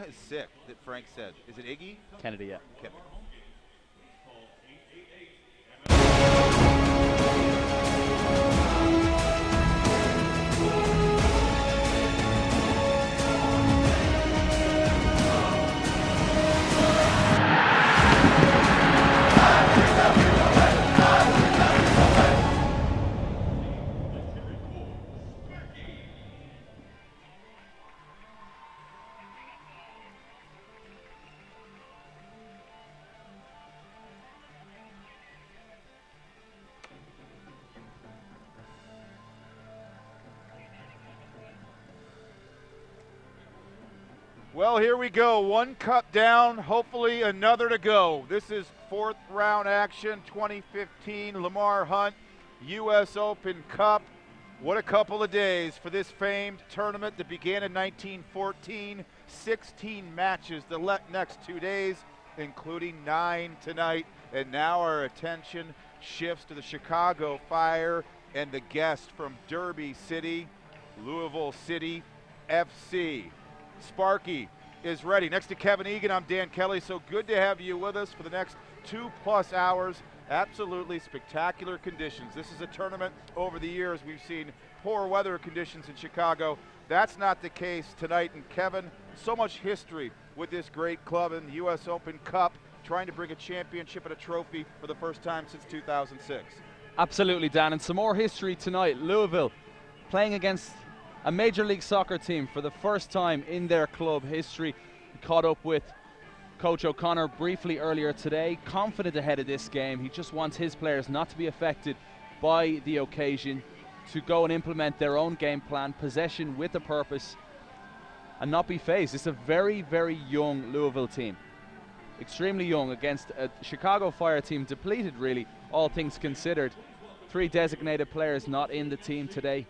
is sick that Frank said. Is it Iggy? Kennedy, yeah. Kennedy. Well, here we go. One cup down, hopefully another to go. This is fourth round action, 2015 Lamar Hunt U.S. Open Cup. What a couple of days for this famed tournament that began in 1914. 16 matches the next 2 days, including 9 tonight. And now our attention shifts to the Chicago Fire and the guest from Derby City, Louisville City FC. Sparky is ready. Next to Kevin Egan, I'm Dan Kelly. So good to have you with us for the next 2+ hours. Absolutely spectacular conditions. This is a tournament. Over the years, we've seen poor weather conditions in Chicago. That's not the case tonight. And Kevin, so much history with this great club in the U.S. Open Cup, trying to bring a championship and a trophy for the first time since 2006. Absolutely, Dan. And some more history tonight. Louisville playing against a Major League Soccer team for the first time in their club history. We caught up with Coach O'Connor briefly earlier today, confident ahead of this game. He just wants his players not to be affected by the occasion, to go and implement their own game plan, possession with a purpose, and not be phased. It's a very, very young Louisville team. Extremely young against a Chicago Fire team, depleted really, all things considered. 3 designated players not in the team today.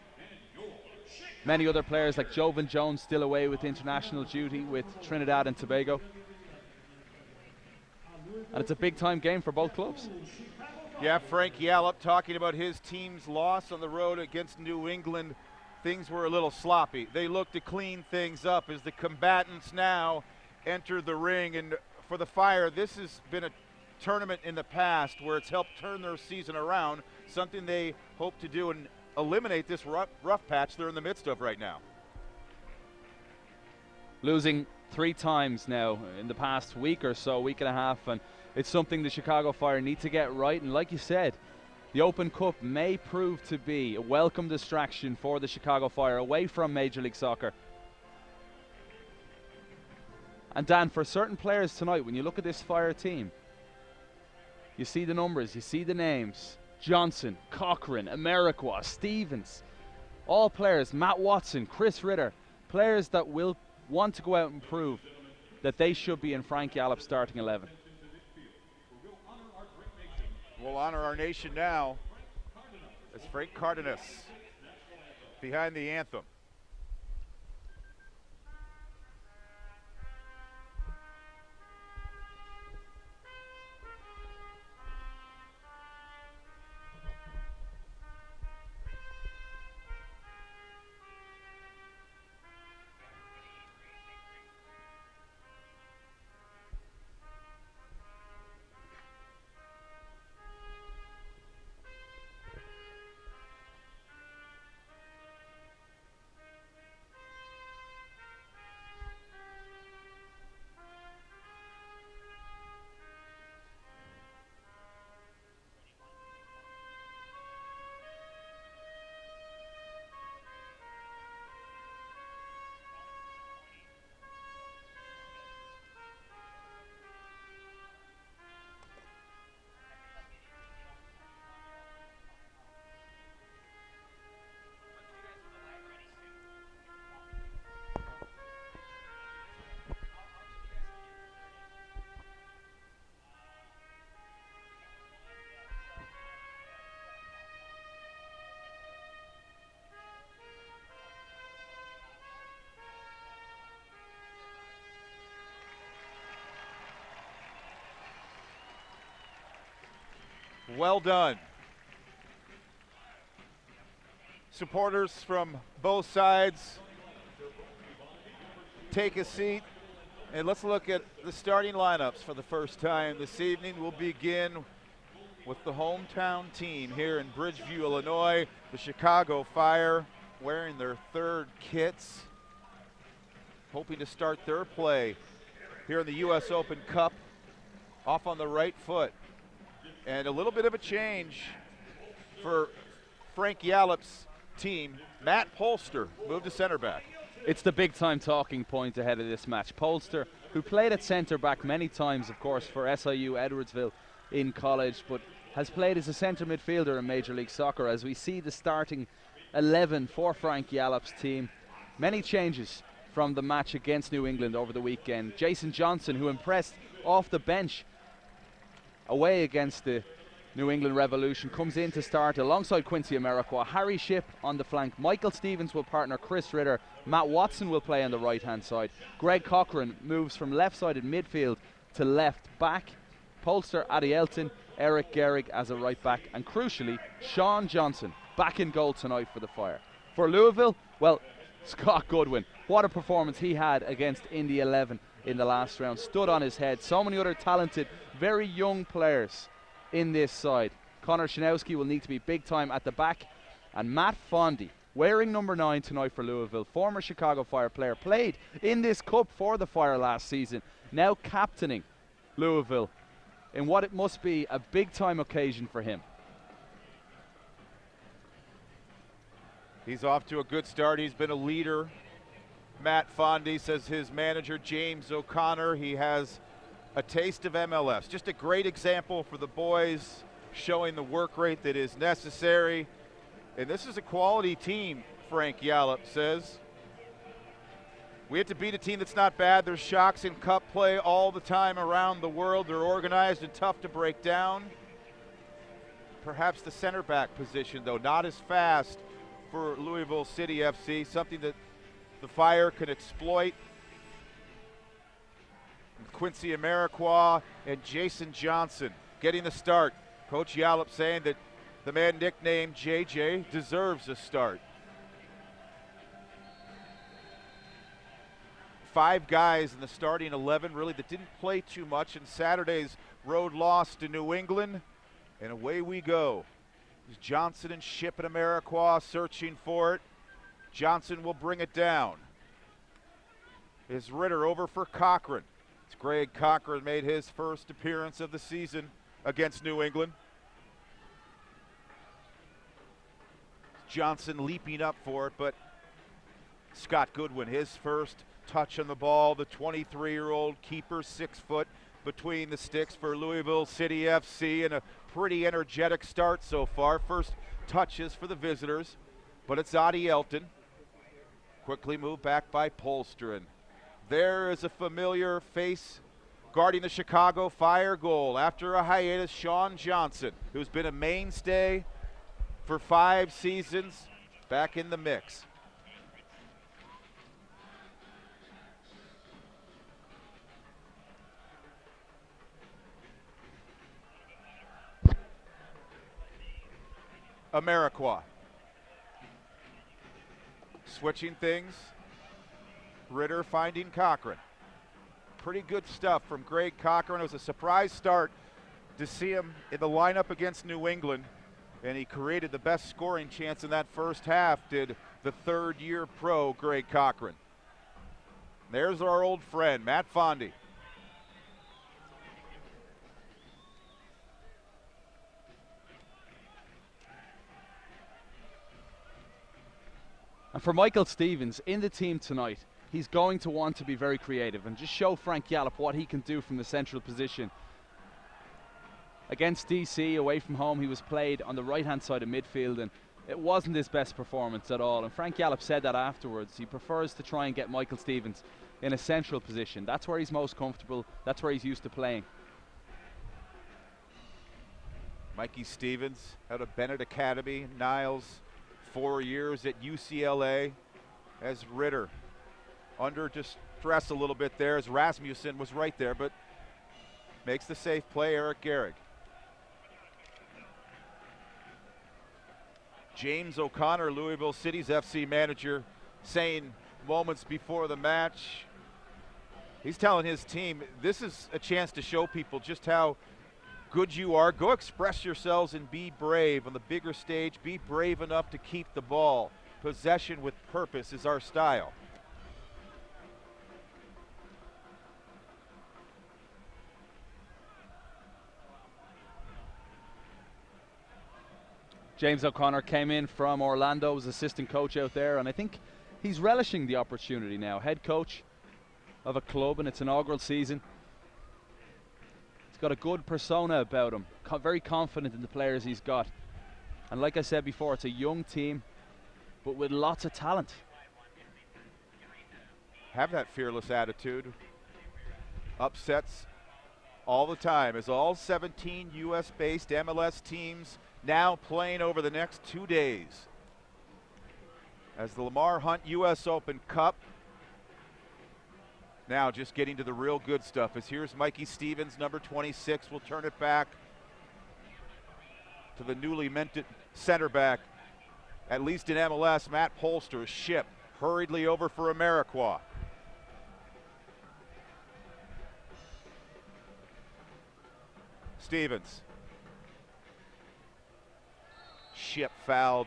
Many other players like Jovan Jones still away with international duty with Trinidad and Tobago. And it's a big time game for both clubs. Yeah, Frank Yallop talking about his team's loss on the road against New England. Things were a little sloppy. They look to clean things up as the combatants now enter the ring. And for the Fire, this has been a tournament in the past where it's helped turn their season around, something they hope to do and eliminate this rough patch they're in the midst of right now. Losing 3 times now in the past week or so, week and a half, and it's something the Chicago Fire need to get right. And like you said, the Open Cup may prove to be a welcome distraction for the Chicago Fire away from Major League Soccer. And Dan, for certain players tonight, when you look at this Fire team, you see the numbers, you see the names. Johnson, Cochran, Ameriqua, Stevens, all players, Matt Watson, Chris Ritter, players that will want to go out and prove that they should be in Frank Yallop's starting 11. We'll honor our nation now as Frank Cardenas behind the anthem. Well done. Supporters from both sides, take a seat And let's look at the starting lineups for the first time this evening. We'll begin with the hometown team here in Bridgeview, Illinois. The Chicago Fire wearing their third kits, hoping to start their play here in the U.S. Open Cup off on the right foot. And a little bit of a change for Frank Yallop's team. Matt Polster moved to center back. It's the big-time talking point ahead of this match. Polster, who played at centre back many times, of course, for SIU Edwardsville in college, but has played as a centre midfielder in Major League Soccer. As we see the starting 11 for Frank Yallop's team, many changes from the match against New England over the weekend. Jason Johnson, who impressed off the bench away against the New England Revolution, comes in to start alongside Quincy Amarikwa. Harry Shipp on the flank. Michael Stevens will partner Chris Ritter. Matt Watson will play on the right-hand side. Greg Cochran moves from left-sided midfield to left back. Polster, Adi Elton, Eric Gehrig as a right back, and crucially, Sean Johnson back in goal tonight for the Fire. For Louisville, well, Scott Goodwin, what a performance he had against Indy 11 in the last round. Stood on his head. So many other talented, very young players in this side. Connor Shanowski will need to be big time at the back, and Matt Fondy, wearing number 9 tonight for Louisville, former Chicago Fire player, played in this cup for the Fire last season, now captaining Louisville in what it must be a big time occasion for him. He's off to a good start. He's been a leader. Matt Fondy, says his manager James O'Connor, he has a taste of MLS. Just a great example for the boys, showing the work rate that is necessary. And this is a quality team, Frank Yallop says. We have to beat a team that's not bad. There's shocks in cup play all the time around the world. They're organized and tough to break down. Perhaps the center back position, though, not as fast for Louisville City FC, something that the Fire can exploit. Quincy Amarikwa and Jason Johnson getting the start. Coach Yallop saying that the man nicknamed JJ deserves a start. 5 guys in the starting 11 really that didn't play too much in Saturday's road loss to New England. And away we go. Johnson and Shipp and Amarikwa searching for it. Johnson will bring it down. Is Ritter over for Cochran. It's Greg Cochran made his first appearance of the season against New England. Johnson leaping up for it, but Scott Goodwin, his first touch on the ball. The 23-year-old keeper, 6 foot between the sticks for Louisville City FC, and a pretty energetic start so far. First touches for the visitors, but it's Adi Elton. Quickly moved back by Polster. There is a familiar face guarding the Chicago Fire goal. After a hiatus, Sean Johnson, who's been a mainstay for 5 seasons, back in the mix. Amarikwa. Switching things. Ritter finding Cochran. Pretty good stuff from Greg Cochran. It was a surprise start to see him in the lineup against New England, and he created the best scoring chance in that first half, did the third-year pro Greg Cochran. There's our old friend, Matt Fondy. And for Michael Stevens in the team tonight, he's going to want to be very creative and just show Frank Yallop what he can do from the central position. Against DC, away from home, he was played on the right-hand side of midfield, and it wasn't his best performance at all. And Frank Yallop said that afterwards. He prefers to try and get Michael Stevens in a central position. That's where he's most comfortable. That's where he's used to playing. Mikey Stevens out of Bennett Academy, Niles, 4 years at UCLA. As Ritter under distress a little bit there, as Rasmussen was right there, but makes the safe play, Eric Gehrig. James O'Connor, Louisville City's FC manager, saying moments before the match, He's telling his team, this is a chance to show people just how good you are. Go express yourselves and be brave on the bigger stage. Be brave enough to keep the ball. Possession with purpose is our style. James O'Connor came in from Orlando, was assistant coach out there, and I think he's relishing the opportunity now. Head coach of a club in its inaugural season. He's got a good persona about him, very confident in the players he's got. And like I said before, it's a young team, but with lots of talent. Have that fearless attitude. Upsets all the time, as all 17 US-based MLS teams now playing over the next 2 days. As the Lamar Hunt US Open Cup now just getting to the real good stuff, as here's Mikey Stevens, number 26, will turn it back to the newly minted center back, at least in MLS, Matt Polster. Ship hurriedly over for Amarikwa. Stevens. Ship fouled.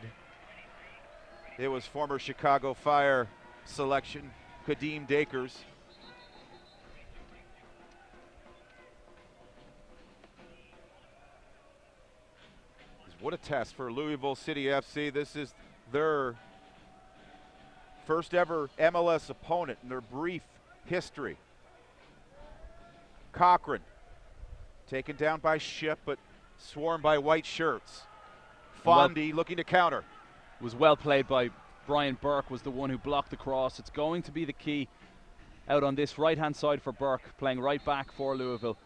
It was former Chicago Fire selection, Kadeem Dakers. What a test for Louisville City FC. This is their first ever MLS opponent in their brief history. Cochran taken down by Ship, but swarmed by white shirts. Fondy looking to counter. Was well played by Brian Burke, was the one who blocked the cross. It's going to be the key out on this right-hand side for Burke, playing right back for Louisville.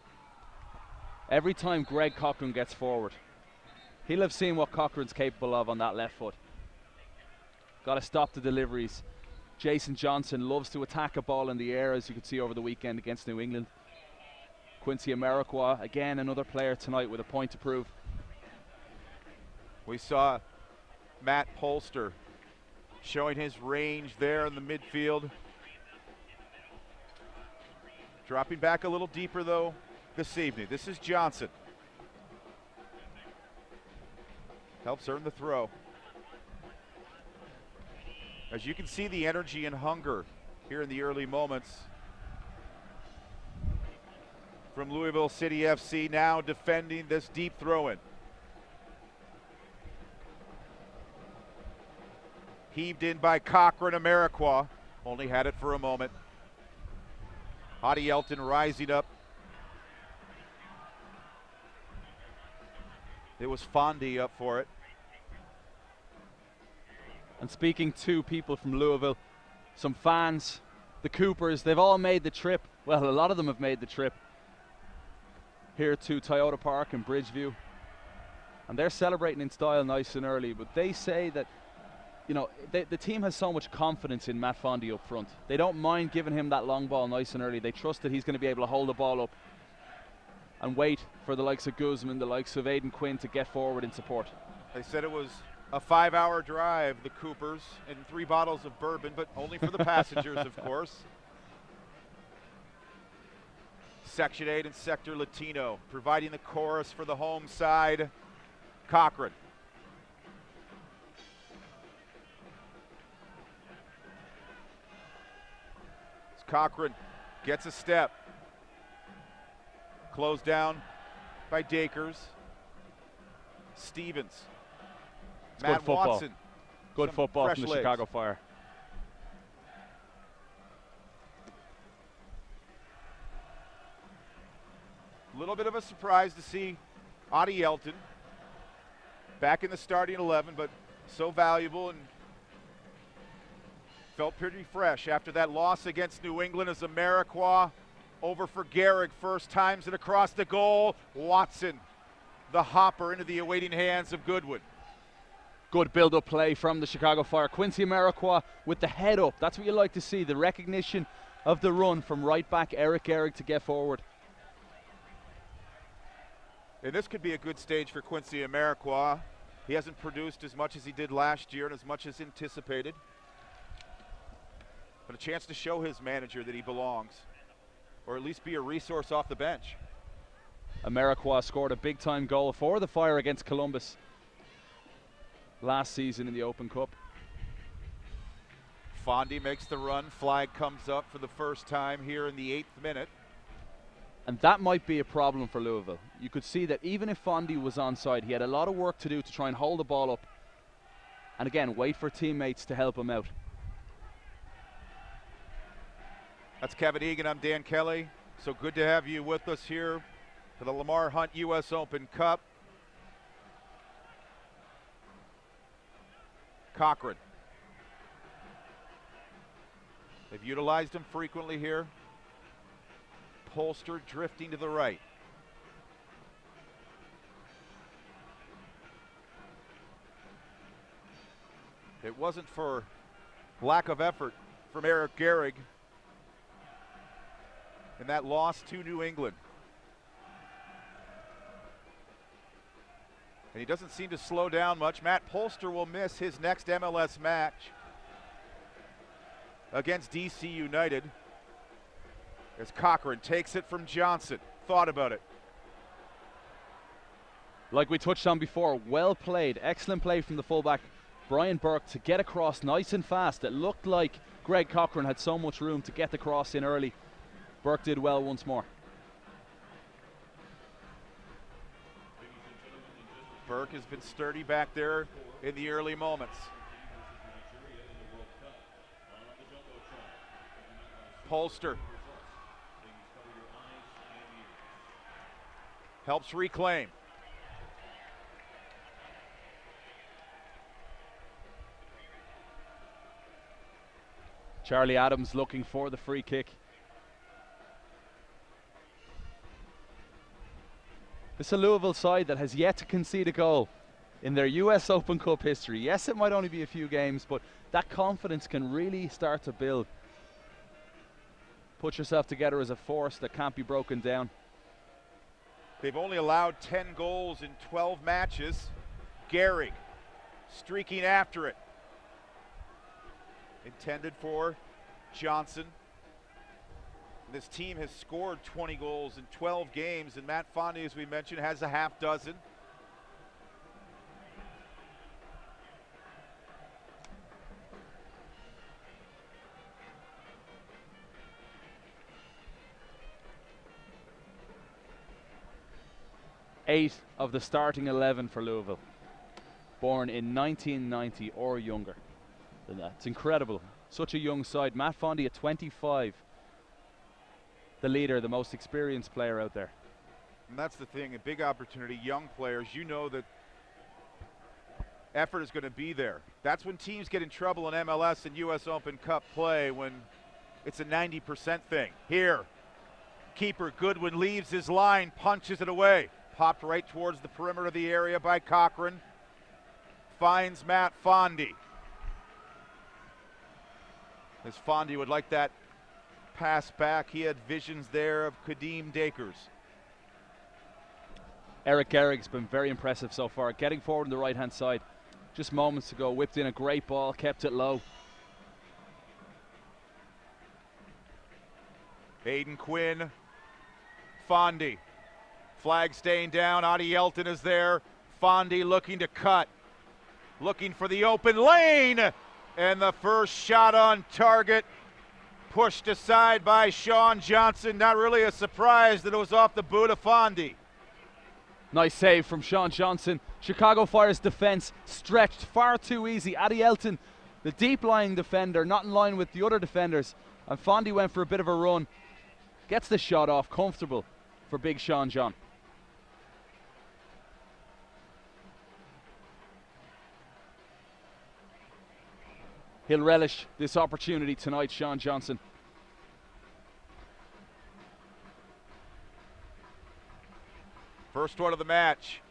Every time Greg Cochran gets forward, he'll have seen what Cochran's capable of on that left foot. Got to stop the deliveries. Jason Johnson loves to attack a ball in the air, as you could see over the weekend against New England. Quincy Amarikwa, again, another player tonight with a point to prove. We saw Matt Polster showing his range there in the midfield. Dropping back a little deeper, though, this evening. This is Johnson. Helps earn the throw. As you can see, the energy and hunger here in the early moments from Louisville City FC, now defending this deep throw-in. Heaved in by Cochran. Amarikwa only had it for a moment. Hadi Elton rising up. It was Fondy up for it. And speaking to people from Louisville, some fans, the Coopers, they've all made the trip. Well, a lot of them have made the trip here to Toyota Park in Bridgeview. And they're celebrating in style nice and early, but they say that, you know, the team has so much confidence in Matt Fondy up front. They don't mind giving him that long ball nice and early. They trust that he's going to be able to hold the ball up and wait for the likes of Guzman, the likes of Aidan Quinn to get forward in support. They said it was a 5-hour drive, the Coopers, and 3 bottles of bourbon, but only for the passengers, of course. Section 8 and Sector Latino providing the chorus for the home side. Cochran. Cochran gets a step. Closed down by Dakers. Stevens. It's Matt good football. Watson. Good Some football fresh from the legs. Chicago Fire. A little bit of a surprise to see Hadi Elton back in the starting 11, but so valuable and felt pretty fresh after that loss against New England as Amarikwa over for Gehrig. First times it across the goal. Watson, the hopper into the awaiting hands of Goodwin. Good build-up play from the Chicago Fire. Quincy Amarikwa with the head up. That's what you like to see, the recognition of the run from right back Eric Gehrig to get forward. And this could be a good stage for Quincy Amarikwa. He hasn't produced as much as he did last year and as much as anticipated. But a chance to show his manager that he belongs. or at least be a resource off the bench. Amarikwa scored a big-time goal for the Fire against Columbus last season in the Open Cup. Fondy makes the run. Flag comes up for the first time here in the 8th minute. And that might be a problem for Louisville. You could see that even if Fondy was onside, he had a lot of work to do to try and hold the ball up. And again, wait for teammates to help him out. That's Kevin Egan. I'm Dan Kelly. So good to have you with us here for the Lamar Hunt U.S. Open Cup. Cochran. They've utilized him frequently here. Polster drifting to the right. It wasn't for lack of effort from Eric Gehrig in that loss to New England. And he doesn't seem to slow down much. Matt Polster will miss his next MLS match against DC United as Cochran takes it from Johnson. Thought about it. Like we touched on before, well played. Excellent play from the fullback, Brian Burke, to get across nice and fast. It looked like Greg Cochran had so much room to get the cross in early. Burke did well once more. Burke has been sturdy back there in the early moments. Polster helps reclaim. Charlie Adams looking for the free kick. This is a Louisville side that has yet to concede a goal in their US Open Cup history. Yes, it might only be a few games, but that confidence can really start to build. Put yourself together as a force that can't be broken down. They've only allowed 10 goals in 12 matches. Gehrig streaking after it. Intended for Johnson. This team has scored 20 goals in 12 games, and Matt Fondy, as we mentioned, has a half dozen. Eight of the starting 11 for Louisville, born in 1990 or younger. It's incredible. Such a young side. Matt Fondy at 25. The leader, the most experienced player out there. And that's the thing, a big opportunity, young players, you know that effort is going to be there. That's when teams get in trouble in MLS and US Open Cup play, when it's a 90% thing. Here, keeper Goodwin leaves his line, punches it away. Popped right towards the perimeter of the area by Cochran. Finds Matt Fondy. As Fondy would like that pass back, he had visions there of Kadeem Dakers. Eric Gehrig's been very impressive so far, getting forward on the right-hand side. Just moments ago, whipped in a great ball, kept it low. Aiden Quinn, Fondy. Flag staying down, Adi Elton is there. Fondy looking to cut. Looking for the open lane. And the first shot on target, pushed aside by Sean Johnson. Not really a surprise that it was off the boot of Fondy. Nice save from Sean Johnson. Chicago Fire's defense stretched far too easy. Adi Elton, the deep-lying defender, not in line with the other defenders. And Fondy went for a bit of a run. Gets the shot off, comfortable for big Sean John. He'll relish this opportunity tonight, Sean Johnson. First one of the match.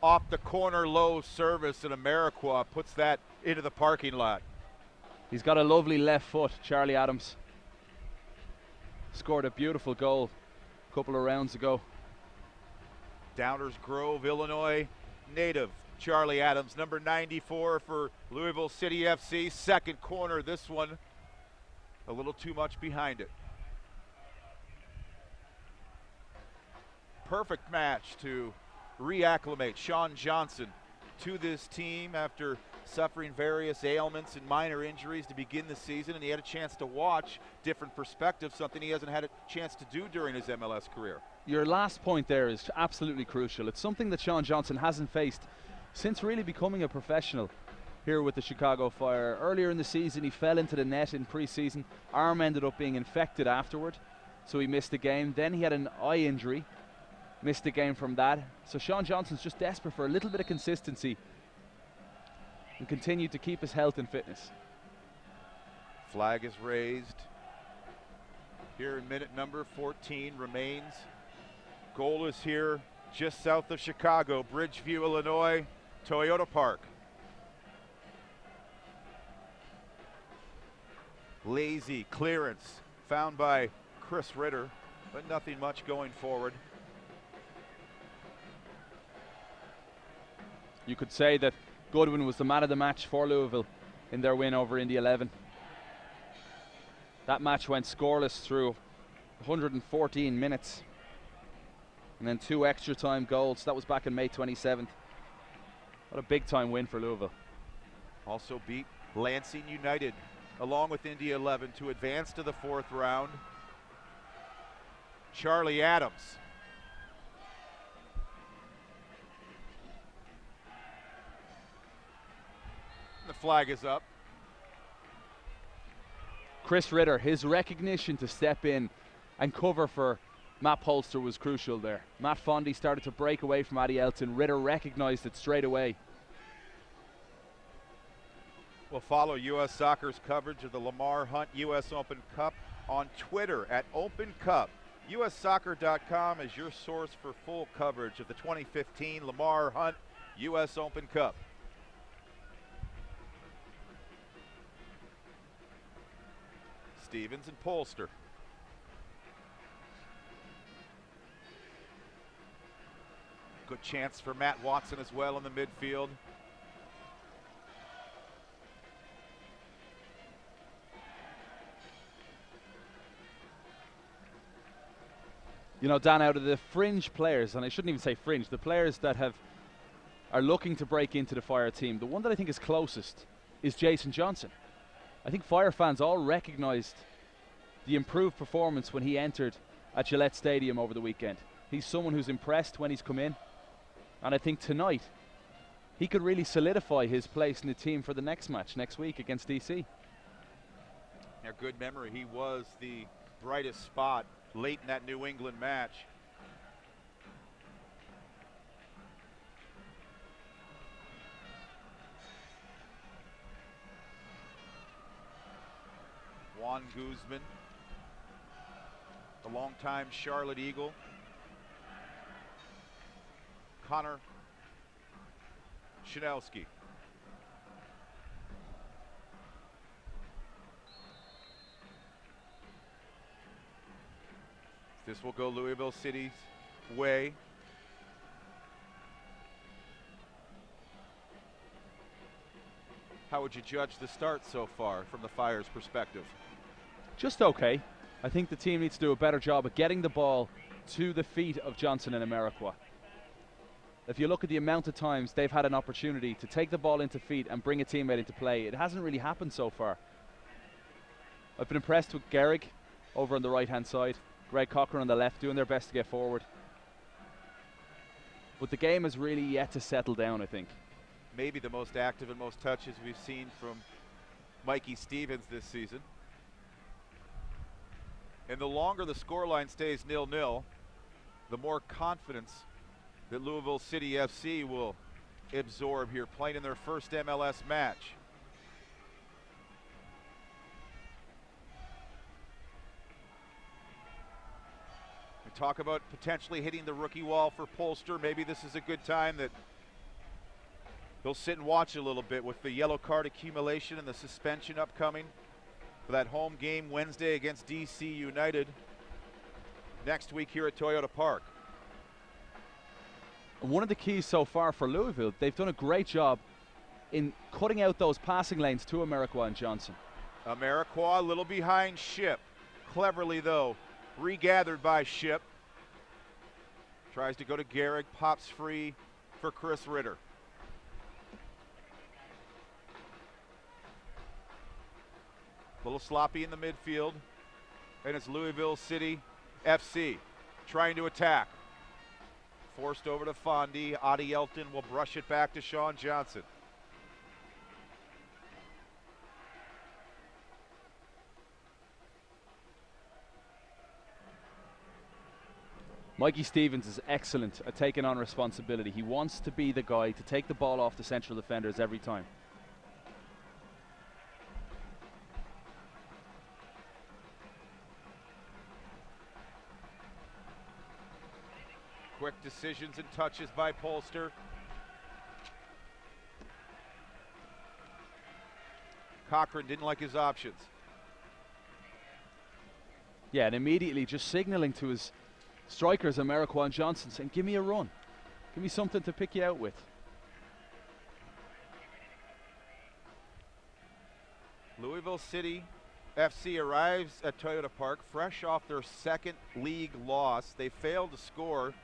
Off the corner, low service, and Amarikwa puts that into the parking lot. He's got a lovely left foot, Charlie Adams. Scored a beautiful goal a couple of rounds ago. Downers Grove, Illinois native. Charlie Adams, number 94 for Louisville City FC. Second corner, this one a little too much behind it. perfect match to reacclimate Sean Johnson to this team after suffering various ailments and minor injuries to begin the season, and he had a chance to watch different perspectives, something he hasn't had a chance to do during his MLS career. Your last point there is absolutely crucial. It's something that Sean Johnson hasn't faced since really becoming a professional here with the Chicago Fire. Earlier in the season, he fell into the net in pre-season. Arm ended up being infected afterward, so he missed the game. Then he had an eye injury, missed the game from that. So Sean Johnson's just desperate for a little bit of consistency and continue to keep his health and fitness. Flag is raised here in minute number 14 remains. Goal is here just south of Chicago, Bridgeview, Illinois, Toyota Park. Lazy clearance found by Chris Ritter, but nothing much going forward. You could say that Goodwin was the man of the match for Louisville in their win over Indy 11. That match went scoreless through 114 minutes. And then 2 extra time goals. That was back on May 27th. What a big time win for Louisville. Also beat Lansing United along with Indy 11 to advance to the 4th round. Charlie Adams. The flag is up. Chris Ritter, his recognition to step in and cover for Matt Polster was crucial there. Matt Fondy started to break away from Addy Elton. Ritter recognized it straight away. We'll follow U.S. Soccer's coverage of the Lamar Hunt U.S. Open Cup on Twitter at Open Cup. USsoccer.com is your source for full coverage of the 2015 Lamar Hunt U.S. Open Cup. Stevens and Polster. Good chance for Matt Watson as well in the midfield. You know, Dan, out of the fringe players, and I shouldn't even say fringe, the players that are looking to break into the Fire team, the one that I think is closest is Jason Johnson. I think Fire fans all recognized the improved performance when he entered at Gillette Stadium over the weekend. He's someone who's impressed when he's come in, and I think tonight he could really solidify his place in the team for the next match next week against DC. Yeah, good memory. He was the brightest spot late in that New England match. Juan Guzman, the longtime Charlotte Eagle. Connor Shanelski. This will go Louisville City's way. How would you judge the start so far from the Fire's perspective? Just okay. I think the team needs to do a better job of getting the ball to the feet of Johnson and Amarikwa. If you look at the amount of times they've had an opportunity to take the ball into feet and bring a teammate into play, it hasn't really happened so far. I've been impressed with Gehrig over on the right-hand side, Greg Cochran on the left, doing their best to get forward. But the game has really yet to settle down, I think. Maybe the most active and most touches we've seen from Mikey Stevens this season. And the longer the scoreline stays 0-0, the more confidence that Louisville City FC will absorb here, playing in their first MLS match. We talk about potentially hitting the rookie wall for Polster. Maybe this is a good time that he'll sit and watch a little bit with the yellow card accumulation and the suspension upcoming for that home game Wednesday against DC United next week here at Toyota Park. And one of the keys so far for Louisville, they've done a great job in cutting out those passing lanes to Amarikwa and Johnson. Amarikwa a little behind Ship. Cleverly though, regathered by Ship. Tries to go to Gehrig, pops free for Chris Ritter. A little sloppy in the midfield, and it's Louisville City FC trying to attack. Forced over to Fondy. Adi Elton will brush it back to Sean Johnson. Mikey Stevens is excellent at taking on responsibility. He wants to be the guy to take the ball off the central defenders every time. Quick decisions and touches by Polster. Cochran didn't like his options. Yeah, and immediately just signaling to his strikers, Amarikwa and Johnson, saying, give me a run. Give me something to pick you out with. Louisville City FC arrives at Toyota Park fresh off their second league loss. They failed to score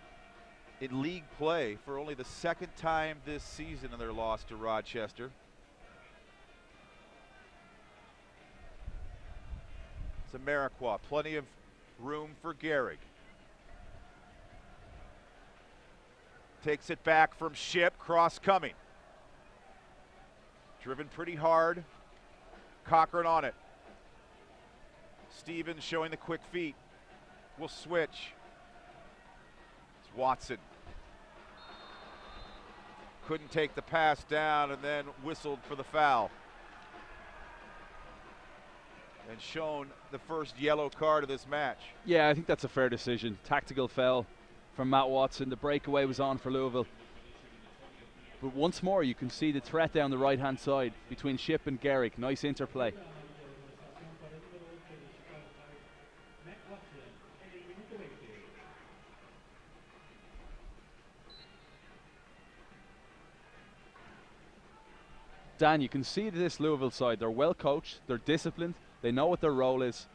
in league play for only the second time this season in their loss to Rochester. It's Amarikwa, plenty of room for Gehrig. Takes it back from Ship, cross coming. Driven pretty hard. Cochran on it. Stevens showing the quick feet. Will switch. It's Watson. Couldn't take the pass down and then whistled for the foul. And shown the first yellow card of this match. Yeah, I think that's a fair decision. Tactical foul from Matt Watson. The breakaway was on for Louisville. But once more, you can see the threat down the right-hand side between Ship and Gehrig. Nice interplay. Dan, you can see this Louisville side. They're well coached. They're disciplined. They know what their role is.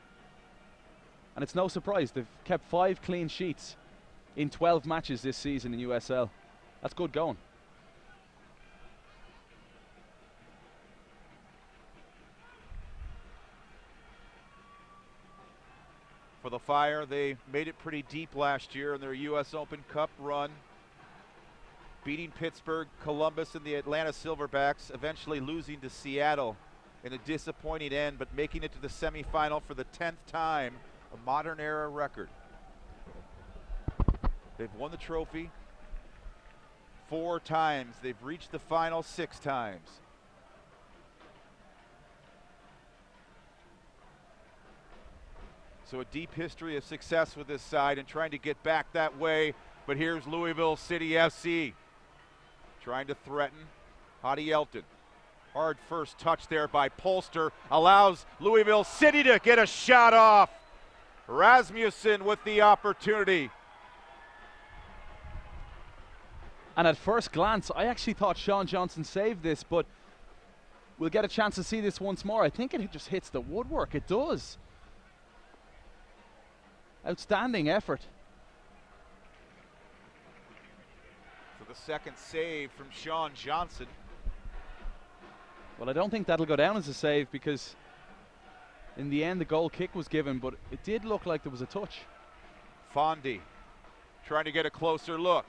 And it's no surprise. They've kept 5 clean sheets in 12 matches this season in USL. That's good going. For the Fire, they made it pretty deep last year in their US Open Cup run, beating Pittsburgh, Columbus, and the Atlanta Silverbacks, eventually losing to Seattle in a disappointing end, but making it to the semifinal for the 10th time, a modern era record. They've won the trophy 4 times. They've reached the final 6 times. So a deep history of success with this side and trying to get back that way. But here's Louisville City FC trying to threaten Adi Elton. Hard first touch there by Polster. Allows Louisville City to get a shot off. Rasmussen with the opportunity. And at first glance, I actually thought Sean Johnson saved this, but we'll get a chance to see this once more. I think it just hits the woodwork. It does. Outstanding effort. For the second save from Sean Johnson. Well, I don't think that'll go down as a save because in the end the goal kick was given, but it did look like there was a touch. Fondy trying to get a closer look.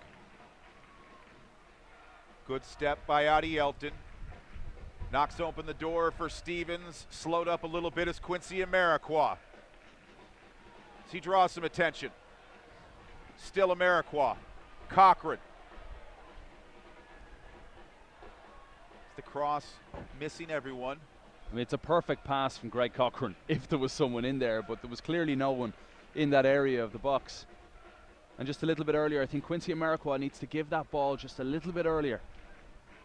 Good step by Adi Elton. Knocks open the door for Stevens. Slowed up a little bit as Quincy Amarikwa. He draws some attention. Still Amarikwa. Cochran. The cross missing everyone. I mean, it's a perfect pass from Greg Cochran if there was someone in there, but there was clearly no one in that area of the box. And just a little bit earlier, I think Quincy Amarikwa needs to give that ball just a little bit earlier.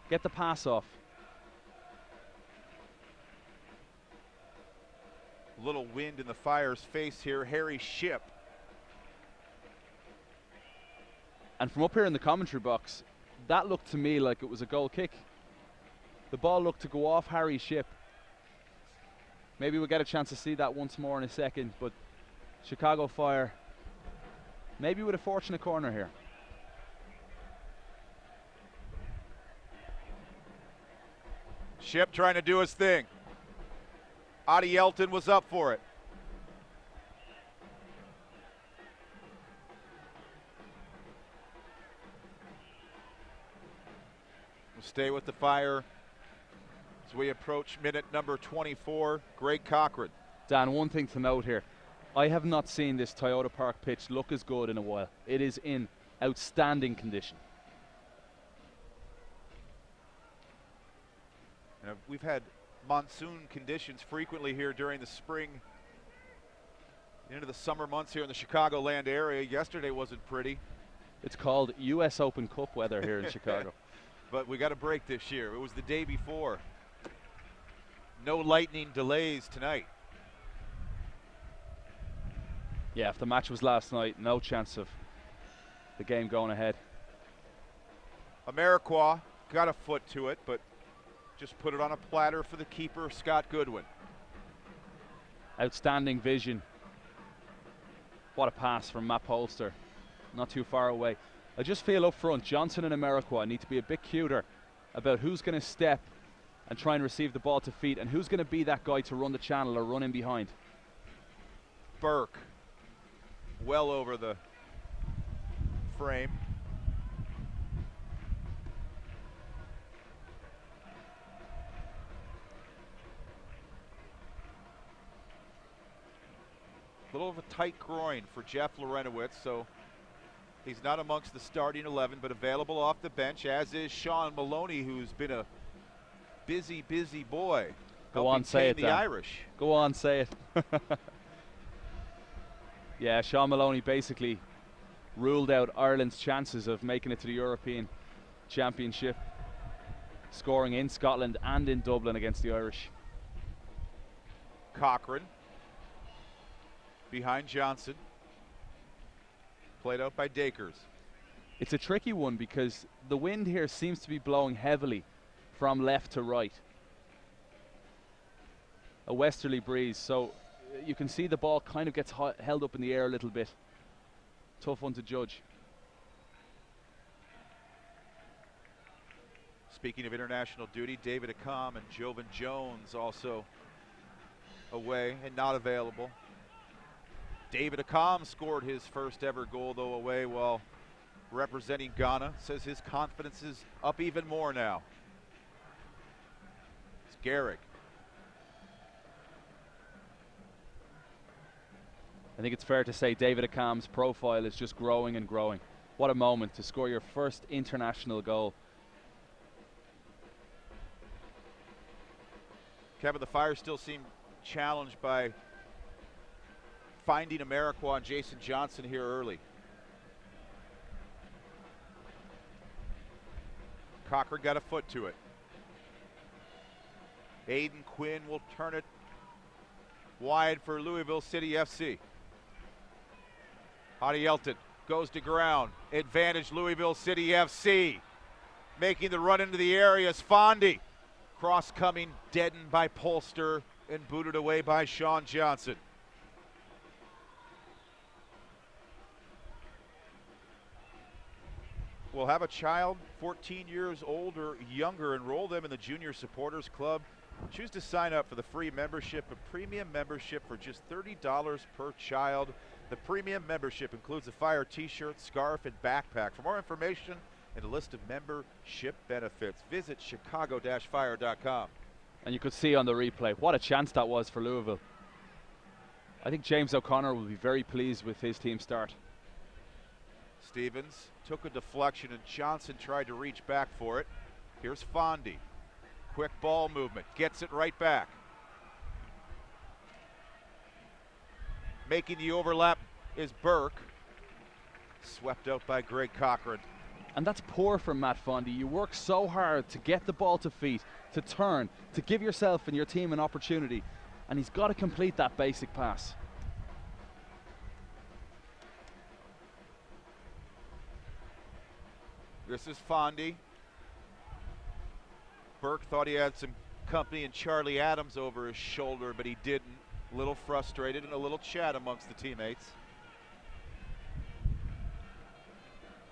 Get the pass off. Little wind in the Fire's face here. Harry Ship. And from up here in the commentary box, that looked to me like it was a goal kick. The ball looked to go off Harry Ship. Maybe we'll get a chance to see that once more in a second, but Chicago Fire maybe with a fortunate corner here. Ship trying to do his thing. Adi Elton was up for it. We'll stay with the Fire as we approach minute number 24. Greg Cochran. Dan, one thing to note here. I have not seen this Toyota Park pitch look as good in a while. It is in outstanding condition. Now, we've had monsoon conditions frequently here during the spring, into the summer months here in the Chicagoland area. Yesterday wasn't pretty. It's called U.S. Open Cup weather here in Chicago. But we got a break this year. It was the day before. No lightning delays tonight. Yeah, if the match was last night, no chance of the game going ahead. Amarikwa got a foot to it, but just put it on a platter for the keeper, Scott Goodwin. Outstanding vision. What a pass from Matt Polster. Not too far away. I just feel up front, Johnson and Amarikwa need to be a bit cuter about who's going to step and try and receive the ball to feet, and who's going to be that guy to run the channel or run in behind. Burke, well over the frame. A little of a tight groin for Jeff Lorenowitz, so he's not amongst the starting 11, but available off the bench, as is Sean Maloney, who's been a busy, busy boy. Go on, say it, the Dan. Irish. Go on, say it. Yeah, Sean Maloney basically ruled out Ireland's chances of making it to the European Championship, scoring in Scotland and in Dublin against the Irish. Cochran behind Johnson. Played out by Dakers. It's a tricky one because the wind here seems to be blowing heavily from left to right. A westerly breeze, so you can see the ball kind of gets held up in the air a little bit. Tough one to judge. Speaking of international duty, David Accam and Jovan Jones also away and not available. David Accam scored his first ever goal, though, away while representing Ghana. Says his confidence is up even more now. It's Garrick. I think it's fair to say David Accam's profile is just growing and growing. What a moment to score your first international goal. Kevin, the Fire still seem challenged by finding Amarikwa and Jason Johnson here early. Cochran got a foot to it. Aiden Quinn will turn it wide for Louisville City FC. Adi Elton goes to ground. Advantage Louisville City FC. Making the run into the area is Fondy. Cross coming, deadened by Polster and booted away by Sean Johnson. We'll have a child 14 years old or younger, enroll them in the Junior Supporters Club. Choose to sign up for the free membership, a premium membership for just $30 per child. The premium membership includes a Fire t-shirt, scarf, and backpack. For more information and a list of membership benefits, visit chicago-fire.com. And you could see on the replay, what a chance that was for Louisville. I think James O'Connor will be very pleased with his team start. Stevens took a deflection and Johnson tried to reach back for it. Here's Fondy. Quick ball movement, gets it right back. Making the overlap is Burke. Swept out by Greg Cochran. And that's poor from Matt Fondy. You work so hard to get the ball to feet, to turn, to give yourself and your team an opportunity, and he's got to complete that basic pass. This is Fondy. Burke thought he had some company in Charlie Adams over his shoulder, but he didn't. A little frustrated and a little chat amongst the teammates.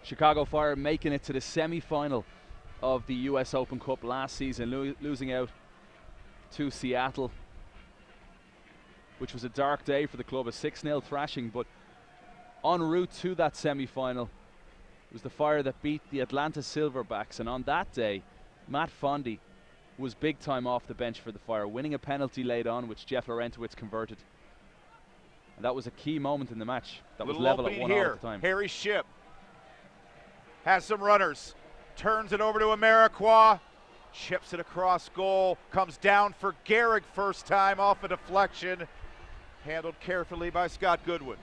Chicago Fire making it to the semi-final of the US Open Cup last season, losing out to Seattle, which was a dark day for the club, a 6-0 thrashing, but en route to that semi-final, it was the Fire that beat the Atlanta Silverbacks, and on that day, Matt Fondy was big time off the bench for the Fire, winning a penalty late on, which Jeff Laurentowicz converted. And that was a key moment in the match. That was level at 1-1 at the time. Harry Shipp has some runners, turns it over to Amarikwa, chips it across goal, comes down for Gehrig first time off a deflection, handled carefully by Scott Goodwin.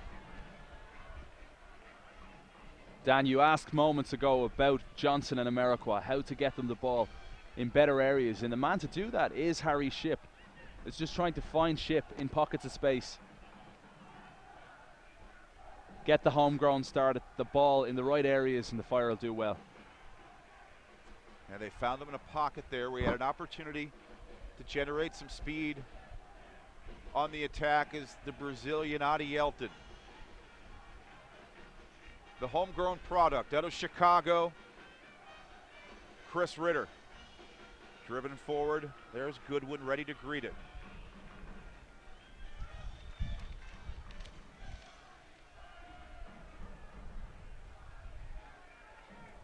Dan, you asked moments ago about Johnson and Amarikwa, how to get them the ball in better areas, and the man to do that is Harry Shipp. It's just trying to find Shipp in pockets of space. Get the homegrown start at the ball in the right areas, and the Fire will do well. And they found them in a pocket there where he had an opportunity to generate some speed. On the attack is the Brazilian Adi Yelton. The homegrown product out of Chicago, Chris Ritter. Driven forward, there's Goodwin ready to greet it.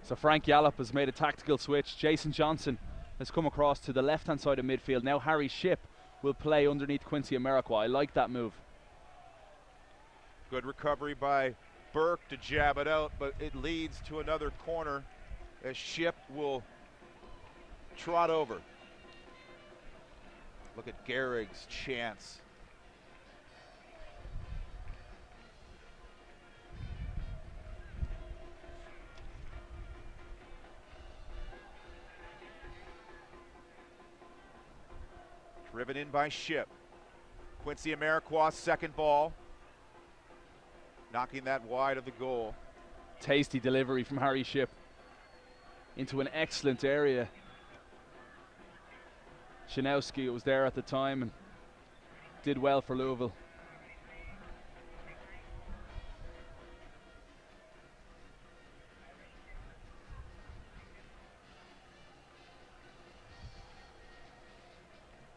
So Frank Yallop has made a tactical switch. Jason Johnson has come across to the left-hand side of midfield. Now Harry Shipp will play underneath Quincy Amarikwa. I like that move. Good recovery by Burke to jab it out, but it leads to another corner as Shipp will trot over. Look at Gehrig's chance. Driven in by Shipp. Quincy Amarikwa's second ball. Knocking that wide of the goal. Tasty delivery from Harry Shipp into an excellent area. Shinowski was there at the time and did well for Louisville.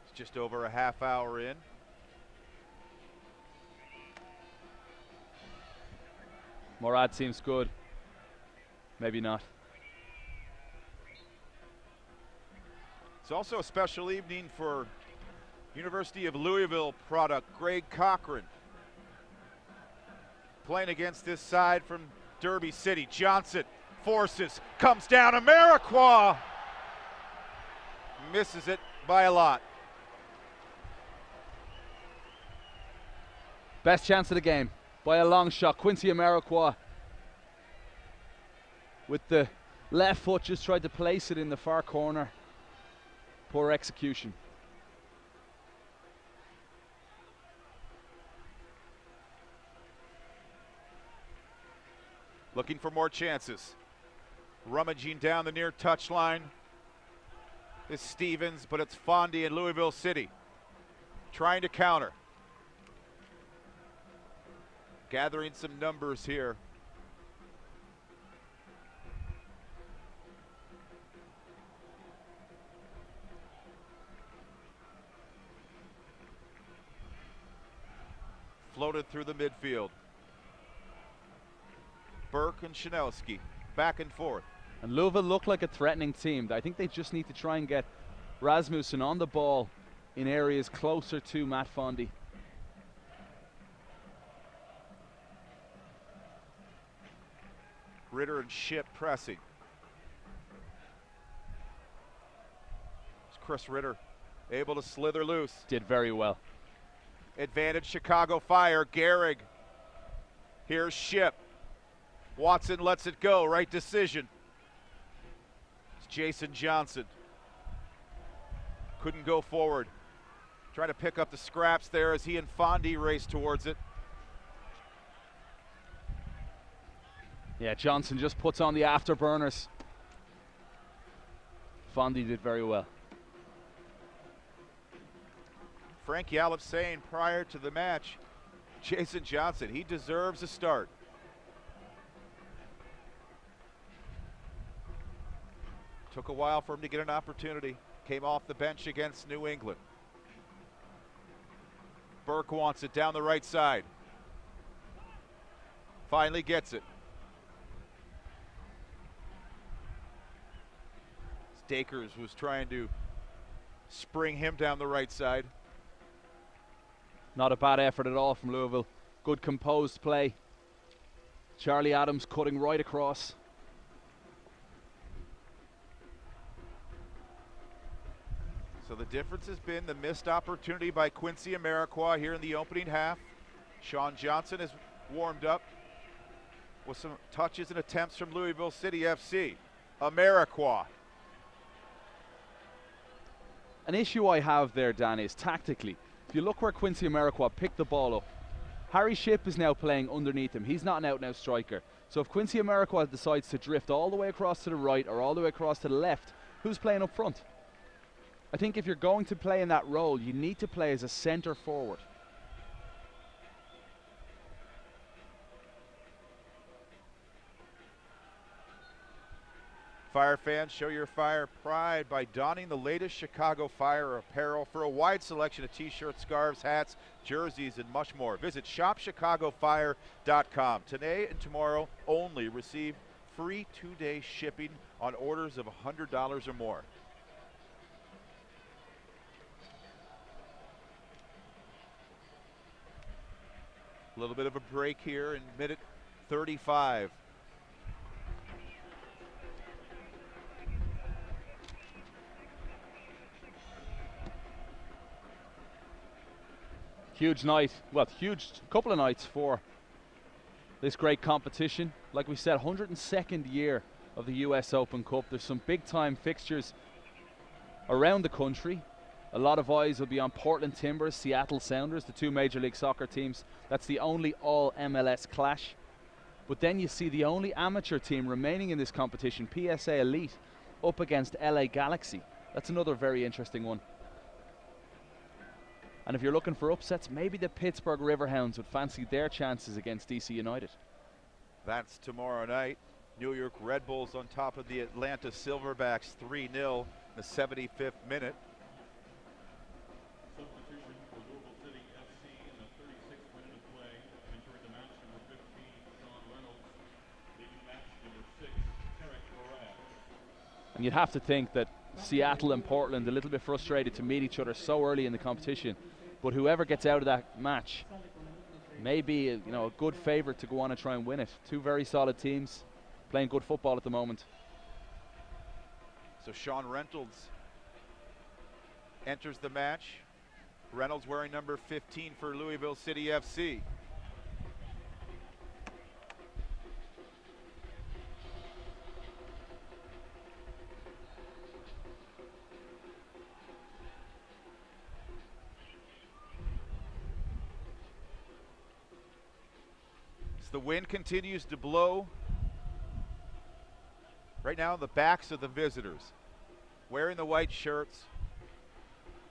It's just over a half hour in. Morad seems good. Maybe not. It's also a special evening for University of Louisville product Greg Cochran. Playing against this side from Derby City. Johnson forces, comes down, Amarikwa misses it by a lot. Best chance of the game by a long shot. Quincy Amarikwa with the left foot just tried to place it in the far corner. Poor execution. Looking for more chances. Rummaging down the near touchline is Stevens, but it's Fondy in Louisville City. Trying to counter. Gathering some numbers here. Floated through the midfield. Burke and Shinowski back and forth. And Louisville look like a threatening team. I think they just need to try and get Rasmussen on the ball in areas closer to Matt Fondy. Ritter and Shipp pressing. It's Chris Ritter able to slither loose. Did very well. Advantage Chicago Fire. Gehrig. Here's Shipp. Watson lets it go. Right decision. It's Jason Johnson. Couldn't go forward. Trying to pick up the scraps there as he and Fondy race towards it. Yeah, Johnson just puts on the afterburners. Fondy did very well. Frank Yallop saying prior to the match, Jason Johnson, he deserves a start. Took a while for him to get an opportunity. Came off the bench against New England. Burke wants it down the right side. Finally gets it. Stakers was trying to spring him down the right side. Not a bad effort at all from Louisville. Good composed play. Charlie Adams cutting right across. So the difference has been the missed opportunity by Quincy Amarikwa here in the opening half. Sean Johnson has warmed up with some touches and attempts from Louisville City FC. Amarikwa. An issue I have there, Dan, is tactically. If you look where Quincy Amarikwa picked the ball up, Harry Shipp is now playing underneath him. He's not an out-and-out striker. So if Quincy Amarikwa decides to drift all the way across to the right or all the way across to the left, who's playing up front? I think if you're going to play in that role, you need to play as a centre forward. Fire fans, show your fire pride by donning the latest Chicago Fire apparel. For a wide selection of t-shirts, scarves, hats, jerseys, and much more, visit shopchicagofire.com. Today and tomorrow only receive free 2-day shipping on orders of $100 or more. A little bit of a break here in minute 35. Huge night, well, huge couple of nights for this great competition. Like we said, 102nd year of the US Open Cup. There's some big time fixtures around the country. A lot of eyes will be on Portland Timbers, Seattle Sounders, the two Major League Soccer teams. That's the only all MLS clash. But then you see the only amateur team remaining in this competition, PSA Elite, up against LA Galaxy. That's another very interesting one. And if you're looking for upsets, maybe the Pittsburgh Riverhounds would fancy their chances against DC United. That's tomorrow night. New York Red Bulls on top of the Atlanta Silverbacks 3-0 in the 75th minute. Substitution for Louisville City FC in the 36th minute of play. Entering the match, number 15, Sean Reynolds. Leaving match, number 6, Tarek Morad. And you'd have to think that Seattle and Portland a little bit frustrated to meet each other so early in the competition. But whoever gets out of that match may be a good favourite to go on and try and win it. Two very solid teams playing good football at the moment. So Sean Reynolds enters the match. Reynolds wearing number 15 for Louisville City FC. As the wind continues to blow, right now the backs of the visitors, wearing the white shirts.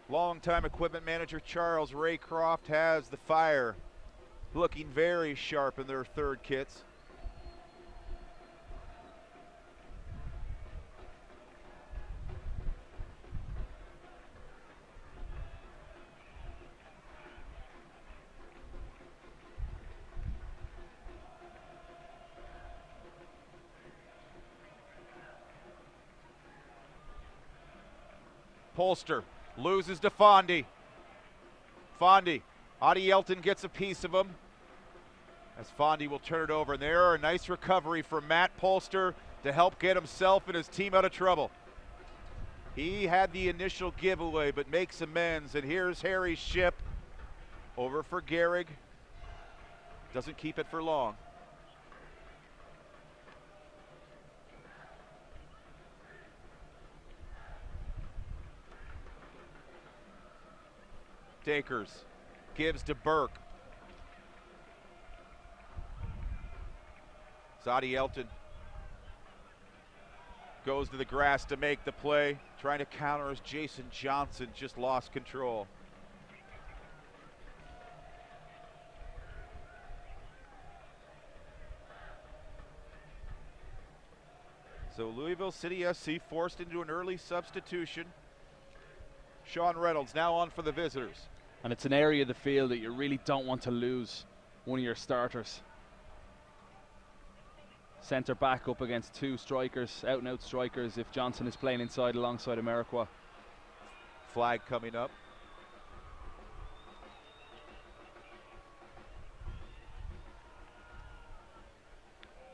Longtime equipment manager Charles Raycroft has the Fire looking very sharp in their third kits. Polster loses to Fondy. Fondy, Adi Elton gets a piece of him as Fondy will turn it over. And there, a nice recovery from Matt Polster to help get himself and his team out of trouble. He had the initial giveaway but makes amends, and here's Harry Shipp over for Gehrig. Doesn't keep it for long. Dakers gives to Burke. Zadi Elton goes to the grass to make the play. Trying to counter as Jason Johnson just lost control. So Louisville City FC forced into an early substitution. Sean Reynolds now on for the visitors. And it's an area of the field that you really don't want to lose one of your starters. Centre back up against two strikers, out and out strikers if Johnson is playing inside alongside Amarikwa. Flag coming up.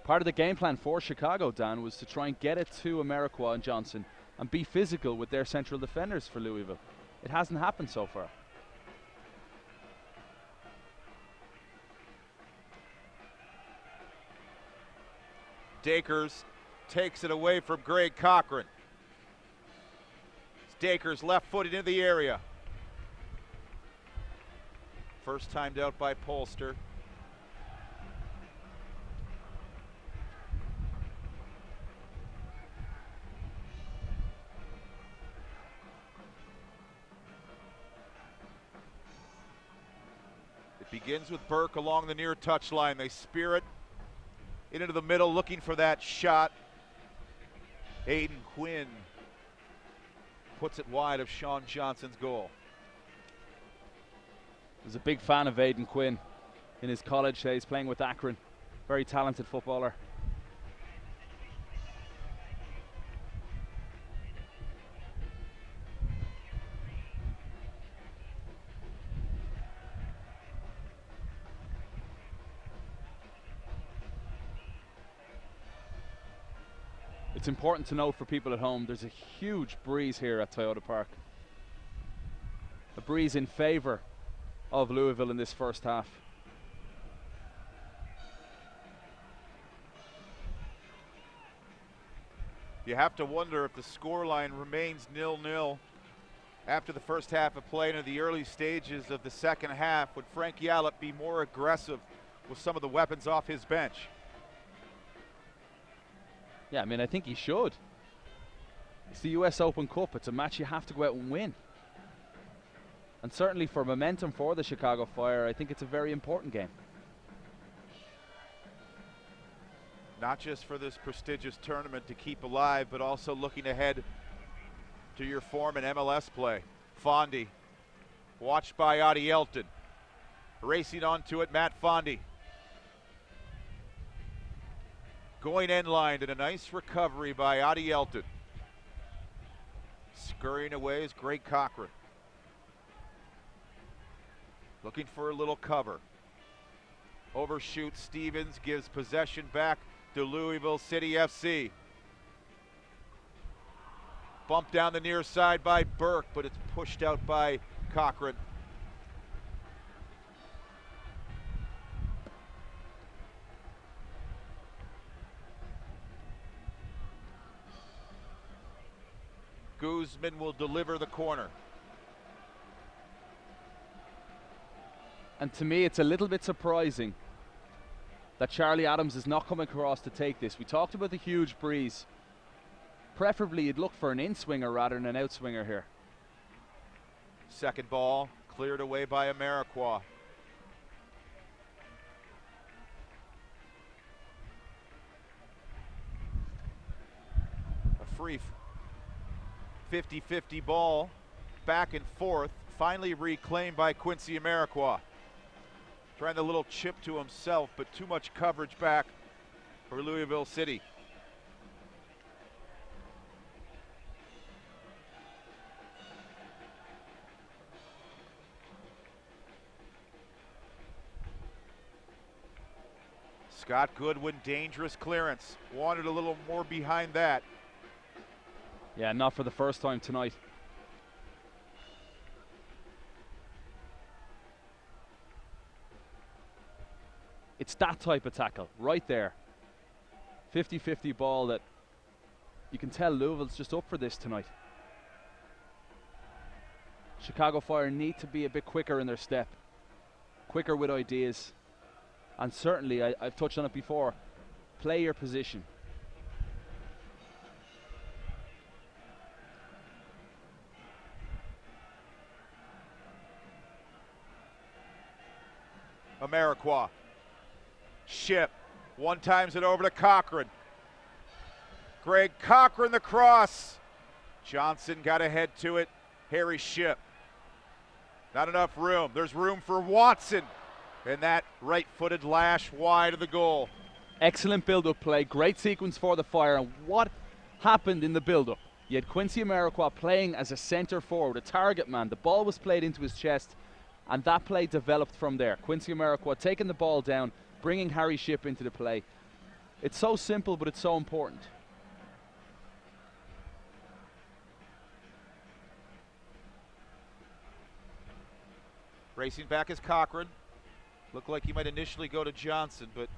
Part of the game plan for Chicago, Dan, was to try and get it to Amarikwa and Johnson and be physical with their central defenders for Louisville. It hasn't happened so far. Dakers takes it away from Greg Cochran. Dakers left-footed into the area. First timed out by Polster. It begins with Burke along the near touchline. They spear it into the middle, looking for that shot. Aiden Quinn puts it wide of Sean Johnson's goal. I was a big fan of Aiden Quinn in his college days, playing with Akron. Very talented footballer. It's important to note for people at home, there's a huge breeze here at Toyota Park. A breeze in favor of Louisville in this first half. You have to wonder if the scoreline remains 0-0 after the first half of play into the early stages of the second half. Would Frank Yallop be more aggressive with some of the weapons off his bench? Yeah, I mean, I think he should. It's the US Open Cup. It's a match you have to go out and win. And certainly for momentum for the Chicago Fire, I think it's a very important game. Not just for this prestigious tournament to keep alive, but also looking ahead to your form in MLS play. Fondy, watched by Adi Elton. Racing onto it, Matt Fondy. Going end line and a nice recovery by Adi Elton. Scurrying away is Greg Cochran. Looking for a little cover. Overshoots Stevens, gives possession back to Louisville City FC. Bumped down the near side by Burke, but it's pushed out by Cochran. Guzman will deliver the corner. And to me, it's a little bit surprising that Charlie Adams is not coming across to take this. We talked about the huge breeze. Preferably, you'd look for an in-swinger rather than an out-swinger here. Second ball cleared away by Amarikwa. A free 50-50 ball, back and forth, finally reclaimed by Quincy Amarikwa. Trying a little chip to himself, but too much coverage back for Louisville City. Scott Goodwin, dangerous clearance. Wanted a little more behind that. Yeah, not for the first time tonight. It's that type of tackle right there. 50-50 ball that you can tell Louisville's just up for this tonight. Chicago Fire need to be a bit quicker in their step, quicker with ideas, and certainly, I've touched on it before, play your position. Amarikwa. Ship. One times it over to Cochran. Greg Cochran the cross. Johnson got ahead to it. Harry Ship. Not enough room. There's room for Watson. And that right-footed lash wide of the goal. Excellent build-up play, great sequence for the Fire. And what happened in the build-up? You had Quincy Amarikwa playing as a centre forward, a target man. The ball was played into his chest, and that play developed from there. Quincy Amarikwa taking the ball down, bringing Harry Shipp into the play. It's so simple, but it's so important. Racing back is Cochran. Looked like he might initially go to Johnson, but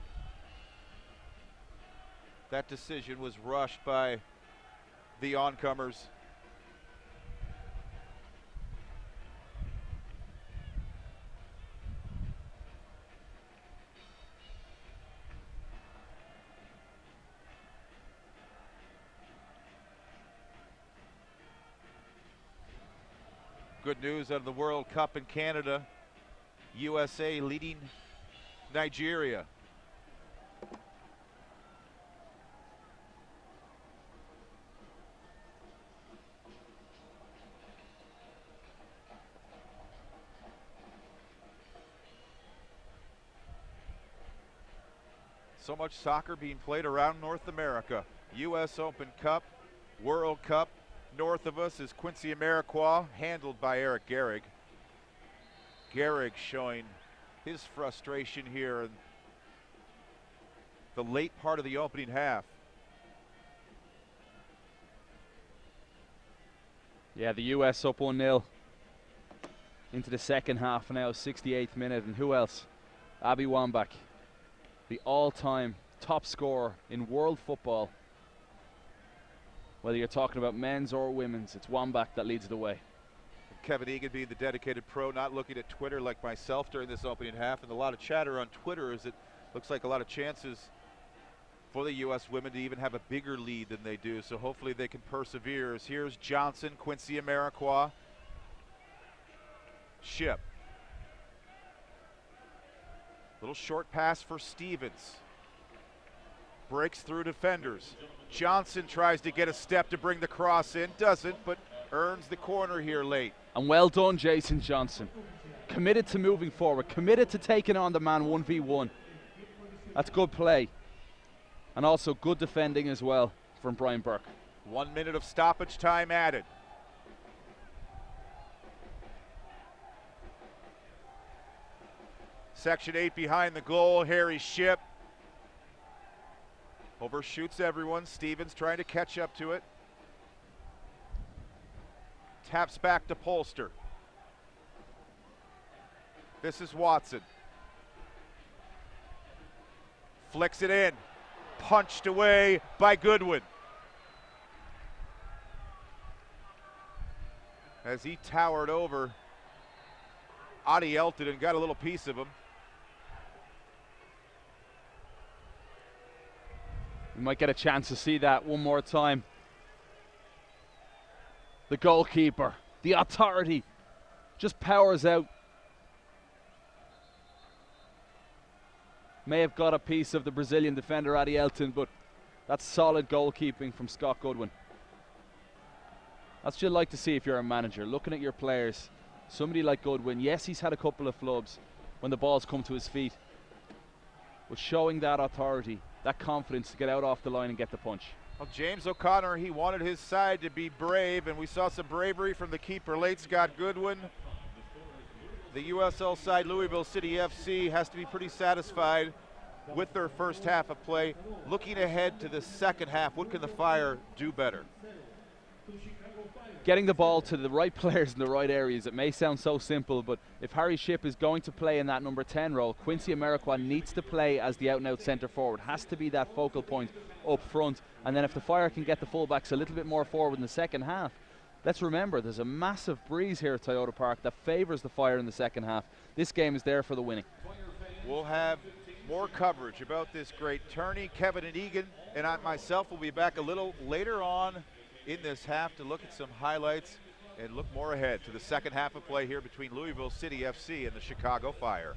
that decision was rushed by the oncomers. Good news out of the World Cup in Canada. USA leading Nigeria. So much soccer being played around North America. US Open Cup, World Cup. North of us is Quincy Amarikwa, handled by Eric Gehrig. Gehrig showing his frustration here in the late part of the opening half. Yeah, the US up 1-0 into the second half now, 68th minute. And who else? Abby Wambach, the all-time top scorer in world football. Whether you're talking about men's or women's, it's Wambach that leads the way. Kevin Egan being the dedicated pro, not looking at Twitter like myself during this opening half, and a lot of chatter on Twitter is it looks like a lot of chances for the U.S. women to even have a bigger lead than they do, so hopefully they can persevere. As here's Johnson, Quincy Amarikwa, Shipp. Little short pass for Stevens. Breaks through defenders. Johnson tries to get a step to bring the cross in, doesn't, but earns the corner here late. And well done, Jason Johnson. Committed to moving forward, committed to taking on the man 1v1. That's good play. And also good defending as well from Brian Burke. 1 minute of stoppage time added. Section 8 behind the goal, Harry Shipp. Overshoots everyone. Stevens trying to catch up to it. Taps back to Polster. This is Watson. Flicks it in. Punched away by Goodwin. As he towered over Adi Elton and got a little piece of him. We might get a chance to see that one more time. The goalkeeper, the authority, just powers out. May have got a piece of the Brazilian defender Adi Elton, but that's solid goalkeeping from Scott Goodwin. That's what you'd like to see if you're a manager, looking at your players. Somebody like Goodwin, yes, he's had a couple of flubs when the ball's come to his feet, but showing that authority, that confidence to get out off the line and get the punch. Well, James O'Connor, he wanted his side to be brave, and we saw some bravery from the keeper late, Scott Goodwin. The USL side, Louisville City FC, has to be pretty satisfied with their first half of play. Looking ahead to the second half, what can the Fire do better? Getting the ball to the right players in the right areas. It may sound so simple, but if Harry Shipp is going to play in that number 10 role, Quincy Amarikwa needs to play as the out-and-out centre forward. Has to be that focal point up front. And then if the Fire can get the fullbacks a little bit more forward in the second half, let's remember there's a massive breeze here at Toyota Park that favours the Fire in the second half. This game is there for the winning. We'll have more coverage about this great tourney. Kevin and Egan and I myself will be back a little later on in this half to look at some highlights and look more ahead to the second half of play here between Louisville City FC and the Chicago Fire.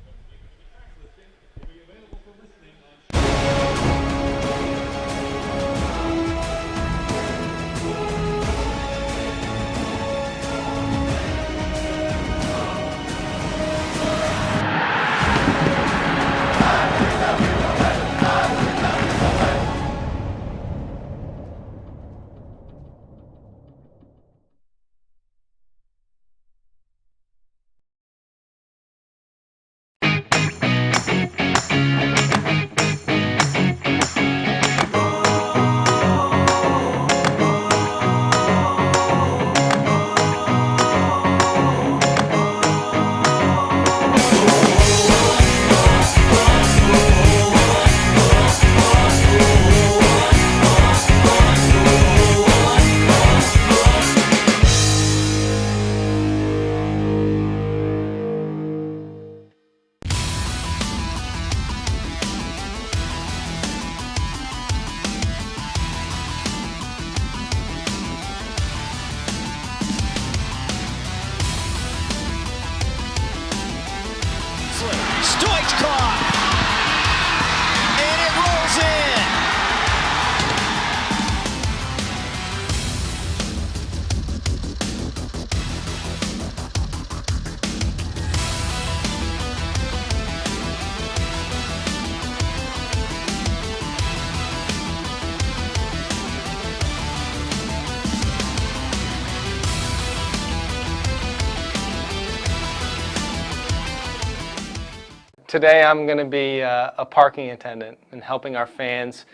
Today I'm going to be a parking attendant and helping our fans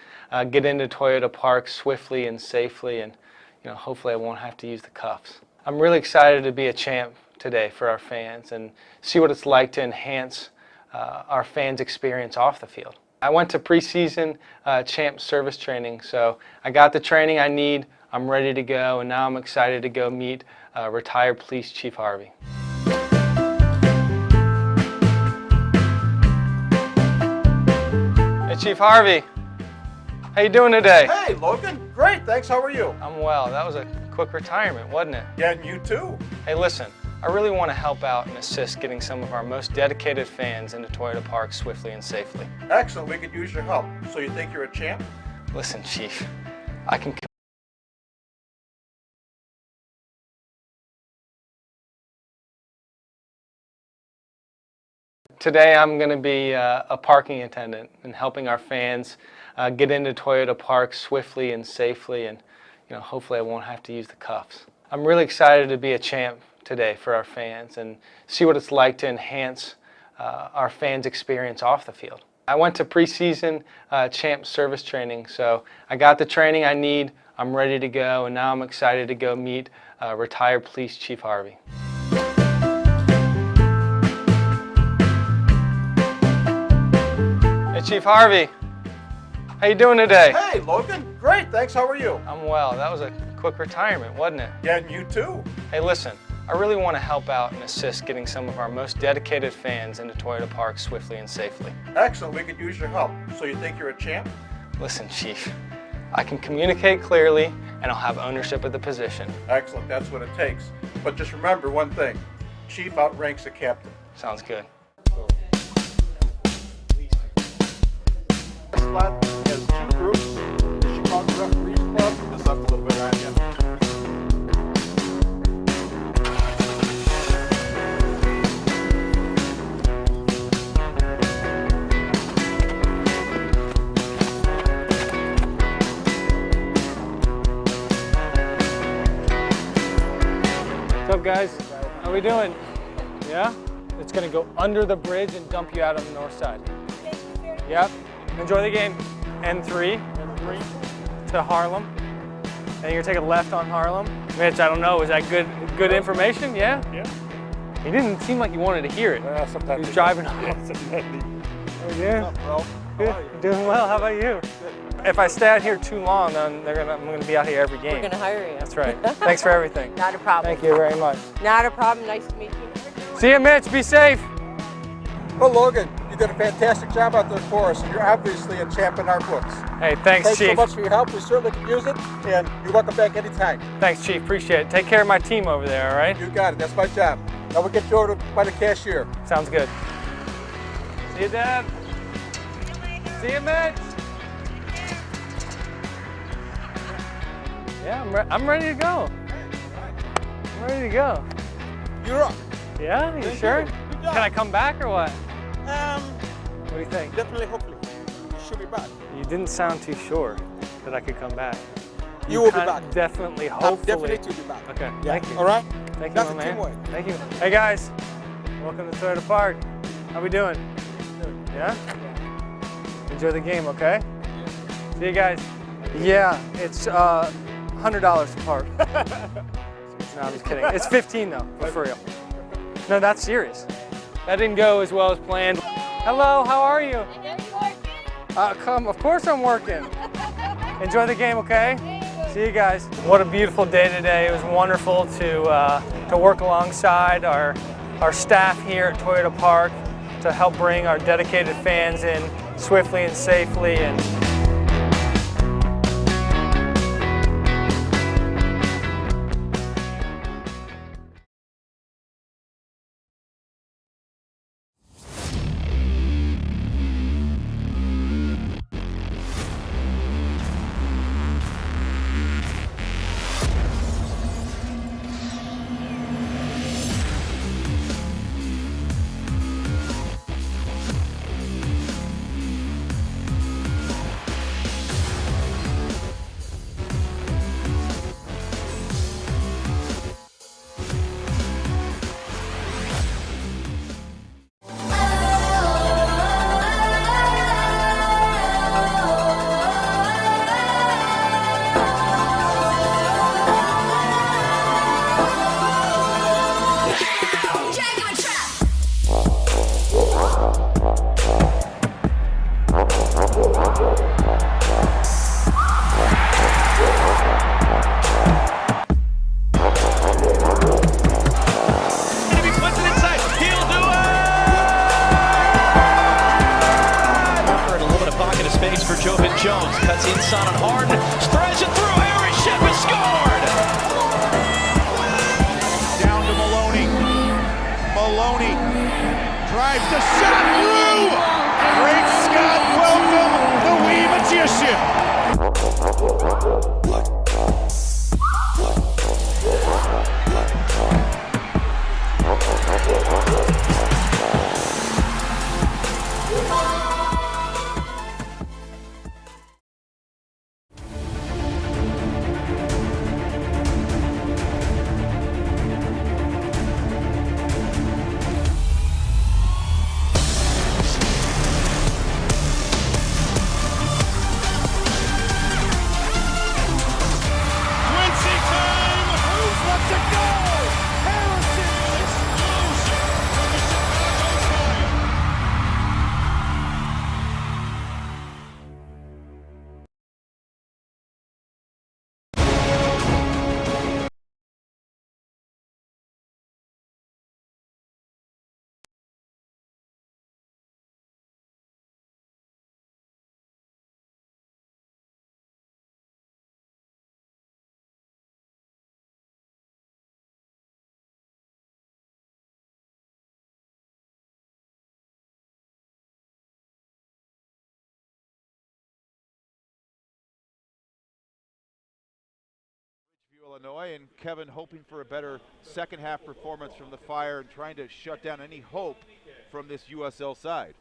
get into Toyota Park swiftly and safely, and hopefully I won't have to use the cuffs. I'm really excited to be a champ today for our fans and see what it's like to enhance our fans' experience off the field. I went to preseason champ service training, so I got the training I need. I'm ready to go, and now I'm excited to go meet retired Police Chief Harvey. Hey, Chief Harvey, how you doing today? Hey, Logan. Great, thanks. How are you? I'm well. That was a quick retirement, wasn't it? Yeah, and you too. Hey, listen, I really want to help out and assist getting some of our most dedicated fans into Toyota Park swiftly and safely. Excellent, we could use your help. So you think you're a champ? Listen, Chief, I can Today I'm going to be a parking attendant and helping our fans get into Toyota Park swiftly and safely, and hopefully I won't have to use the cuffs. I'm really excited to be a champ today for our fans and see what it's like to enhance our fans' experience off the field. I went to preseason champ service training, so I got the training I need. I'm ready to go, and now I'm excited to go meet retired Police Chief Harvey. Hey, Chief Harvey, how you doing today? Hey, Logan. Great, thanks. How are you? I'm well. That was a quick retirement, wasn't it? Yeah, and you too. Hey, listen, I really want to help out and assist getting some of our most dedicated fans into Toyota Park swiftly and safely. Excellent, we could use your help. So you think you're a champ? Listen, Chief, I can communicate clearly and I'll have ownership of the position. Excellent, that's what it takes. But just remember one thing, chief outranks a captain. Sounds good. This slot has two groups, the Chicago Referees Club. This up a little bit on you. What's up, guys? How we doing? Yeah? It's gonna go under the bridge and dump you out on the north side. Yep. Enjoy the game. N3 to Harlem. And you're taking left on Harlem. Mitch, I don't know, is that good information? Yeah? Yeah. He didn't seem like he wanted to hear it. Sometimes He was driving home. Oh, yeah? Well, Good. Doing well. How about you? If I stay out here too long, then I'm gonna be out here every game. We're going to hire you. That's right. Thanks for everything. Not a problem. Thank you very much. Not a problem. Nice to meet you. See you, Mitch. Be safe. well, Logan, you did a fantastic job out there for us, and you're obviously a champ in our books. Hey, thanks, Thanks Chief. so much for your help. We certainly can use it, and you're welcome back anytime. Thanks, Chief. Appreciate it. Take care of my team over there, all right? You got it. That's my job. Now we'll get you over by the cashier. Sounds good. See you, Dad. See you, Mitch. Yeah, I'm ready to go. I'm ready to go. You're up. Yeah, you sure? Can I come back or what? What do you think? Definitely, hopefully. You should be back. You didn't sound too sure that I could come back. You will be kinda back. Definitely, hopefully. Definitely to be back. Okay, Yeah. thank you. All right? Thank you, That's my a man. teamwork. Thank you. Hey guys, welcome to Toyota Park. How we doing? Yeah? Enjoy the game, okay? See you guys. Yeah, it's $100 to park. No, I'm just kidding. It's 15 though, but for real. No, that's serious. That didn't go as well as planned. Hello, how are you? Of course I'm working. Enjoy the game, okay? See you guys. What a beautiful day today. It was wonderful to work alongside our staff here at Toyota Park to help bring our dedicated fans in swiftly and safely. And Jones cuts inside on Harden, spreads it through. Aaron Shep has scored. Down to Maloney. Maloney drives the shot through. Great Scott, welcome the wee magician. Illinois, and Kevin hoping for a better second half performance from the Fire and trying to shut down any hope from this USL side.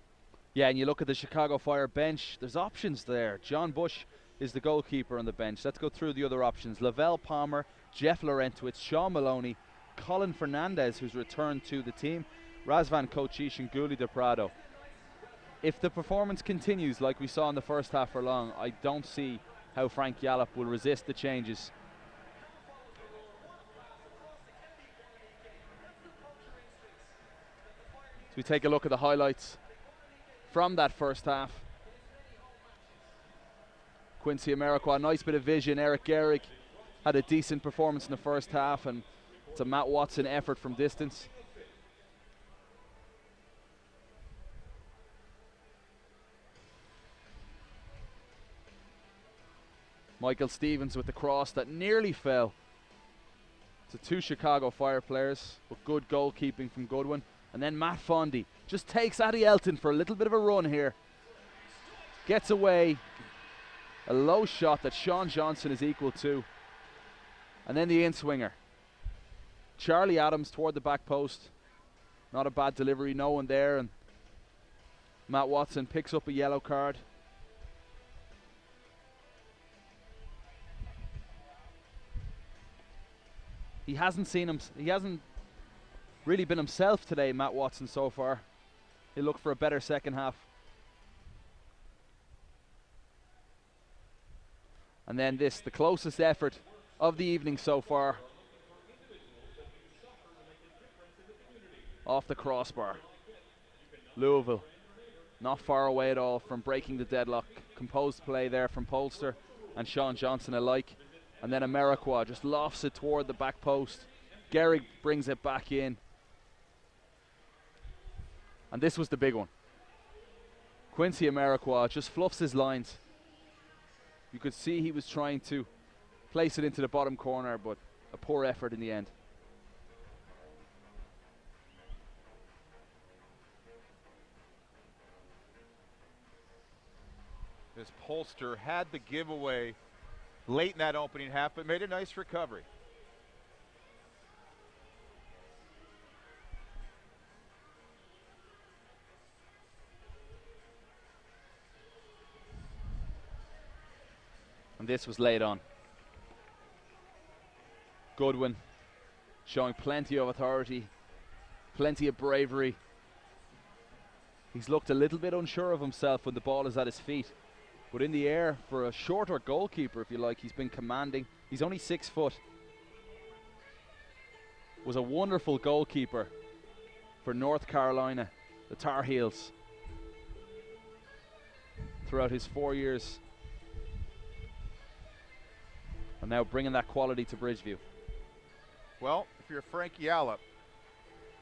Yeah, and you look at the Chicago Fire bench, there's options there. John Bush is the goalkeeper on the bench. Let's go through the other options. Lavelle Palmer, Jeff Laurentowicz, Sean Maloney, Colin Fernandez, who's returned to the team, Razvan Kochish and Guli de Prado. If the performance continues like we saw in the first half for long, I don't see how Frank Yallop will resist the changes. So we take a look at the highlights from that first half. Quincy Amarikwa, nice bit of vision. Eric Gehrig had a decent performance in the first half, and it's a Matt Watson effort from distance. Michael Stevens with the cross that nearly fell to two Chicago Fire players, but good goalkeeping from Goodwin. And then Matt Fondy just takes Addy Elton for a little bit of a run here. Gets away. A low shot that Sean Johnson is equal to. And then the in-swinger. Charlie Adams toward the back post. Not a bad delivery, no one there. And Matt Watson picks up a yellow card. He hasn't really been himself today, Matt Watson, so far. He'll look for a better second half. And then this, the closest effort of the evening so far. Off the crossbar. Louisville, not far away at all from breaking the deadlock. Composed play there from Polster and Sean Johnson alike. And then Amarikwa just lofts it toward the back post. Gehrig brings it back in. And this was the big one. Quincy Amarikwa just fluffs his lines. You could see he was trying to place it into the bottom corner, but a poor effort in the end. This Polster had the giveaway late in that opening half, but made a nice recovery. And this was laid on. Goodwin showing plenty of authority, plenty of bravery. He's looked a little bit unsure of himself when the ball is at his feet. But in the air, for a shorter goalkeeper, if you like, he's been commanding. He's only 6 foot. Was a wonderful goalkeeper for North Carolina, the Tar Heels, throughout his 4 years. And now bringing that quality to Bridgeview. Well, if you're Frank Yallop,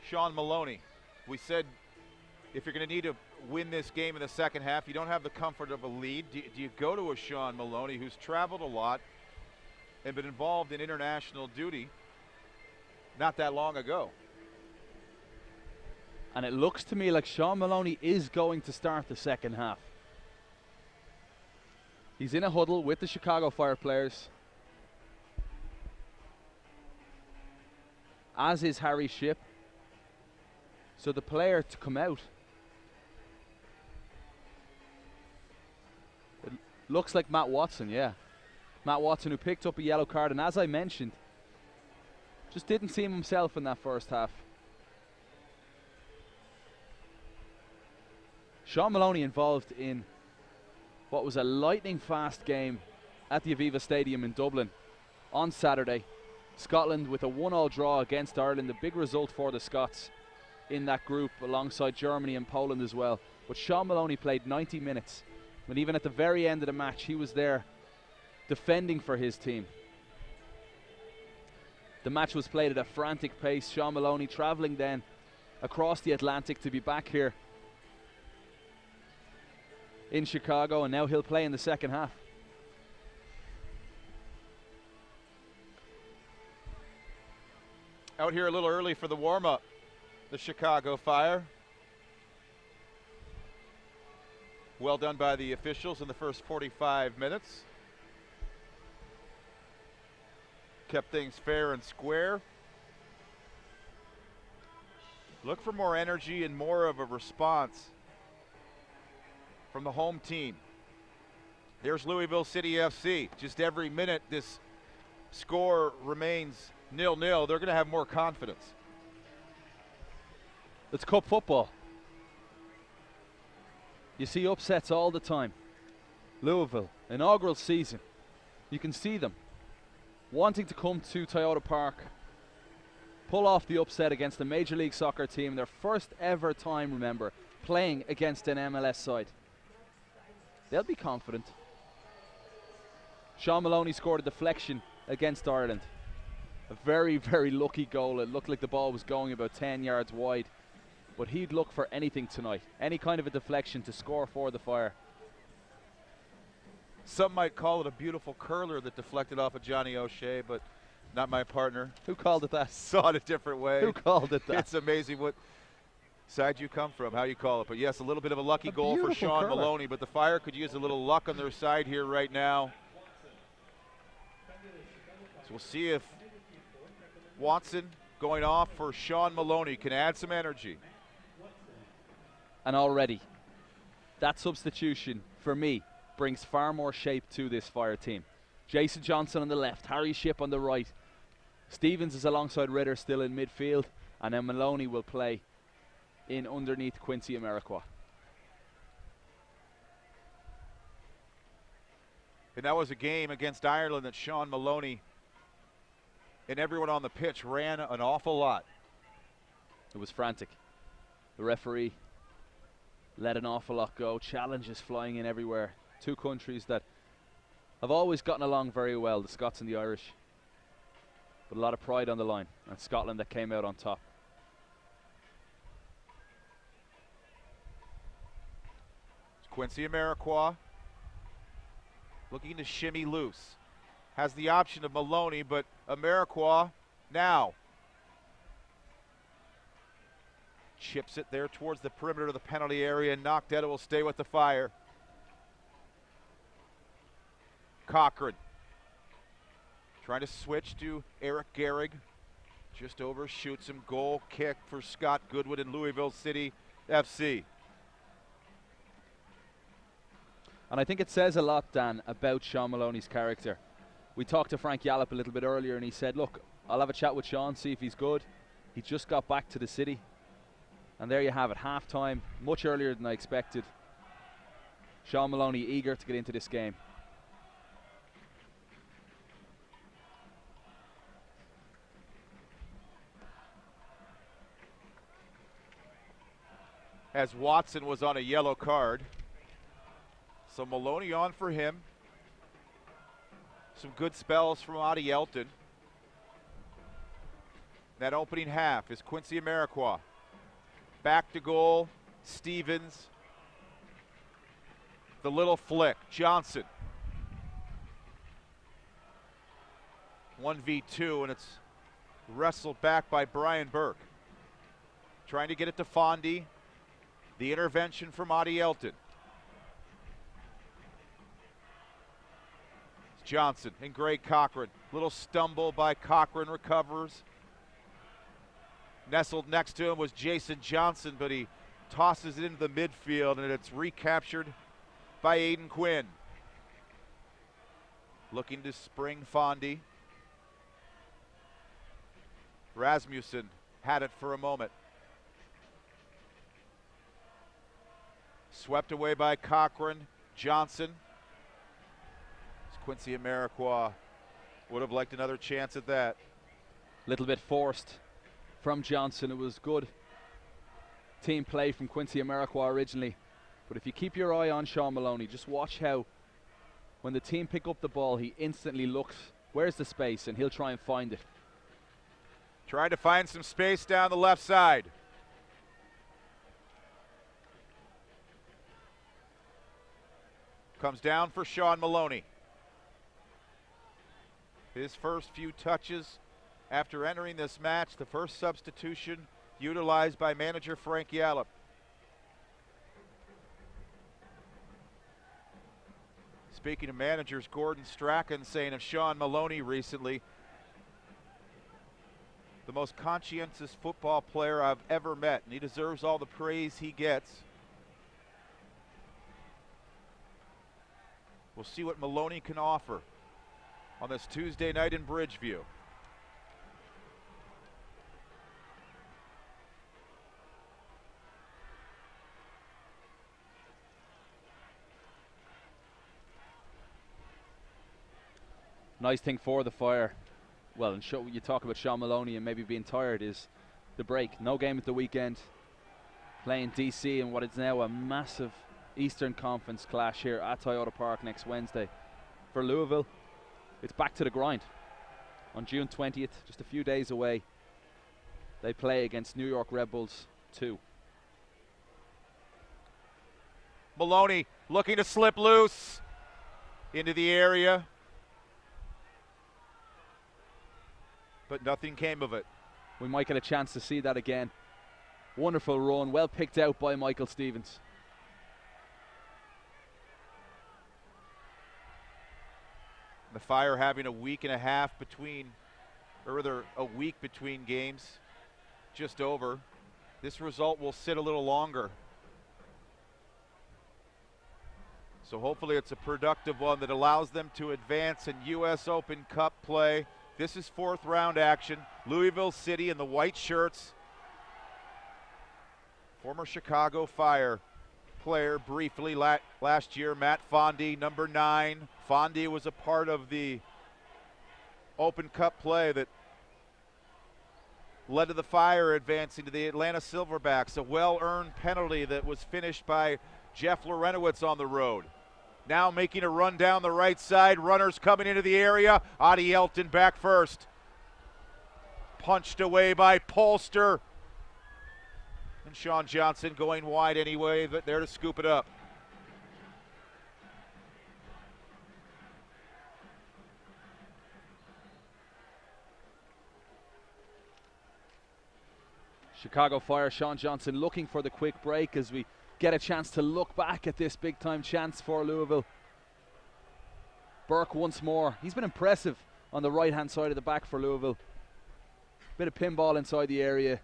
Sean Maloney, we said if you're going to need a win this game in the second half, you don't have the comfort of a lead. Do you go to a Sean Maloney who's traveled a lot and been involved in international duty not that long ago? And it looks to me like Sean Maloney is going to start the second half. He's in a huddle with the Chicago Fire players, as is Harry Shipp. So the player to come out, it looks like Matt Watson, yeah. Matt Watson, who picked up a yellow card, and as I mentioned, just didn't seem himself in that first half. Sean Maloney involved in what was a lightning fast game at the Aviva Stadium in Dublin on Saturday. Scotland with a 1-1 draw against Ireland, a big result for the Scots in that group, alongside Germany and Poland as well. But Sean Maloney played 90 minutes, and even at the very end of the match, he was there defending for his team. The match was played at a frantic pace. Sean Maloney travelling then across the Atlantic to be back here in Chicago, and now he'll play in the second half. Out here a little early for the warm-up, the Chicago Fire. Well done by the officials in the first 45 minutes. Kept things fair and square. Look for more energy and more of a response from the home team. There's Louisville City FC. Just every minute this score remains 0-0, they're going to have more confidence. It's cup football. You see upsets all the time. Louisville, inaugural season. You can see them wanting to come to Toyota Park, pull off the upset against a Major League Soccer team, their first ever time, remember, playing against an MLS side. They'll be confident. Sean Maloney scored a deflection against Ireland. A very, very lucky goal. It looked like the ball was going about 10 yards wide. But he'd look for anything tonight. Any kind of a deflection to score for the Fire. Some might call it a beautiful curler that deflected off of Johnny O'Shea, but not my partner. Who called it that? Saw it a different way. Who called it that? It's amazing what side you come from, how you call it. But yes, a little bit of a lucky goal for Sean curler. Maloney, but the Fire could use a little luck on their side here right now. So we'll see if Watson going off for Sean Maloney can add some energy. And already, that substitution, for me, brings far more shape to this Fire team. Jason Johnson on the left, Harry Shipp on the right. Stevens is alongside Ritter still in midfield, and then Maloney will play in underneath Quincy Amarikwa. And that was a game against Ireland that Sean Maloney and everyone on the pitch ran an awful lot. It was frantic. The referee let an awful lot go. Challenges flying in everywhere. Two countries that have always gotten along very well, the Scots and the Irish. But a lot of pride on the line, and Scotland that came out on top. It's Quincy Amarikwa looking to shimmy loose. Has the option of Maloney, but Amarikwa now chips it there towards the perimeter of the penalty area, and knocked out. It will stay with the Fire. Cochran trying to switch to Eric Gehrig. Just overshoots him. Goal kick for Scott Goodwin in Louisville City FC. And I think it says a lot, Dan, about Sean Maloney's character. We talked to Frank Yallop a little bit earlier, and he said, look, I'll have a chat with Sean, see if he's good. He just got back to the city. And there you have it, half-time, much earlier than I expected. Sean Maloney eager to get into this game. As Watson was on a yellow card. So Maloney on for him. Some good spells from Adi Elton. That opening half is Quincy Amarikwa. Back to goal, Stevens. the little flick. Johnson. 1v2, and it's wrestled back by Brian Burke. Trying to get it to Fondy. The intervention from Adi Elton. It's Johnson and Greg Cochran. Little stumble by Cochran, recovers. Nestled next to him was Jason Johnson, but he tosses it into the midfield, and it's recaptured by Aiden Quinn. Looking to spring Fondy. Rasmussen had it for a moment. Swept away by Cochran. Johnson. Quincy Amarikwa would have liked another chance at that. Little bit forced from Johnson. It was good team play from Quincy Amarikwa originally. But if you keep your eye on Sean Maloney, just watch how when the team pick up the ball, he instantly looks, where's the space, and he'll try and find it. Trying to find some space down the left side. Comes down for Sean Maloney. His first few touches after entering this match, the first substitution utilized by manager Frank Yallop. Speaking of managers, Gordon Strachan saying of Sean Maloney recently, the most conscientious football player I've ever met, and he deserves all the praise he gets. We'll see what Maloney can offer on this Tuesday night in Bridgeview. Nice thing for the Fire, well, and you talk about Sean Maloney and maybe being tired, is the break. No game at the weekend. Playing DC in what is now a massive Eastern Conference clash here at Toyota Park next Wednesday. For Louisville, it's back to the grind. On June 20th, just a few days away, they play against New York Red Bulls 2. Maloney looking to slip loose into the area, but nothing came of it. We might get a chance to see that again. Wonderful run, well picked out by Michael Stevens. The Fire having a week and a half between, or rather a week between games, just over. This result will sit a little longer. So hopefully it's a productive one that allows them to advance in U.S. Open Cup play. This is fourth round action. Louisville City in the white shirts. Former Chicago Fire player briefly last year, Matt Fondy, number 9. Fondy was a part of the Open Cup play that led to the Fire advancing to the Atlanta Silverbacks. A well-earned penalty that was finished by Jeff Lorenowitz on the road. Now making a run down the right side. Runners coming into the area. Adi Elton back first. Punched away by Polster. And Sean Johnson going wide anyway, but there to scoop it up. Chicago Fire, Sean Johnson looking for the quick break as we get a chance to look back at this big time chance for Louisville. Burke once more. He's been impressive on the right hand side of the back for Louisville. Bit of pinball inside the area.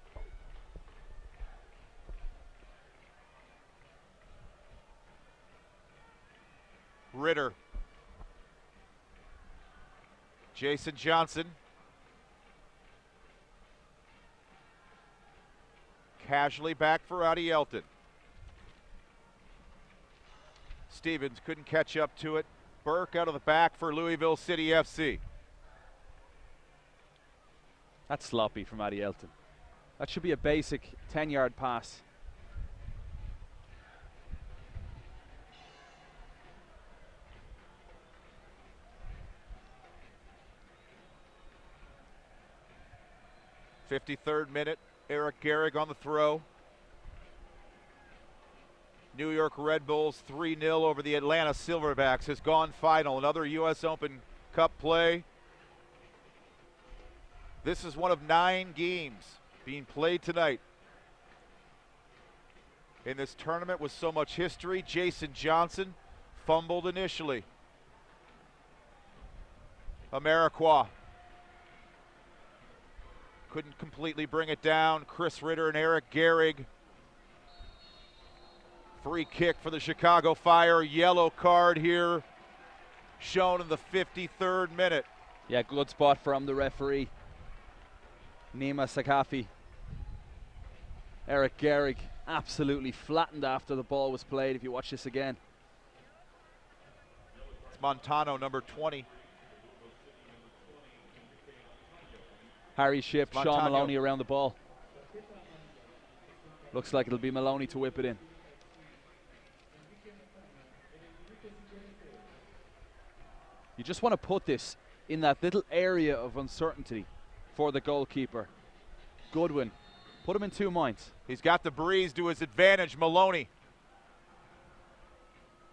Ritter. Jason Johnson. Casually back for Adi Elton. Stevens couldn't catch up to it. Burke out of the back for Louisville City FC. That's sloppy from Adi Elton. That should be a basic 10-yard pass. '53rd minute, Eric Gehrig on the throw. New York Red Bulls 3-0 over the Atlanta Silverbacks has gone final. Another U.S. Open Cup play. This is one of 9 games being played tonight in this tournament with so much history. Jason Johnson fumbled initially. Amarikwa couldn't completely bring it down. Chris Ritter and Eric Gehrig. Free kick for the Chicago Fire. Yellow card here shown in the 53rd minute. Yeah, good spot from the referee, Nima Sakafi. Eric Gehrig absolutely flattened after the ball was played, if you watch this again. It's Montano, number 20. Harry Shipp, Sean Montano. Maloney around the ball. Looks like it'll be Maloney to whip it in. You just want to put this in that little area of uncertainty for the goalkeeper. Goodwin, put him in 2 minds. He's got the breeze to his advantage. Maloney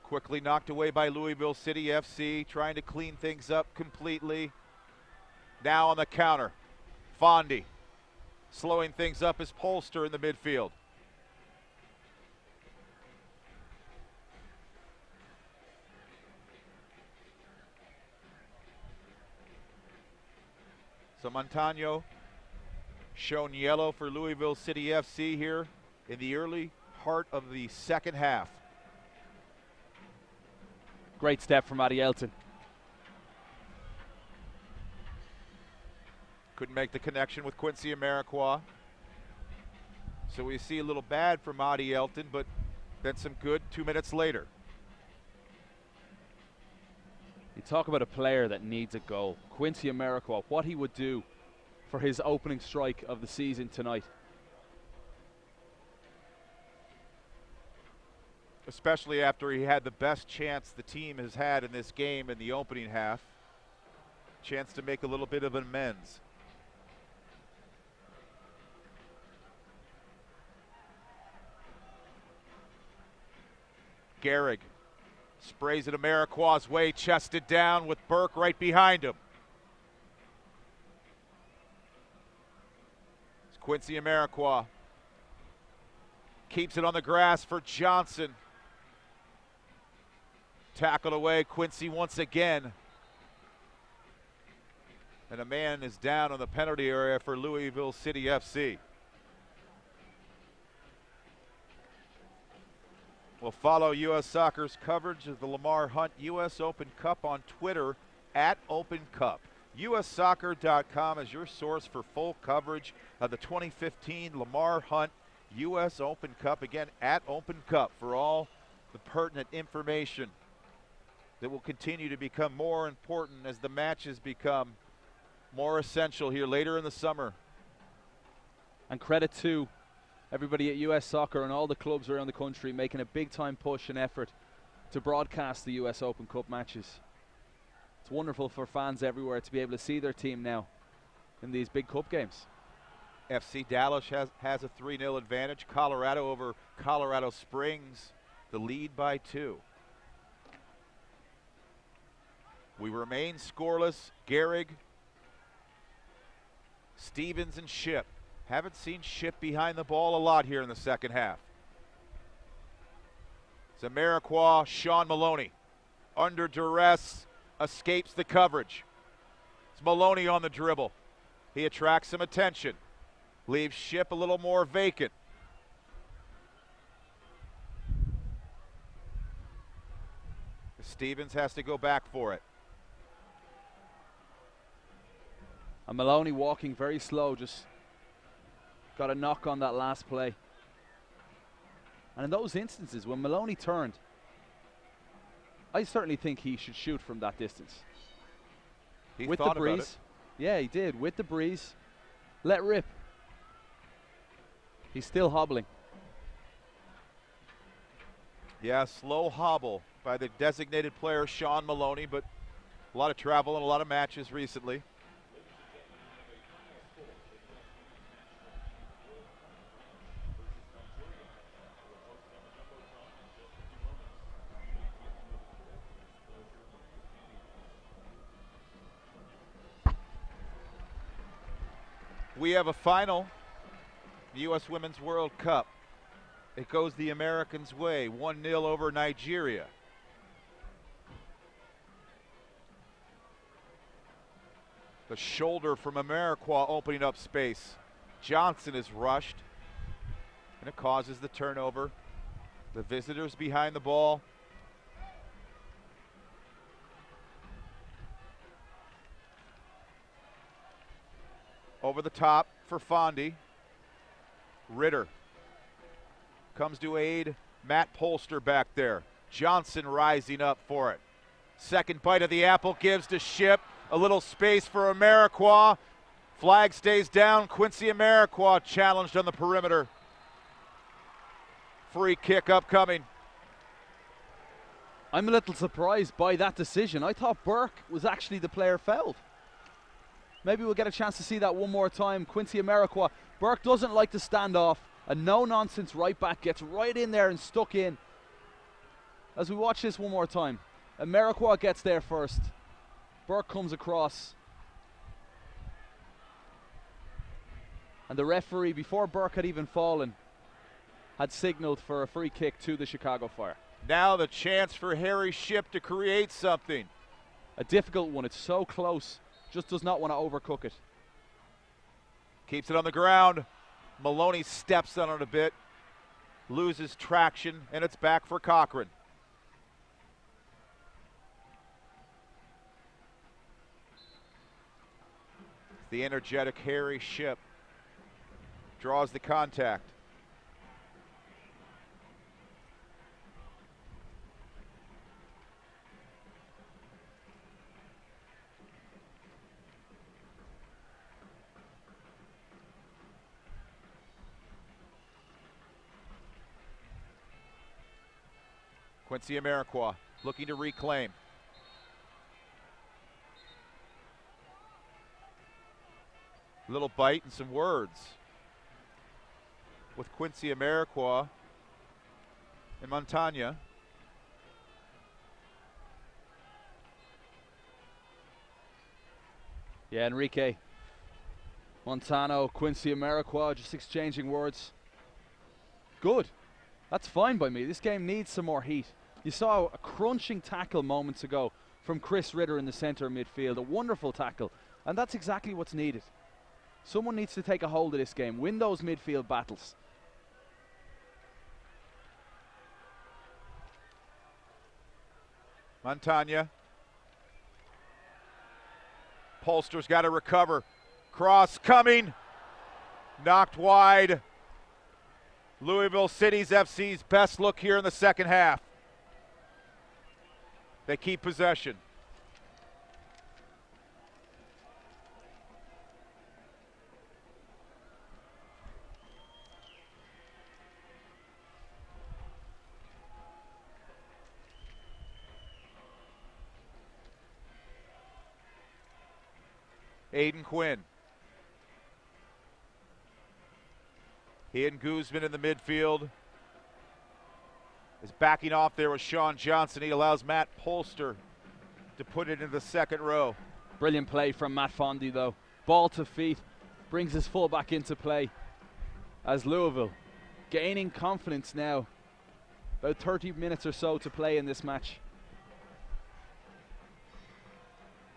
quickly knocked away by Louisville City FC, trying to clean things up completely. Now on the counter, Fondi slowing things up is Polster in the midfield. So Montano shown yellow for Louisville City FC here in the early part of the second half. Great step from Adi Elton. Couldn't make the connection with Quincy Amarikwa. So we see a little bad from Adi Elton, but then some good 2 minutes later. You talk about a player that needs a goal. Quincy Amarikwa, what he would do for his opening strike of the season tonight. Especially after he had the best chance the team has had in this game in the opening half. Chance to make a little bit of amends. Gehrig sprays it Amarikwa's way, chested down with Burke right behind him. It's Quincy Amarikwa. Keeps it on the grass for Johnson. Tackled away, Quincy once again. And a man is down on the penalty area for Louisville City FC. We'll follow U.S. Soccer's coverage of the Lamar Hunt U.S. Open Cup on Twitter @OpenCup. USsoccer.com is your source for full coverage of the 2015 Lamar Hunt U.S. Open Cup. Again, @OpenCup for all the pertinent information that will continue to become more important as the matches become more essential here later in the summer. And credit to everybody at US Soccer and all the clubs around the country making a big time push and effort to broadcast the US Open Cup matches. It's wonderful for fans everywhere to be able to see their team now in these big cup games. FC Dallas has a 3-0 advantage. Colorado over Colorado Springs, the lead by 2. We remain scoreless. Gehrig, Stevens, and Shipp. Haven't seen Shipp behind the ball a lot here in the second half. It's Amarikwa, Sean Maloney. Under duress, escapes the coverage. It's Maloney on the dribble. He attracts some attention. Leaves Shipp a little more vacant. Stevens has to go back for it. And Maloney walking very slow, just got a knock on that last play. And in those instances, when Maloney turned, I certainly think he should shoot from that distance. He with thought the about breeze. it. Yeah, he did. With the breeze. Let rip. He's still hobbling. Yeah, slow hobble by the designated player, Sean Maloney, but a lot of travel and a lot of matches recently. We have a final, the U.S. Women's World Cup. It goes the Americans' way, 1-0 over Nigeria. The shoulder from Amarikwa opening up space. Johnson is rushed, and it causes the turnover. The visitors behind the ball. Over the top for Fondy. Ritter comes to aid Matt Polster back there. Johnson rising up for it. Second bite of the apple gives to Ship. A little space for Amarikwa. Flag stays down. Quincy Amarikwa challenged on the perimeter. Free kick upcoming. I'm a little surprised by that decision. I thought Burke was actually the player fouled. Maybe we'll get a chance to see that one more time. Quincy Amarikwa. Burke doesn't like to stand off. A no-nonsense right back gets right in there and stuck in. As we watch this one more time, Amarikwa gets there first. Burke comes across. And the referee, before Burke had even fallen, had signaled for a free kick to the Chicago Fire. Now the chance for Harry Ship to create something. A difficult one. It's so close. Just does not want to overcook it. Keeps it on the ground. Maloney steps on it a bit. Loses traction, and it's back for Cochran. The energetic Harry Ship draws the contact. Quincy Amarikwa looking to reclaim. Little bite and some words with Quincy Amarikwa and Montagna. Yeah, Enrique Montano, Quincy Amarikwa just exchanging words. Good. That's fine by me. This game needs some more heat. You saw a crunching tackle moments ago from Chris Ritter in the center midfield. A wonderful tackle. And that's exactly what's needed. Someone needs to take a hold of this game, win those midfield battles. Montagna. Polster's got to recover. Cross coming. Knocked wide. Louisville City's FC's best look here in the second half. They keep possession. Aiden Quinn. He and Guzman in the midfield. Is backing off there with Sean Johnson. He allows Matt Polster to put it in the second row. Brilliant play from Matt Fondy though. Ball to feet, brings his fullback into play. As Louisville gaining confidence now. About 30 minutes or so to play in this match.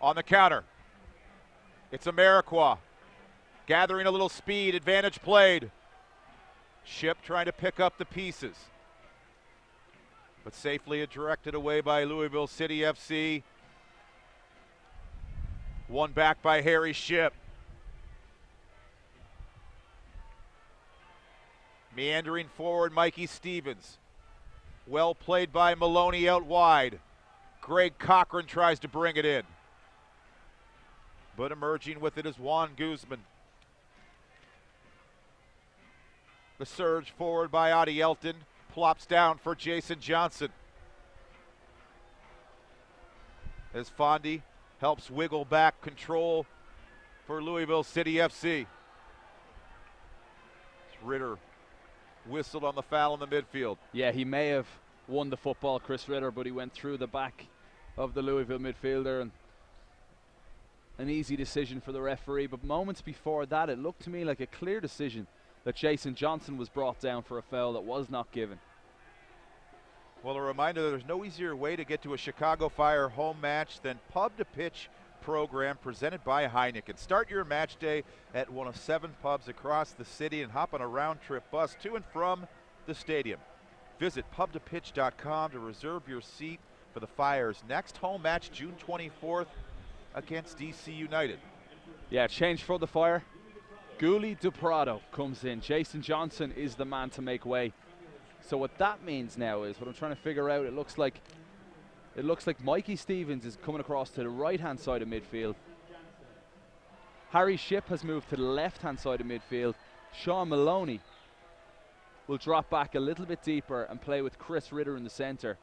On the counter, it's Amarikwa. Gathering a little speed, advantage played. Ship trying to pick up the pieces. But safely directed away by Louisville City FC. One back by Harry Ship. Meandering forward, Mikey Stevens. Well played by Maloney out wide. Greg Cochran tries to bring it in. But emerging with it is Juan Guzman. The surge forward by Adi Elton. Plops down for Jason Johnson. As Fondy helps wiggle back control for Louisville City FC. Ritter whistled on the foul in the midfield. Yeah, he may have won the football, Chris Ritter, but he went through the back of the Louisville midfielder and an easy decision for the referee, but moments before that it looked to me like a clear decision that Jason Johnson was brought down for a foul that was not given. Well, a reminder that there's no easier way to get to a Chicago Fire home match than Pub to Pitch program presented by Heineken. Start your match day at one of 7 pubs across the city and hop on a round-trip bus to and from the stadium. Visit pubtopitch.com to reserve your seat for the Fire's next home match, June 24th against DC United. Yeah, change for the Fire. Gouli DePrado comes in. Jason Johnson is the man to make way. So what that means now is, what I'm trying to figure out, it looks like Mikey Stevens is coming across to the right-hand side of midfield. Harry Shipp has moved to the left-hand side of midfield. Sean Maloney will drop back a little bit deeper and play with Chris Ritter in the centre,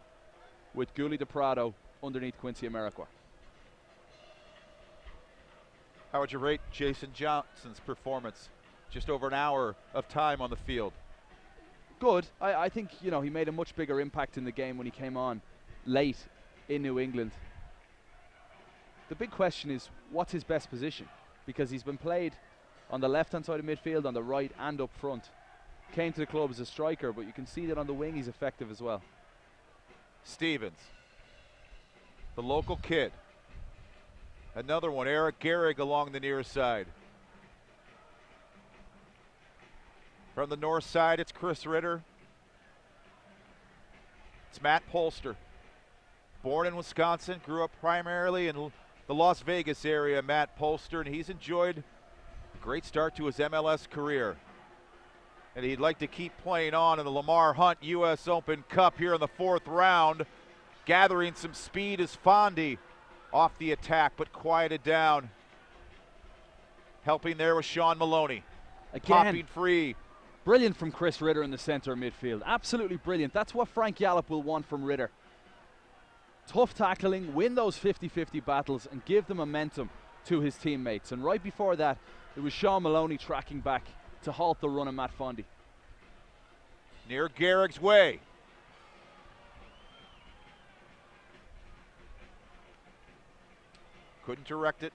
with Gouli DePrado underneath Quincy Amarikwa. How would you rate Jason Johnson's performance? Just over an hour of time on the field. Good. I think, you know, he made a much bigger impact in the game when he came on late in New England. The big question is, what's his best position? Because he's been played on the left-hand side of midfield, on the right and up front. Came to the club as a striker, but you can see that on the wing he's effective as well. Stevens, the local kid. Another one, Eric Gehrig along the near side. From the north side, it's Chris Ritter. It's Matt Polster. Born in Wisconsin, grew up primarily in the Las Vegas area, Matt Polster, and he's enjoyed a great start to his MLS career. And he'd like to keep playing on in the Lamar Hunt U.S. Open Cup here in the 4th round. Gathering some speed is Fondy off the attack, but quieted down. Helping there with Sean Maloney. Again, popping free. Brilliant from Chris Ritter in the centre of midfield. Absolutely brilliant. That's what Frank Yallop will want from Ritter. Tough tackling, win those 50-50 battles and give the momentum to his teammates. And right before that, it was Sean Maloney tracking back to halt the run of Matt Fondy. Near Gehrig's way. Couldn't direct it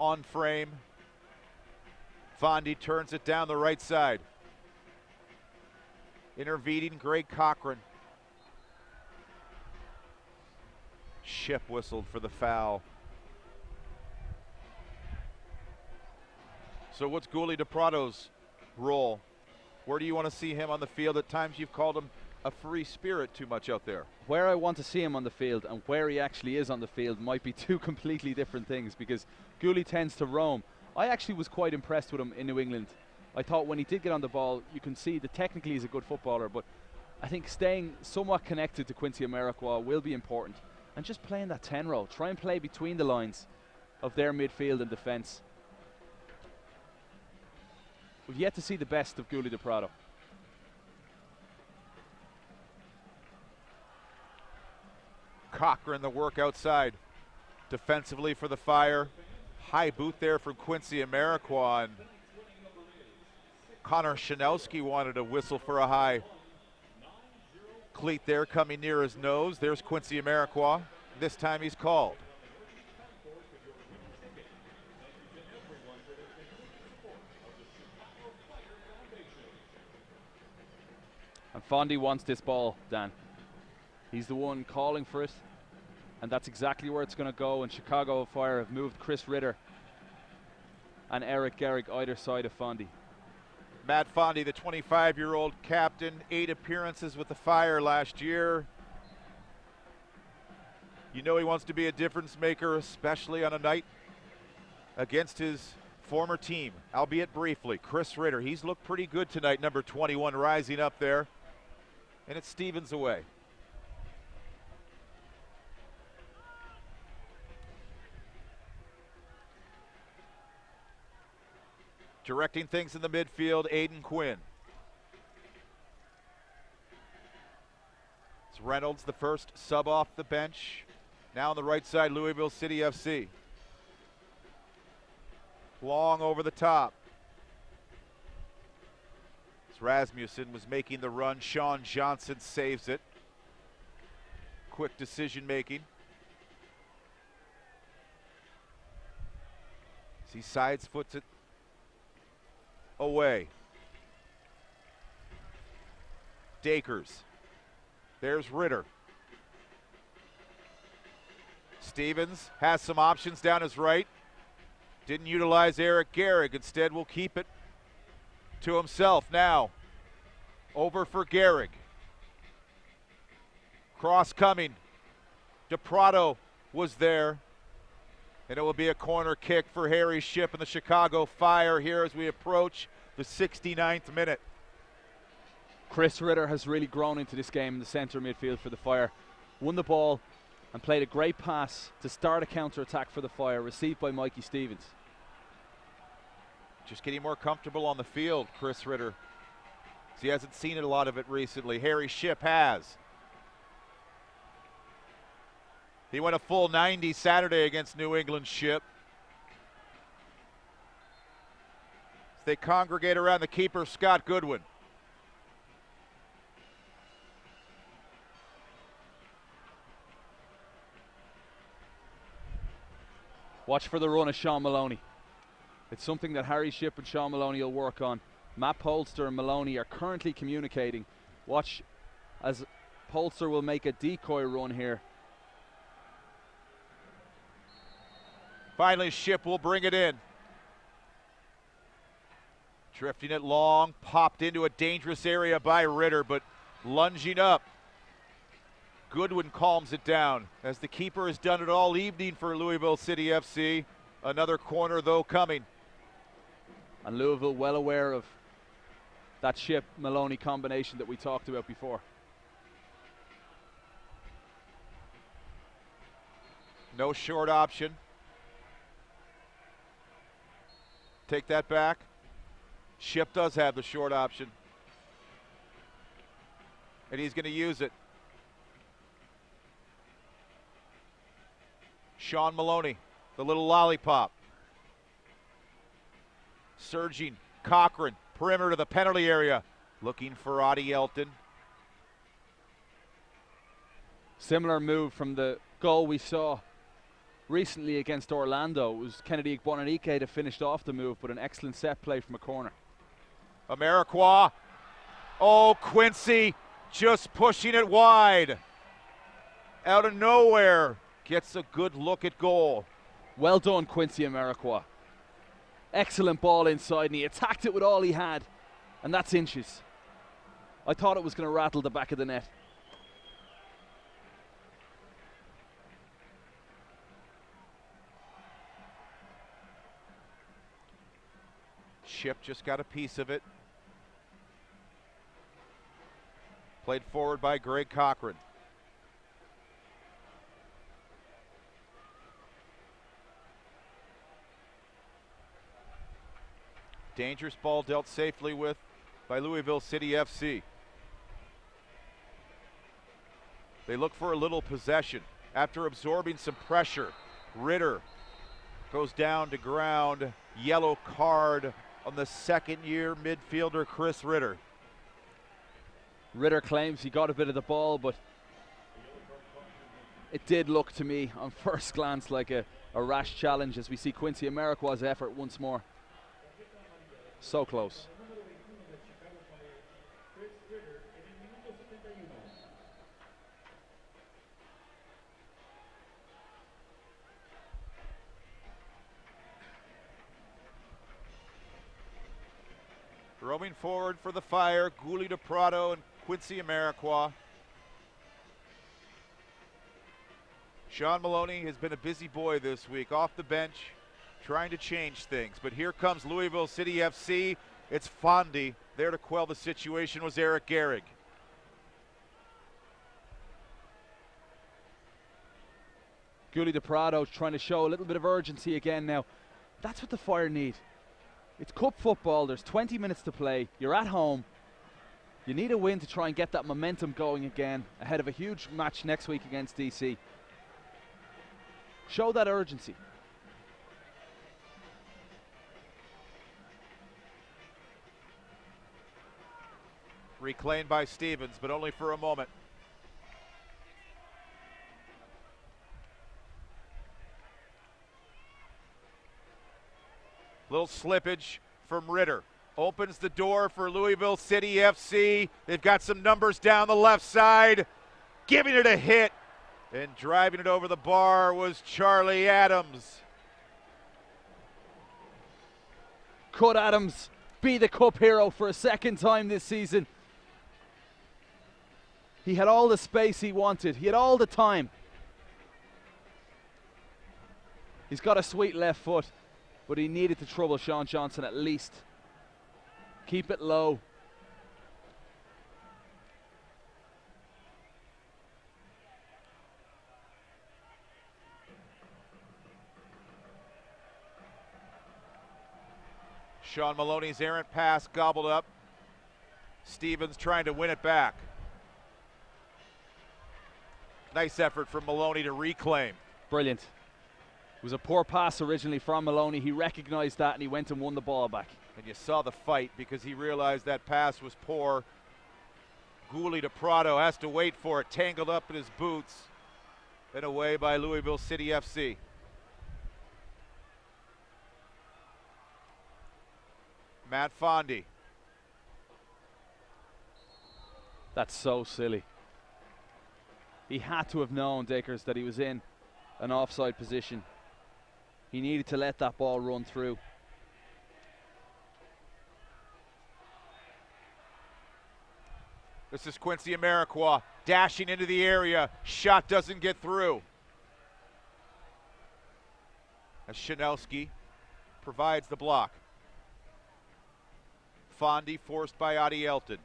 on frame. Fondy turns it down the right side. Intervening Greg Cochran. Shipp whistled for the foul. So what's Gouli DePrado's role? Where do you want to see him on the field? At times you've called him a free spirit too much out there. Where I want to see him on the field and where he actually is on the field might be two completely different things, because Gouli tends to roam. I actually was quite impressed with him in New England. I thought when he did get on the ball, you can see that technically he's a good footballer, but I think staying somewhat connected to Quincy Amarikwa will be important. And just playing that 10 role, try and play between the lines of their midfield and defence. We've yet to see the best of Gouli DePrado. Cochran the work outside. Defensively for the Fire. High boot there from Quincy Amarikwa. And Connor Shanowski wanted a whistle for a high cleat there coming near his nose. There's Quincy Amarikwa. This time he's called. And Fondy wants this ball, Dan. He's the one calling for it, and that's exactly where it's going to go. And Chicago Fire have moved Chris Ritter and Eric Gehrig either side of Fondy. Matt Fondy, the 25-year-old captain, 8 appearances with the Fire last year. You know he wants to be a difference maker, especially on a night against his former team, albeit briefly. Chris Ritter, he's looked pretty good tonight, number 21 rising up there. And it's Stevens away. Directing things in the midfield, Aiden Quinn. It's Reynolds, the first sub off the bench. Now on the right side, Louisville City FC. Long over the top. As Rasmussen was making the run, Sean Johnson saves it. Quick decision making. As he sides foots it away. Dakers. There's Ritter. Stevens has some options down his right. Didn't utilize Eric Gehrig. Instead, will keep it to himself now. Over for Gehrig. Cross coming. DePrato was there. And it will be a corner kick for Harry Shipp and the Chicago Fire here as we approach the 69th minute. Chris Ritter has really grown into this game in the centre midfield for the Fire. Won the ball and played a great pass to start a counter-attack for the Fire, received by Mikey Stevens. Just getting more comfortable on the field, Chris Ritter. He hasn't seen a lot of it recently. Harry Shipp has. He went a full 90 Saturday against New England Shipp. As they congregate around the keeper, Scott Goodwin. Watch for the run of Sean Maloney. It's something that Harry Shipp and Sean Maloney will work on. Matt Polster and Maloney are currently communicating. Watch as Polster will make a decoy run here. Finally, Shipp will bring it in. Drifting it long, popped into a dangerous area by Ritter, but lunging up. Goodwin calms it down as the keeper has done it all evening for Louisville City FC. Another corner, though, coming. And Louisville well aware of that Shipp-Maloney combination that we talked about before. No short option. Take that back. Shipp does have the short option. And he's going to use it. Sean Maloney, the little lollipop. Surging, Cochran, perimeter to the penalty area. Looking for Adi Elton. Similar move from the goal we saw recently against Orlando. It was Kennedy Igboananike that finished off the move, but an excellent set play from a corner. Amarikwa. Oh, Quincy just pushing it wide. Out of nowhere. Gets a good look at goal. Well done, Quincy Amarikwa. Excellent ball inside, and he attacked it with all he had. And that's inches. I thought it was going to rattle the back of the net. Shipp just got a piece of it. Played forward by Greg Cochran. Dangerous ball dealt safely with by Louisville City FC. They look for a little possession. After absorbing some pressure, Ritter goes down to ground. Yellow card on the second-year midfielder Chris Ritter. Ritter claims he got a bit of the ball, but it did look to me on first glance like a rash challenge as we see Quincy Amarikwa's effort once more. So close. Roaming forward for the Fire, Guli DePrato and Quincy Amarikwa. Sean Maloney has been a busy boy this week, off the bench, trying to change things. But here comes Louisville City FC. It's Fondy. There to quell the situation was Eric Gehrig. Guli DePrato trying to show a little bit of urgency again now. That's what the Fire need. It's cup football. There's 20 minutes to play. You're at home. You need a win to try and get that momentum going again ahead of a huge match next week against DC. Show that urgency. Reclaimed by Stevens, but only for a moment. Little slippage from Ritter. Opens the door for Louisville City FC. They've got some numbers down the left side. Giving it a hit and driving it over the bar was Charlie Adams. Could Adams be the cup hero for a second time this season? He had all the space he wanted. He had all the time. He's got a sweet left foot, but he needed to trouble Sean Johnson at least. Keep it low. Sean Maloney's errant pass gobbled up. Stevens trying to win it back. Nice effort from Maloney to reclaim. Brilliant. It was a poor pass originally from Maloney. He recognized that and he went and won the ball back. And you saw the fight because he realized that pass was poor. Gouli to Prado has to wait for it, tangled up in his boots. And away by Louisville City FC. Matt Fondy. That's so silly. He had to have known, Dakers, that he was in an offside position. He needed to let that ball run through. This is Quincy Amarikwa dashing into the area. Shot doesn't get through. As Shanowski provides the block. Fondy forced by Adi Elton.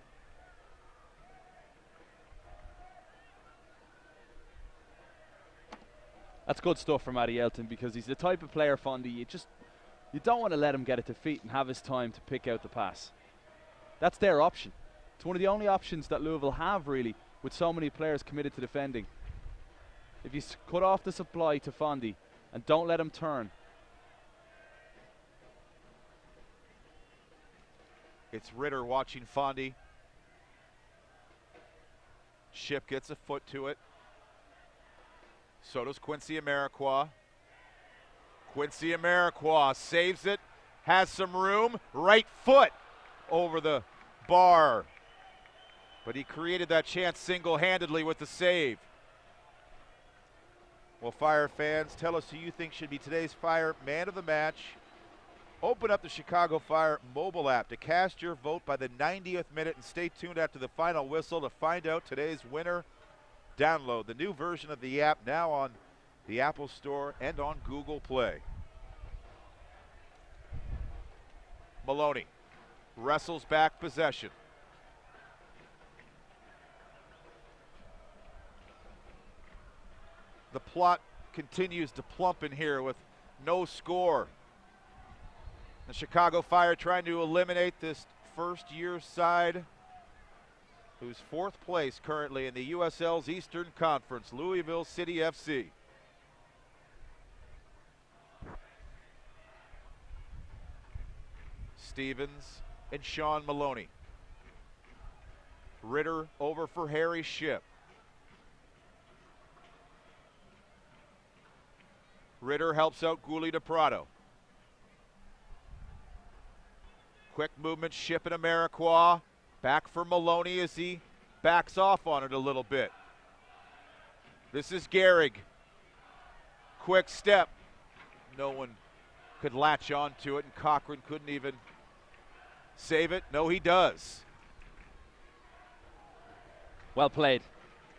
That's good stuff from Adi Elton because he's the type of player, Fondy, you don't want to let him get it to feet and have his time to pick out the pass. That's their option. It's one of the only options that Louisville have, really, with so many players committed to defending. If you cut off the supply to Fondy and don't let him turn. It's Ritter watching Fondy. Ship gets a foot to it. So does Quincy Amarikwa. Quincy Amarikwa saves it, has some room, right foot over the bar. But he created that chance single-handedly with the save. Well, Fire fans, tell us who you think should be today's Fire Man of the Match. Open up the Chicago Fire mobile app to cast your vote by the 90th minute and stay tuned after the final whistle to find out today's winner. Download the new version of the app now on the Apple Store and on Google Play. Maloney wrestles back possession. The plot continues to plump in here with no score. The Chicago Fire trying to eliminate this first-year side, who's fourth place currently in the USL's Eastern Conference, Louisville City FC. Stevens and Sean Maloney. Ritter over for Harry Ship. Ritter helps out Gouli to Prado. Quick movement, Ship and Amarikwa. Back for Maloney as he backs off on it a little bit. This is Gehrig. Quick step. No one could latch onto it, and Cochran couldn't even save it. No, he does. Well played,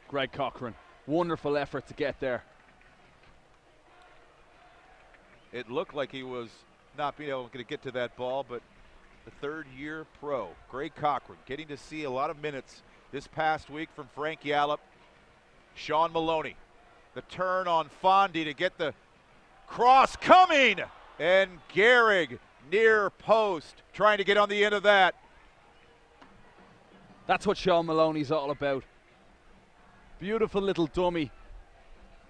Greg Cochran. Wonderful effort to get there. It looked like he was not being able to get to that ball, but the third-year pro, Greg Cochran, getting to see a lot of minutes this past week from Frank Yallop. Sean Maloney, the turn on Fondy to get the cross coming, and Gehrig near post, trying to get on the end of that. That's what Sean Maloney's all about. Beautiful little dummy.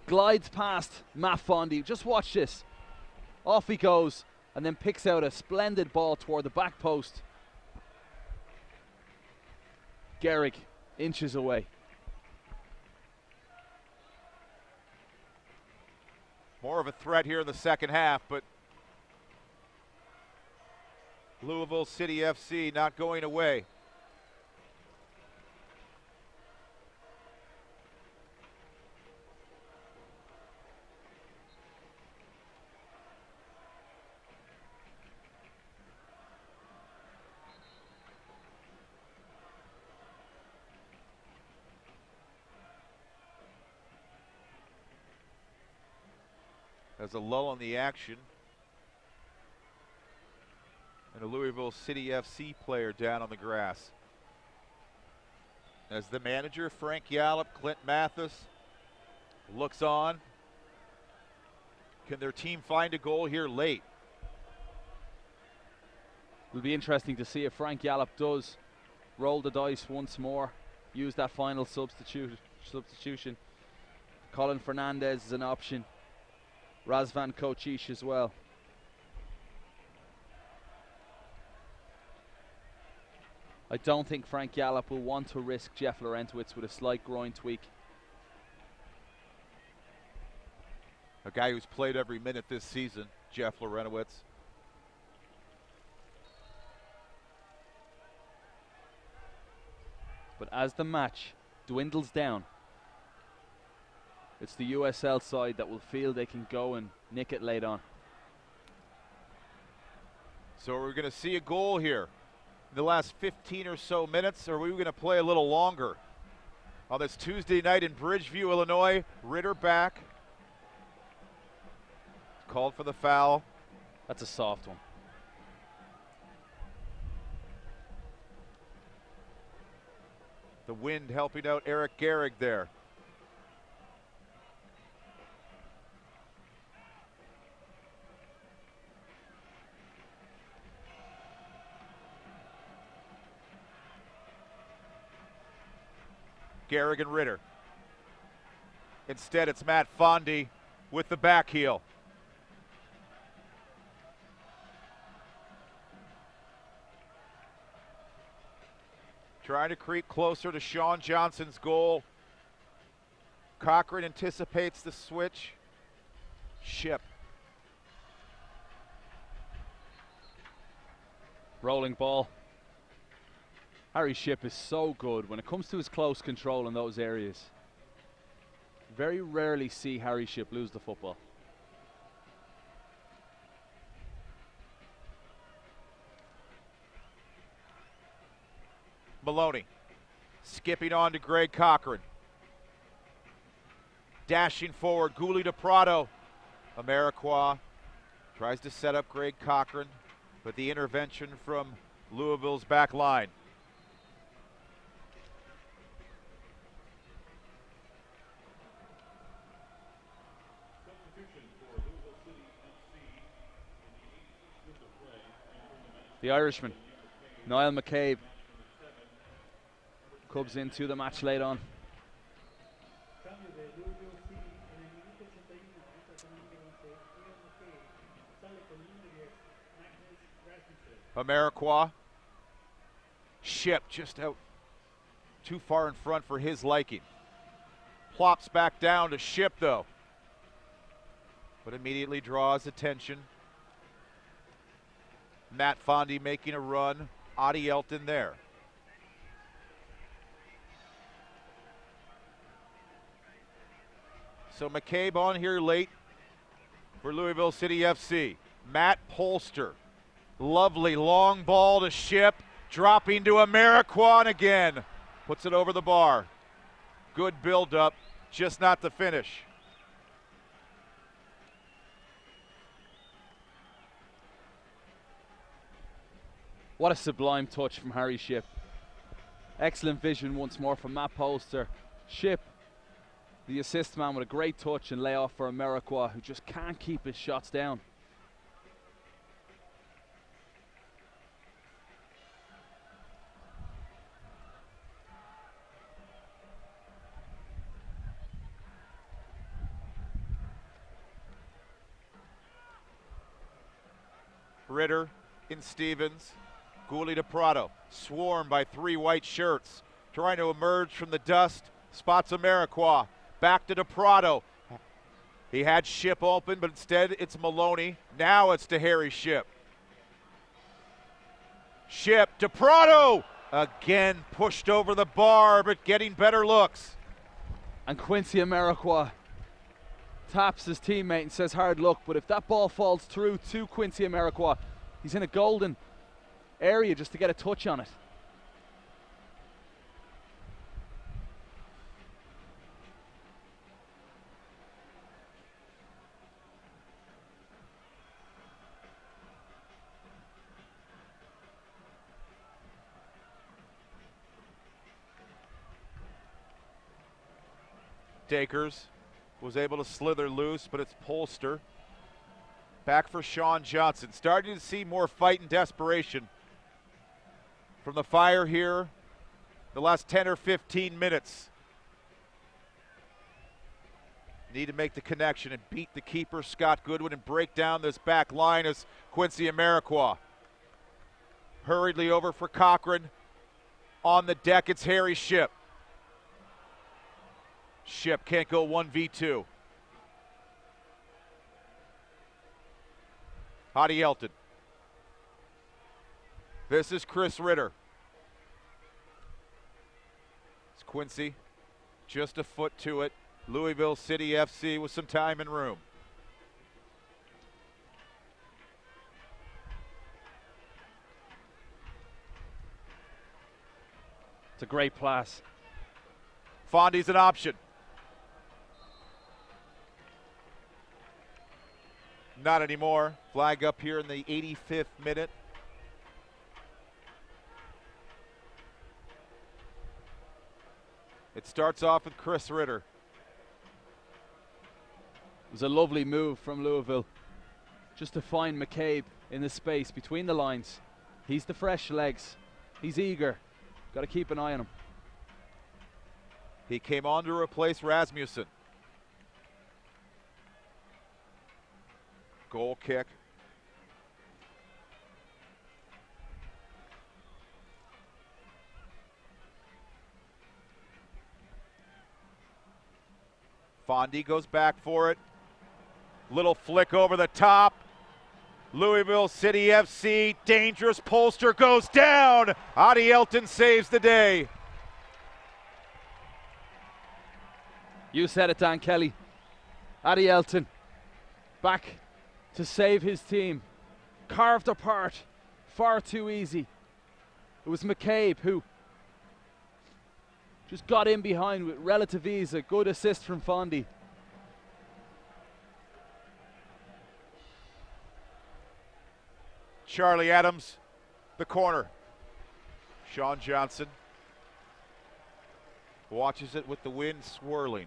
Glides past Matt Fondy. Just watch this. Off he goes, and then picks out a splendid ball toward the back post. Gehrig, inches away. More of a threat here in the second half, but Louisville City FC not going away. There's a lull in the action. And a Louisville City FC player down on the grass. As the manager, Frank Yallop, Clint Mathis, looks on. Can their team find a goal here late? It'll be interesting to see if Frank Yallop does roll the dice once more, use that final substitution. Colin Fernandez is an option. Razvan Kochish as well. I don't think Frank Yallop will want to risk Jeff Laurentowicz with a slight groin tweak. A guy who's played every minute this season, Jeff Laurentowicz. But as the match dwindles down, it's the USL side that will feel they can go and nick it late on. So we're going to see a goal here in the last 15 or so minutes, or are we going to play a little longer? On this Tuesday night in Bridgeview, Illinois, Ritter back. Called for the foul. That's a soft one. The wind helping out Eric Gehrig there. Gehrig and Ritter. Instead, it's Matt Fondy with the back heel. Trying to creep closer to Sean Johnson's goal. Cochran anticipates the switch. Ship. Rolling ball. Harry Ship is so good when it comes to his close control in those areas. Very rarely see Harry Ship lose the football. Maloney skipping on to Greg Cochran. Dashing forward, Gouli to Prado. Amarikwa tries to set up Greg Cochran, but the intervention from Louisville's back line. Substitution for Louisville City FC in the 86th minute of play. Entering the match, The Irishman, Niall McCabe, Cubs into the match late on. Amarikwa. Ship just out too far in front for his liking. Plops back down to Ship though, but immediately draws attention. Matt Fondy making a run. Adi Elton there. So McCabe on here late for Louisville City FC. Matt Polster. Lovely long ball to Ship. Dropping to Amarikwa again. Puts it over the bar. Good build-up, just not the finish. What a sublime touch from Harry Ship. Excellent vision once more from Matt Polster. Ship, the assist man, with a great touch and layoff for Amarikwa, who just can't keep his shots down. Ritter in Stevens. Gouli to Prado. Swarmed by three white shirts. Trying to emerge from the dust. Spots Amarikwa. Back to Prado. He had Ship open, but instead it's Maloney. Now it's to Harry Ship. Ship to Prado. Again pushed over the bar, but getting better looks. And Quincy Amarikwa taps his teammate and says hard luck, but if that ball falls through to Quincy Amarikwa, he's in a golden area just to get a touch on it. Dakers was able to slither loose, but it's Polster. Back for Sean Johnson. Starting to see more fight and desperation from the Fire here the last 10 or 15 minutes. Need to make the connection and beat the keeper, Scott Goodwin, and break down this back line as Quincy Amarikwa. Hurriedly over for Cochran. On the deck, it's Harry Ship. Ship can't go 1v2. Hadi Elton. This is Chris Ritter. It's Quincy, just a foot to it. Louisville City FC with some time and room. It's a great pass. Fondy's an option. Not anymore. Flag up here in the 85th minute. It starts off with Chris Ritter. It was a lovely move from Louisville just to find McCabe in the space between the lines. He's the fresh legs. He's eager. Got to keep an eye on him. He came on to replace Rasmussen. Goal kick. Fondy goes back for it. Little flick over the top. Louisville City FC, dangerous. Polster goes down. Hadi Elton saves the day. You said it, Dan Kelly. Hadi Elton back to save his team. Carved apart, far too easy. It was McCabe who just got in behind with relative ease. A good assist from Fondy. Charlie Adams, the corner. Sean Johnson watches it with the wind swirling.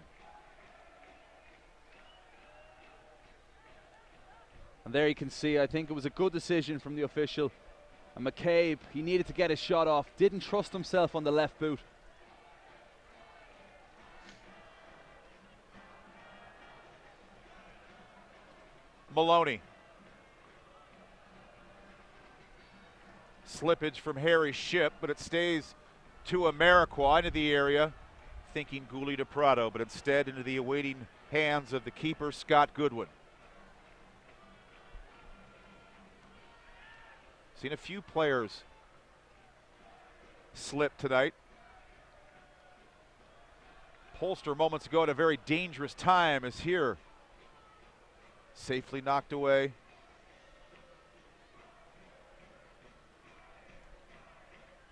And there you can see, I think it was a good decision from the official. And McCabe, he needed to get his shot off. Didn't trust himself on the left boot. Maloney. Slippage from Harry Ship, but it stays to Amarikwa into the area, thinking Gouli to Prado, but instead into the awaiting hands of the keeper, Scott Goodwin. Seen a few players slip tonight. Polster moments ago at a very dangerous time is here. Safely knocked away.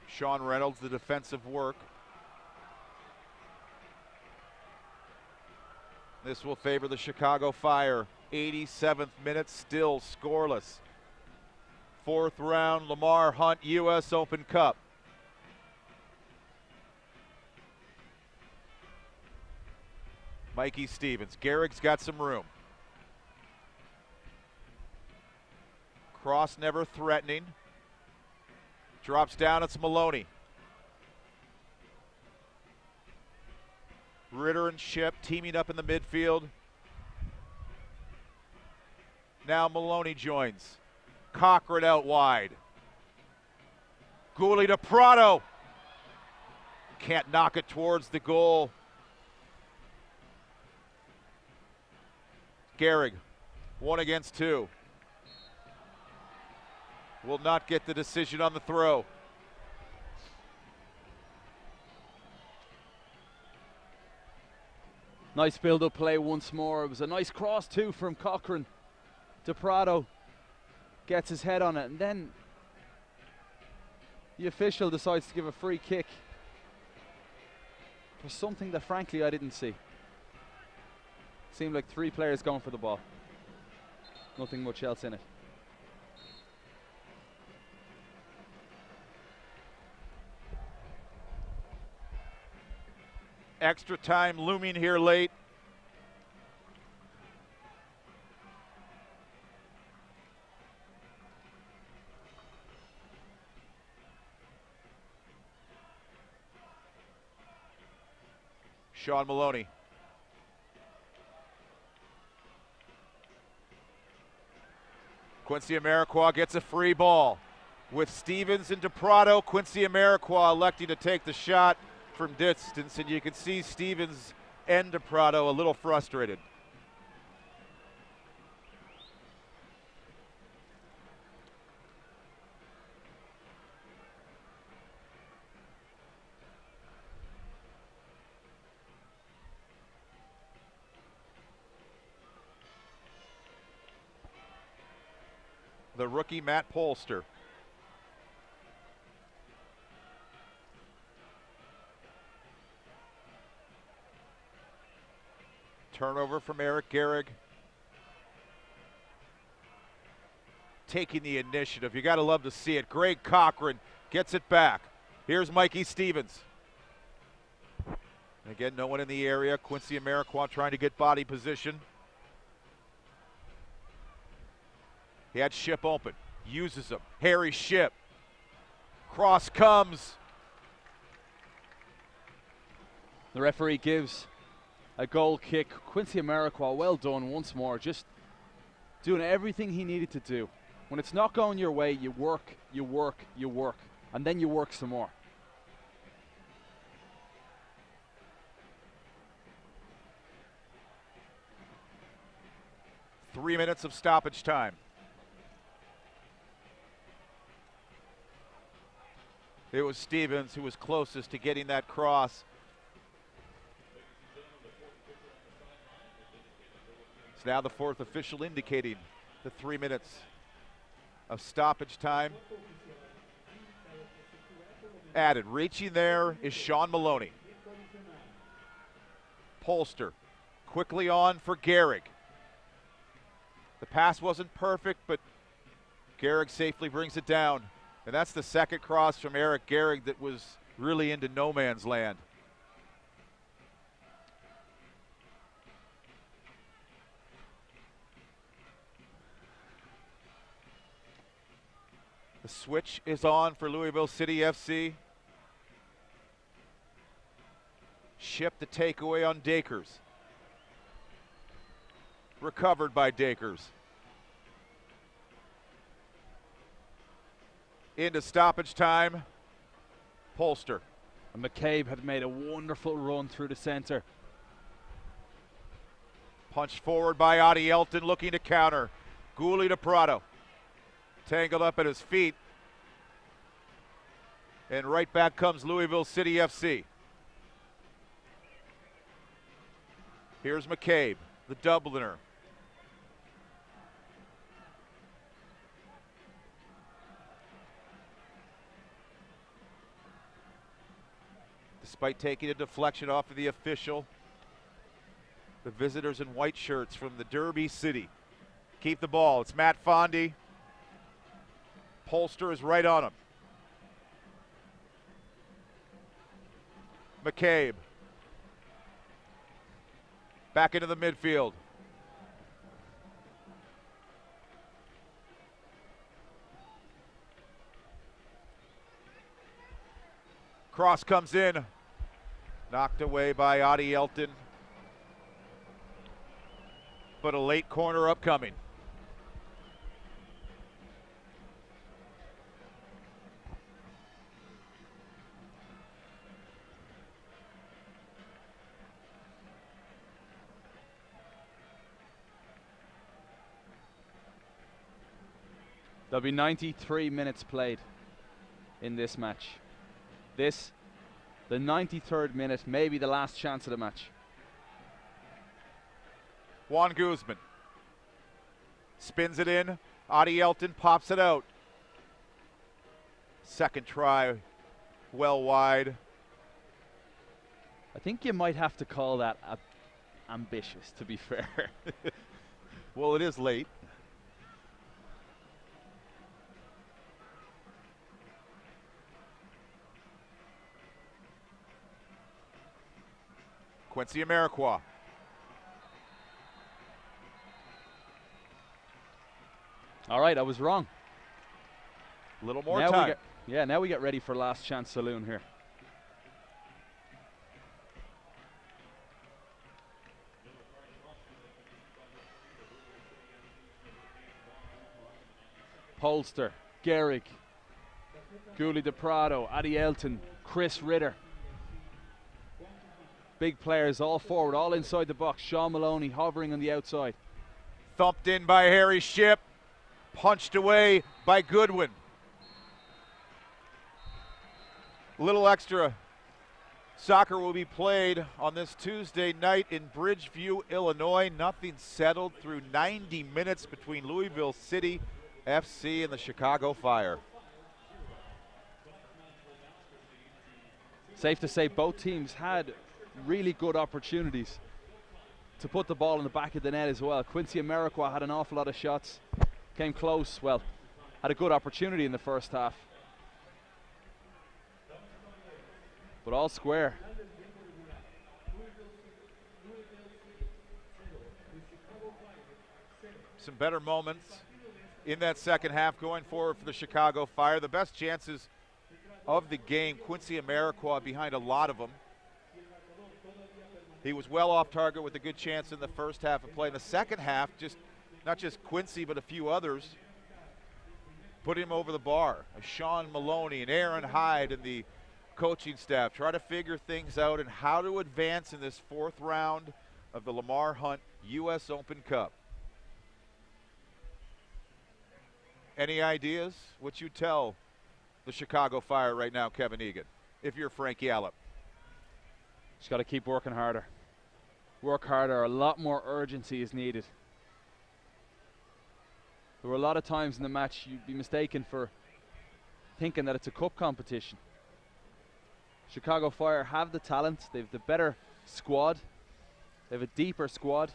Sean Reynolds, the defensive work. This will favor the Chicago Fire. 87th minute, still scoreless. Fourth round, Lamar Hunt, U.S. Open Cup. Mikey Stevens. Gehrig's got some room. Cross never threatening. Drops down, it's Maloney. Ritter and Ship teaming up in the midfield. Now Maloney joins. Cochran out wide. Gouli to Prado. Can't knock it towards the goal. Gehrig, 1 against 2. will not get the decision on the throw. Nice build-up play once more. It was a nice cross too from Cochran. DePrado gets his head on it, and then the official decides to give a free kick for something that frankly I didn't see. Seemed like 3 players going for the ball. Nothing much else in it. Extra time looming here late. Sean Maloney. Quincy Amarikwa gets a free ball. With Stevens and DePrado, Quincy Amarikwa electing to take the shot from distance, and you can see Stevens and DePrado a little frustrated. The rookie Matt Polster. Turnover from Eric Gehrig. Taking the initiative. You got to love to see it. Greg Cochran gets it back. Here's Mikey Stevens. Again, no one in the area. Quincy Amarikwa trying to get body position. He had Ship open. Uses him. Harry Ship. Cross comes. The referee gives a goal kick. Quincy Amarikwa, well done once more. Just doing everything he needed to do. When it's not going your way, you work, you work, you work. And then you work some more. Three minutes of stoppage time. It was Stevens who was closest to getting that cross. It's now the 4th official indicating the 3 minutes of stoppage time added. Reaching there is Sean Maloney. Polster quickly on for Gehrig. The pass wasn't perfect, but Gehrig safely brings it down. And that's the second cross from Eric Gehrig that was really into no man's land. The switch is on for Louisville City FC. Ship the takeaway on Dakers. Recovered by Dakers. Into stoppage time. Polster. And McCabe had made a wonderful run through the center. Punched forward by Adi Elton, looking to counter. Gouli to Prado. Tangled up at his feet. And right back comes Louisville City FC. Here's McCabe, the Dubliner. Despite taking a deflection off of the official, the visitors in white shirts from the Derby City keep the ball. It's Matt Fondy. Polster is right on him. McCabe. Back into the midfield. Cross comes in. Knocked away by Adi Elton. But a late corner upcoming. There'll be 93 minutes played in this match. This, the 93rd minute, maybe the last chance of the match. Juan Guzman spins it in. Adi Elton pops it out. Second try, well wide. I think you might have to call that ambitious, to be fair. Well, it is late. Quincy Amarikwa. All right, I was wrong. A little more now time. Now we get ready for last chance saloon here. Polster, Gehrig, Gouli de Prado, Adi Elton, Chris Ritter. Big players all forward, all inside the box. Sean Maloney hovering on the outside. Thumped in by Harry Shipp. Punched away by Goodwin. Little extra soccer will be played on this Tuesday night in Bridgeview, Illinois. Nothing settled through 90 minutes between Louisville City FC and the Chicago Fire. Safe to say both teams had really good opportunities to put the ball in the back of the net as well. Quincy Amarikwa had an awful lot of shots, came close, well, had a good opportunity in the first half. But all square. Some better moments in that second half going forward for the Chicago Fire. The best chances of the game, Quincy Amarikwa behind a lot of them. He was well off target with a good chance in the first half of play. In the second half, not just Quincy, but a few others put him over the bar. Sean Maloney and Aaron Hyde and the coaching staff try to figure things out and how to advance in this fourth round of the Lamar Hunt U.S. Open Cup. Any ideas? What you tell the Chicago Fire right now, Kevin Egan, if you're Frank Yallop? Just got to keep working harder. Work harder. A lot more urgency is needed. There were a lot of times in the match you'd be mistaken for thinking that it's a cup competition. Chicago Fire have the talent. They've the better squad. They have a deeper squad.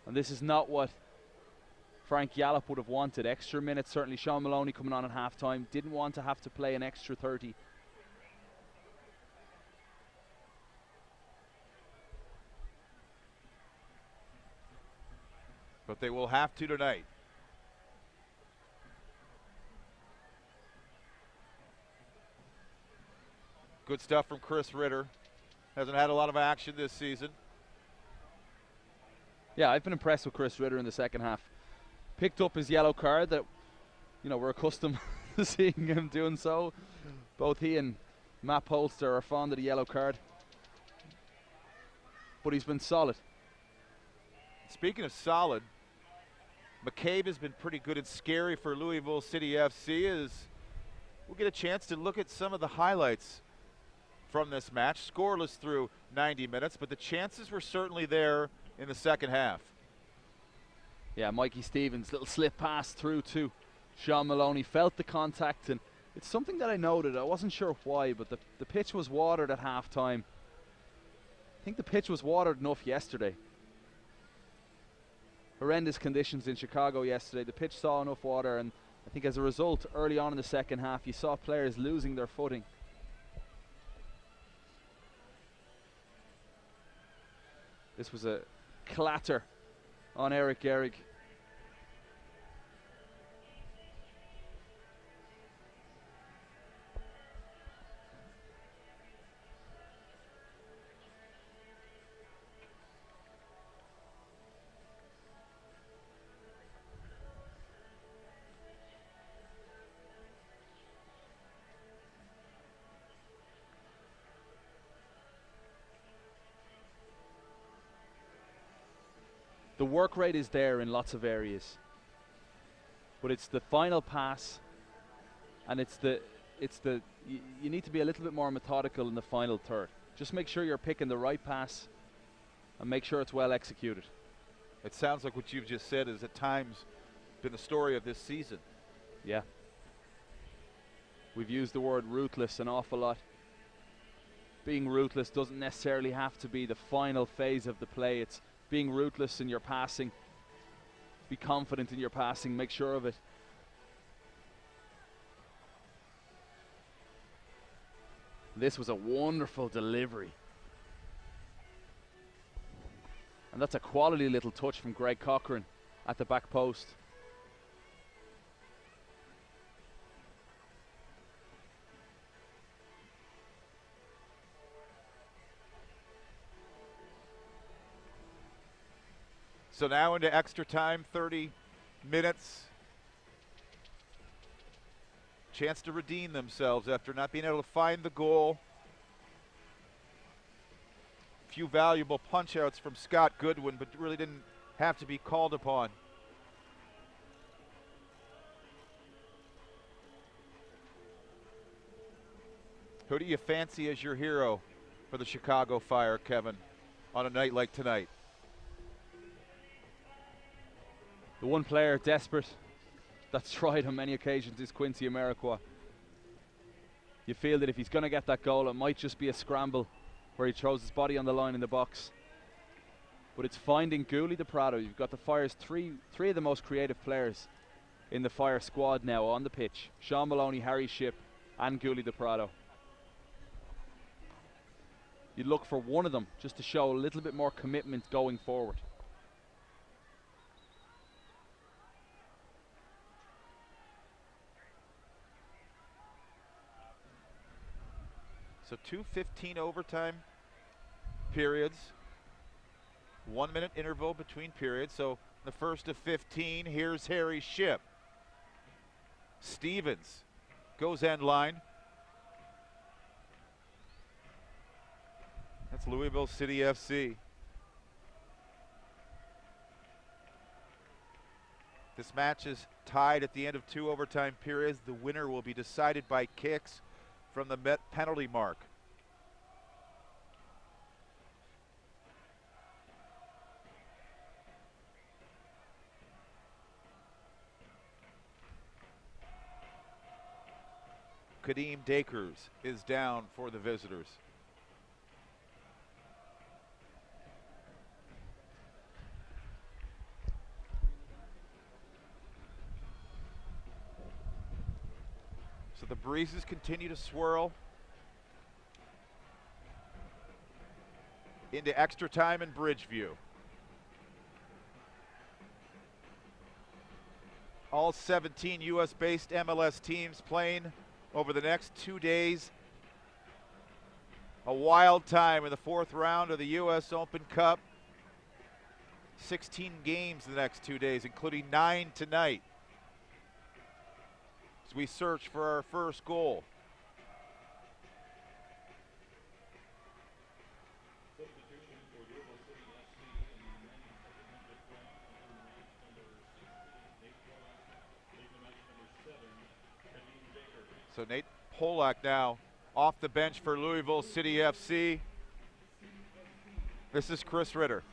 And this is not what Frank Yallop would have wanted. Extra minutes, certainly Sean Maloney coming on at halftime. Didn't want to have to play an extra 30. But they will have to tonight. Good stuff from Chris Ritter. Hasn't had a lot of action this season. Yeah, I've been impressed with Chris Ritter in the second half. Picked up his yellow card that, we're accustomed to seeing him doing so. Both he and Matt Polster are fond of the yellow card. But he's been solid. Speaking of solid, McCabe has been pretty good and scary for Louisville City FC. As we'll get a chance to look at some of the highlights from this match. Scoreless through 90 minutes, but the chances were certainly there in the second half. Yeah, Mikey Stevens, little slip pass through to Sean Maloney. Felt the contact, and it's something that I noted. I wasn't sure why, but the pitch was watered at halftime. I think the pitch was watered enough yesterday. Horrendous conditions in Chicago yesterday. The pitch saw enough water, and I think as a result, early on in the second half, you saw players losing their footing. This was a clatter on Eric Gehrig. The The work rate is there in lots of areas, but it's the final pass, and you need to be a little bit more methodical in the final third. Just make sure you're picking the right pass and make sure it's well executed. It sounds like what you've just said is at times been the story of this season. Yeah. We've used the word ruthless an awful lot. Being ruthless doesn't necessarily have to be the final phase of the play. It's being ruthless in your passing. Be confident in your passing, make sure of it. This was a wonderful delivery. And that's a quality little touch from Greg Cochran at the back post. So now into extra time, 30 minutes. Chance to redeem themselves after not being able to find the goal. Few valuable punch outs from Scott Goodwin, but really didn't have to be called upon. Who do you fancy as your hero for the Chicago Fire, Kevin, on a night like tonight? The one player desperate that's tried on many occasions is Quincy Amarikwa. You feel that if he's going to get that goal, it might just be a scramble where he throws his body on the line in the box. But it's finding Gouli de Prado. You've got the Fire's three of the most creative players in the Fire squad now on the pitch. Sean Maloney, Harry Shipp, and Gouli de Prado. You look for one of them just to show a little bit more commitment going forward. So 2:15 overtime periods. 1 minute interval between periods. So the first of 15, here's Harry Shipp. Stevens goes end line. That's Louisville City FC. This match is tied at the end of 2 overtime periods. The winner will be decided by kicks from the Met penalty mark. Kadeem Dakers is down for the visitors. So the breezes continue to swirl into extra time in Bridgeview. All 17 US-based MLS teams playing over the next 2 days. A wild time in the 4th round of the US Open Cup. 16 games the next 2 days, including 9 tonight. As we search for our first goal. Substitution for Louisville City FC in the men's second minute of play. Entering match number 16, Nate Polak. Leaving the match number 7, Kadeem Baker. So Nate Polak now off the bench for Louisville City FC. This is Chris Ritter.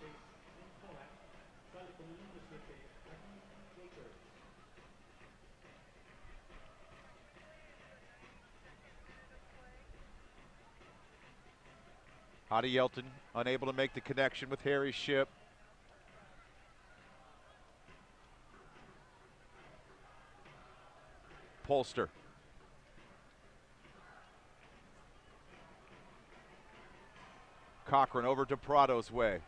Hadi Yelton unable to make the connection with Harry Shipp. Polster. Cochran over to Prado's way.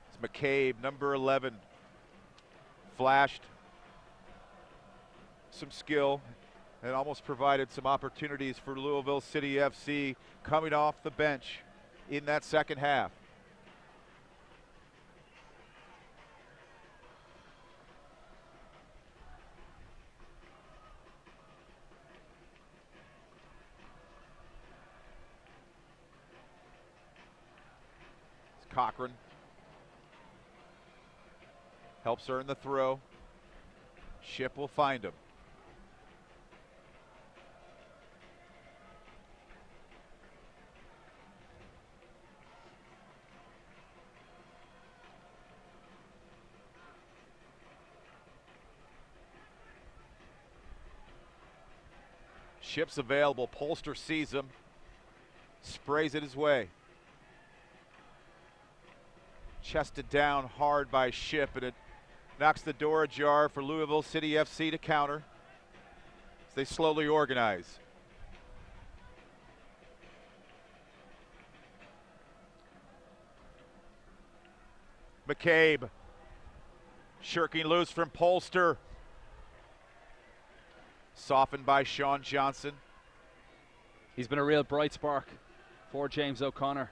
It's McCabe, number 11. Flashed some skill and almost provided some opportunities for Louisville City FC coming off the bench in that second half. Cochran helps earn the throw. Ship will find him. Ship's available. Polster sees him, sprays it his way. Chested down hard by Ship, and it knocks the door ajar for Louisville City FC to counter as they slowly organize. McCabe shirking loose from Polster. Softened by Sean Johnson. He's been a real bright spark for James O'Connor.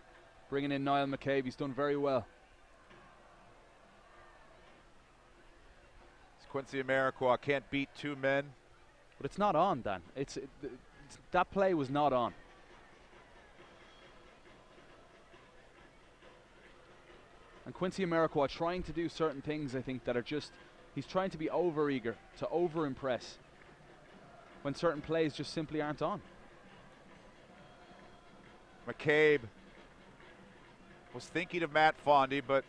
Bringing in Niall McCabe, he's done very well. Quincy Amarikwa can't beat two men. But it's not on, Dan. That play was not on. And Quincy Amarikwa trying to do certain things, I think, that are just, he's trying to be over-eager, to over-impress, when certain plays just simply aren't on. McCabe was thinking of Matt Fondy, but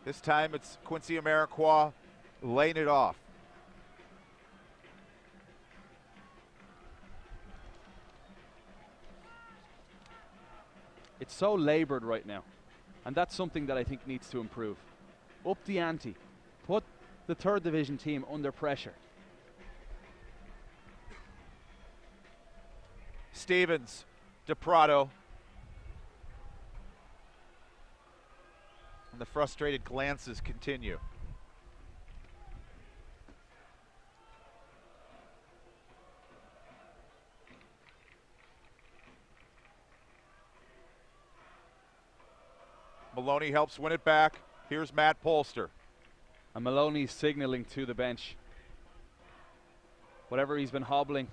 this time it's Quincy Amarikwa laying it off. It's so labored right now, and that's something that I think needs to improve. Up the ante. Put the third division team under pressure. Stevens, DePrado. And the frustrated glances continue. Maloney helps win it back. Here's Matt Polster. And Maloney's signaling to the bench. Whatever he's been hobbling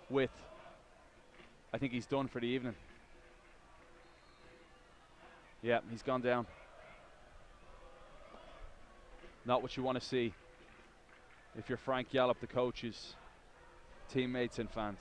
with, I think he's done for the evening. Yeah, he's gone down. Not what you want to see if you're Frank Yallop, the coach's teammates and fans.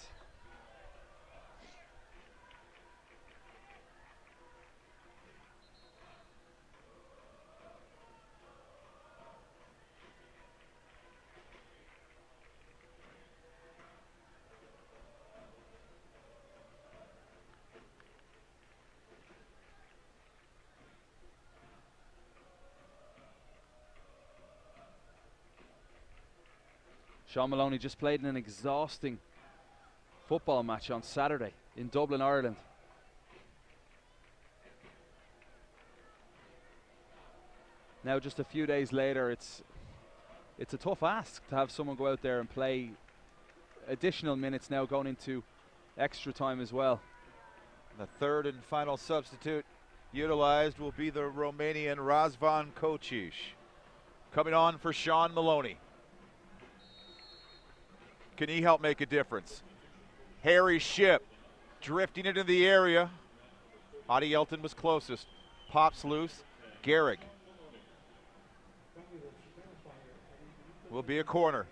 Sean Maloney just played in an exhausting football match on Saturday in Dublin, Ireland. Now just a few days later, it's a tough ask to have someone go out there and play additional minutes now going into extra time as well. The third and final substitute utilized will be the Romanian Razvan Kocic. Coming on for Sean Maloney. Can he help make a difference? Harry Ship drifting into the area. Adi Elton was closest. Pops loose. Gehrig. Will be a corner.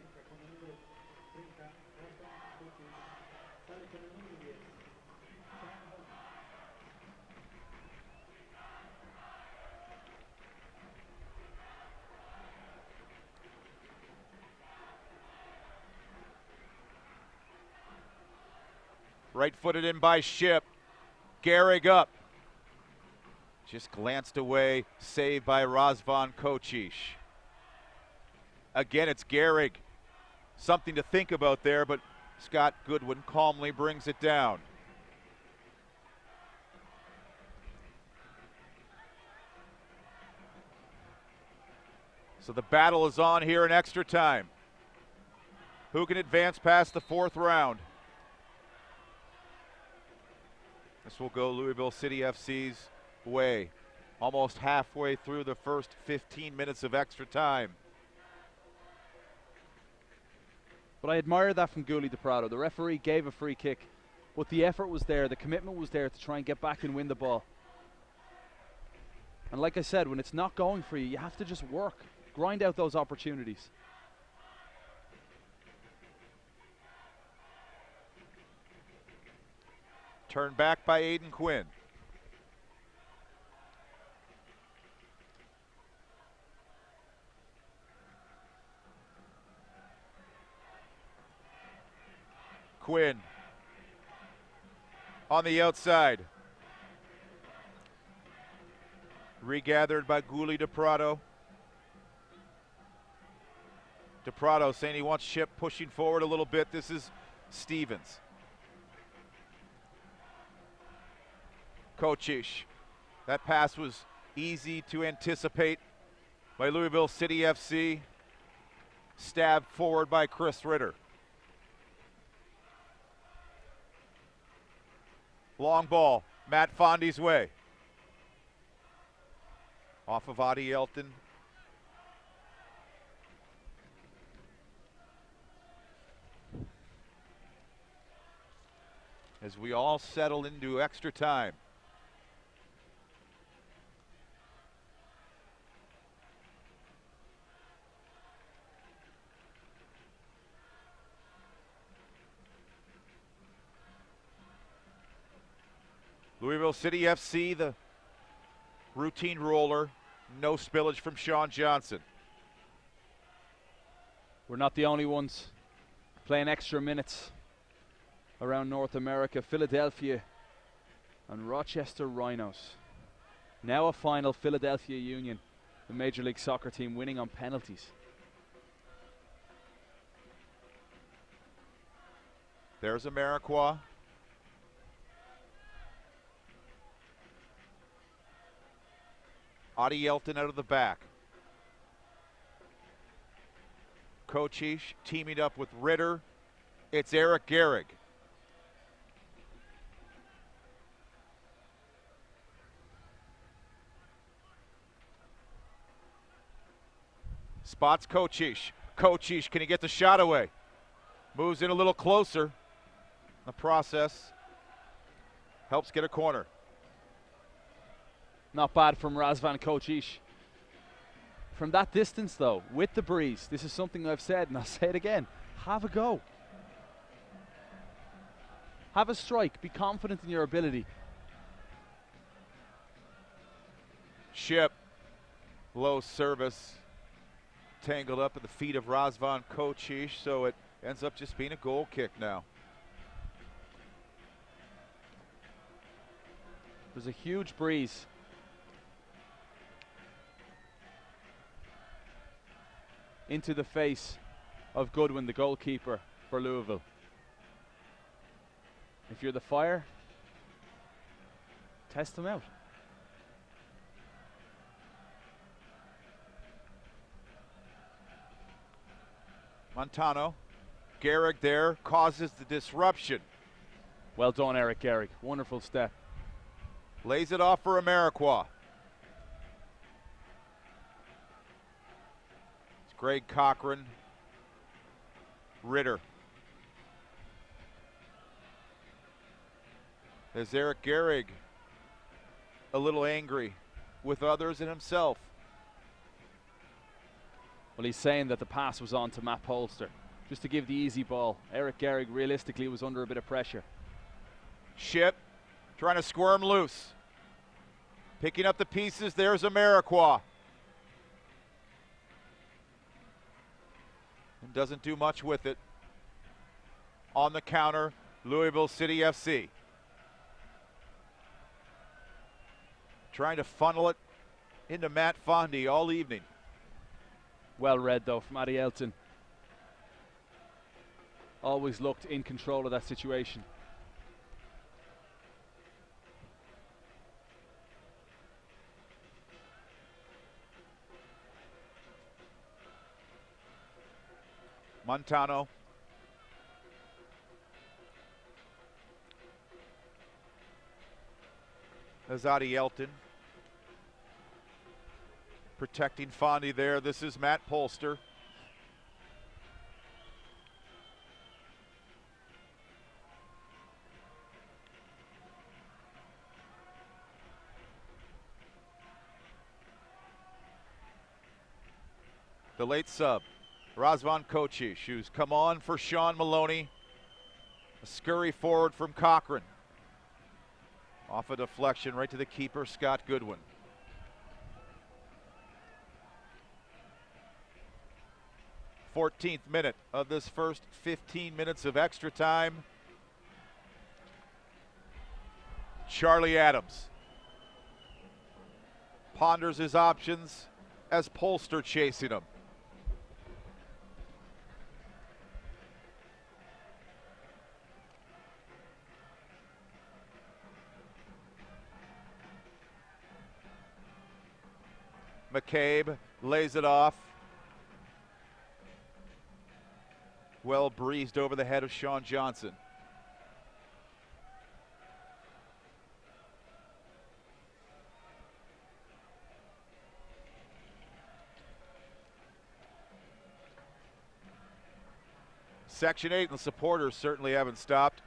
Right-footed in by Ship. Gehrig up. Just glanced away. Saved by Razvan Kocic. Again, it's Gehrig. Something to think about there, but Scott Goodwin calmly brings it down. So the battle is on here in extra time. Who can advance past the fourth round? This will go Louisville City FC's way. Almost halfway through the first 15 minutes of extra time. But I admire that from Gouli DePrado. The referee gave a free kick, but the effort was there, the commitment was there to try and get back and win the ball. And like I said, when it's not going for you, you have to just work, grind out those opportunities. Turned back by Aiden Quinn. Quinn on the outside. Regathered by Gouli DePrado. DePrado saying he wants Ship pushing forward a little bit. This is Stevens. Kochish. That pass was easy to anticipate by Louisville City FC. Stabbed forward by Chris Ritter. Long ball, Matt Fondy's way. Off of Adi Elton. As we all settle into extra time. Louisville City FC, the routine roller. No spillage from Sean Johnson. We're not the only ones playing extra minutes around North America. Philadelphia and Rochester Rhinos. Now a final, Philadelphia Union, the Major League Soccer team, winning on penalties. There's Amarikwa. Adi Elton out of the back. Kochish teaming up with Ritter. It's Eric Gehrig. Spots Kochish. Kochish, can he get the shot away? Moves in a little closer. The process helps get a corner. Not bad from Razvan Kochish. From that distance though, with the breeze, this is something I've said and I'll say it again. Have a go. Have a strike. Be confident in your ability. Ship. Low service. Tangled up at the feet of Razvan Kochish, so it ends up just being a goal kick now. There's a huge breeze. Into the face of Goodwin, the goalkeeper for Louisville. If you're the Fire, test them out. Montano. Gehrig there causes the disruption. Well done, Eric Gehrig. Wonderful step. Lays it off for Amarikwa. It's Greg Cochran. Ritter. There's Eric Gehrig, a little angry with others and himself. Well, he's saying that the pass was on to Matt Polster, just to give the easy ball. Eric Gehrig realistically was under a bit of pressure. Ship trying to squirm loose. Picking up the pieces, there's Amarikwa. And doesn't do much with it. On the counter, Louisville City FC. Trying to funnel it into Matt Fondy all evening. Well read though from Adi Elton. Always looked in control of that situation. Montano. Adi Elton. Protecting Fondy there. This is Matt Polster. The late sub, Razvan Kocic, who's come on for Sean Maloney. A scurry forward from Cochran. Off a deflection right to the keeper, Scott Goodwin. Fourteenth minute of this first 15 minutes of extra time. Charlie Adams ponders his options as Polster chasing him. McCabe lays it off. Well breezed over the head of Sean Johnson. Section 8 and the supporters certainly haven't stopped.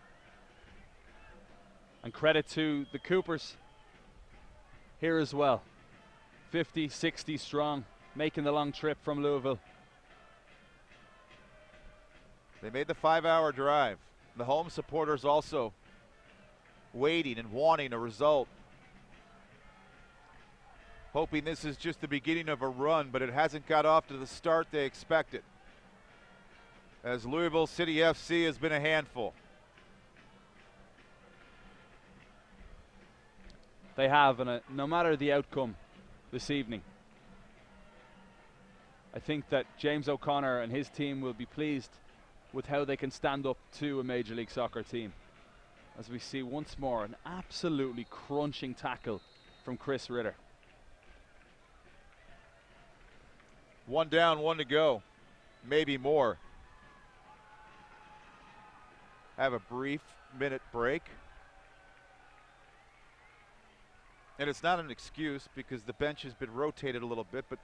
And credit to the Coopers here as well. 50, 60 strong, making the long trip from Louisville. They made the 5-hour drive. The home supporters also waiting and wanting a result. Hoping this is just the beginning of a run, but it hasn't got off to the start they expected. As Louisville City FC has been a handful. They have, and no matter the outcome this evening, I think that James O'Connor and his team will be pleased with how they can stand up to a Major League Soccer team. As we see once more an absolutely crunching tackle from Chris Ritter. One down, one to go, maybe more. Have a brief minute break. And it's not an excuse because the bench has been rotated a little bit, but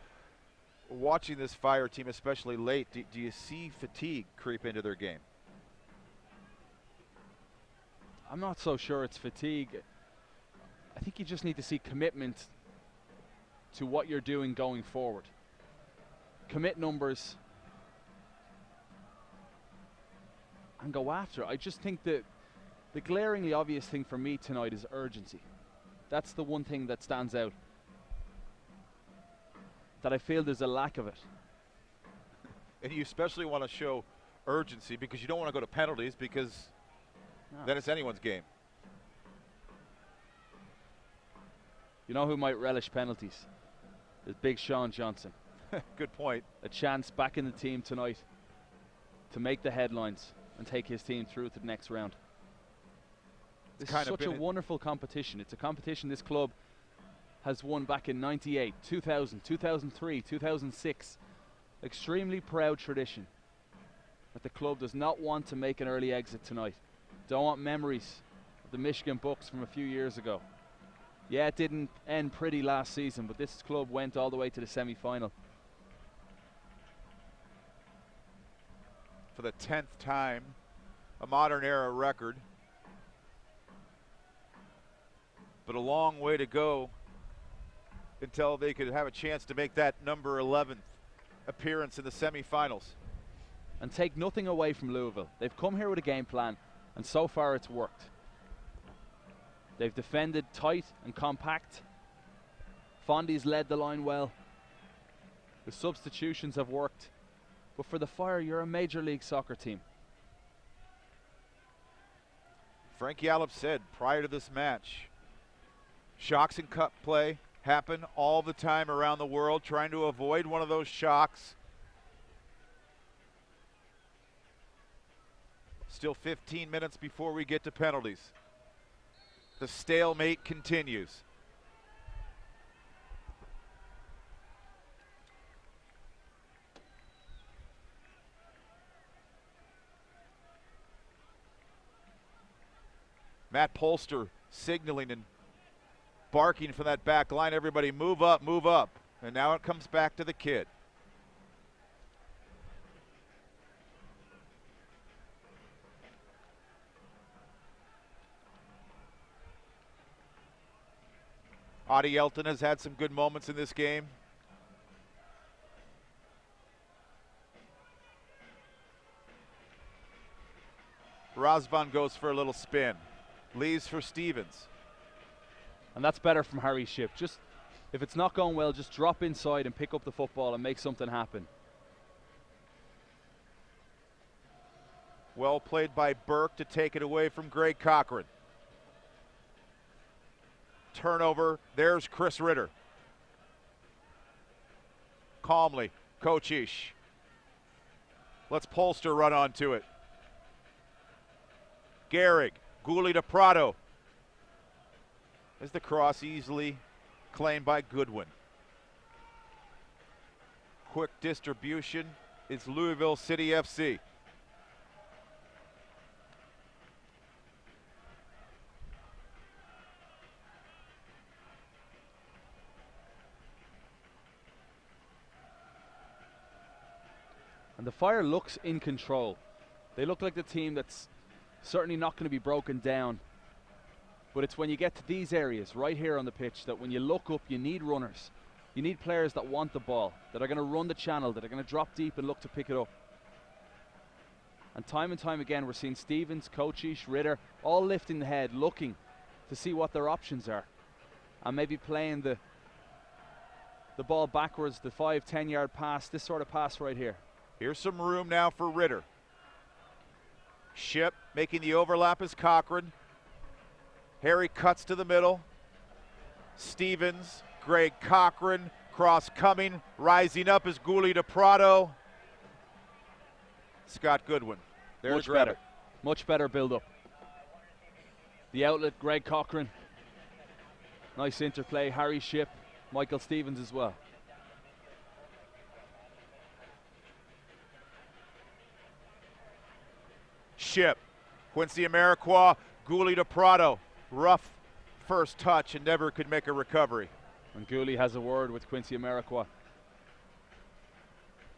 watching this Fire team, especially late, do you see fatigue creep into their game? I'm not so sure it's fatigue. I think you just need to see commitment to what you're doing going forward. Commit numbers and go after it. I just think that the glaringly obvious thing for me tonight is urgency. That's the one thing that stands out. That I feel there's a lack of it. And you especially want to show urgency because you don't want to go to penalties because then it's anyone's game. You know who might relish penalties? Is Big Sean Johnson. Good point. A chance back in the team tonight to make the headlines and take his team through to the next round. This is such a wonderful competition. It's a competition this club has won back in 98, 2000, 2003, 2006. Extremely proud tradition that the club does not want to make an early exit tonight. Don't want memories of the Michigan Bucks from a few years ago. Yeah, it didn't end pretty last season, but this club went all the way to the semi-final. For the 10th time, a modern era record. But a long way to go until they could have a chance to make that number 11th appearance in the semifinals. And take nothing away from Louisville. They've come here with a game plan, and so far it's worked. They've defended tight and compact. Fondy's led the line well. The substitutions have worked. But for the Fire, you're a Major League Soccer team. Frank Yallop said prior to this match, shocks in cup play happen all the time around the world. Trying to avoid one of those shocks. Still 15 minutes before we get to penalties. The stalemate continues. Matt Polster signaling and barking from that back line. Everybody move up, move up. And now it comes back to the kid. Adi Elton has had some good moments in this game. Razvan goes for a little spin. Leaves for Stevens. And that's better from Harry Shipp. Just, if it's not going well, just drop inside and pick up the football and make something happen. Well played by Burke to take it away from Greg Cochran. Turnover, there's Chris Ritter. Calmly, Coach Ish. Let's Polster run onto it. Gehrig, Gouli to Prado. As the cross easily claimed by Goodwin. Quick distribution is Louisville City FC. And the Fire looks in control. They look like the team that's certainly not going to be broken down. But it's when you get to these areas right here on the pitch that when you look up, you need runners. You need players that want the ball, that are going to run the channel, that are going to drop deep and look to pick it up. And time again, we're seeing Stevens, Coachish, Ritter, all lifting the head, looking to see what their options are. And maybe playing the ball backwards, the 5-10 yard pass, this sort of pass right here. Here's some room now for Ritter. Shipp making the overlap is Cochran. Harry cuts to the middle. Stevens, Greg Cochran, cross coming, rising up is Gouli to Prado. Scott Goodwin. There's Ritter. Much better build up. The outlet, Greg Cochran. Nice interplay, Harry Shipp, Michael Stevens as well. Shipp, Quincy Amarikwa, Gouli to Prado. Rough first touch and never could make a recovery. And Gouli has a word with Quincy Amarikwa.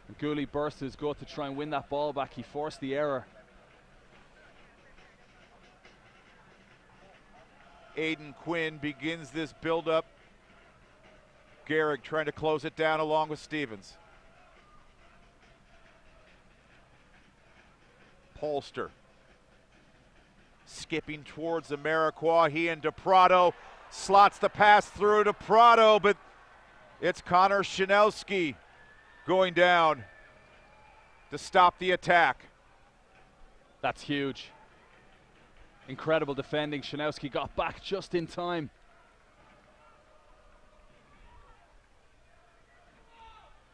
And Gouli burst his gut to try and win that ball back. He forced the error. Aiden Quinn begins this build-up. Gehrig trying to close it down along with Stevens. Polster skipping towards Amarikwa. He and DePrado slots the pass through to Prado, but it's Connor Shanowski going down to stop the attack. That's huge. Incredible defending. Shanowski got back just in time.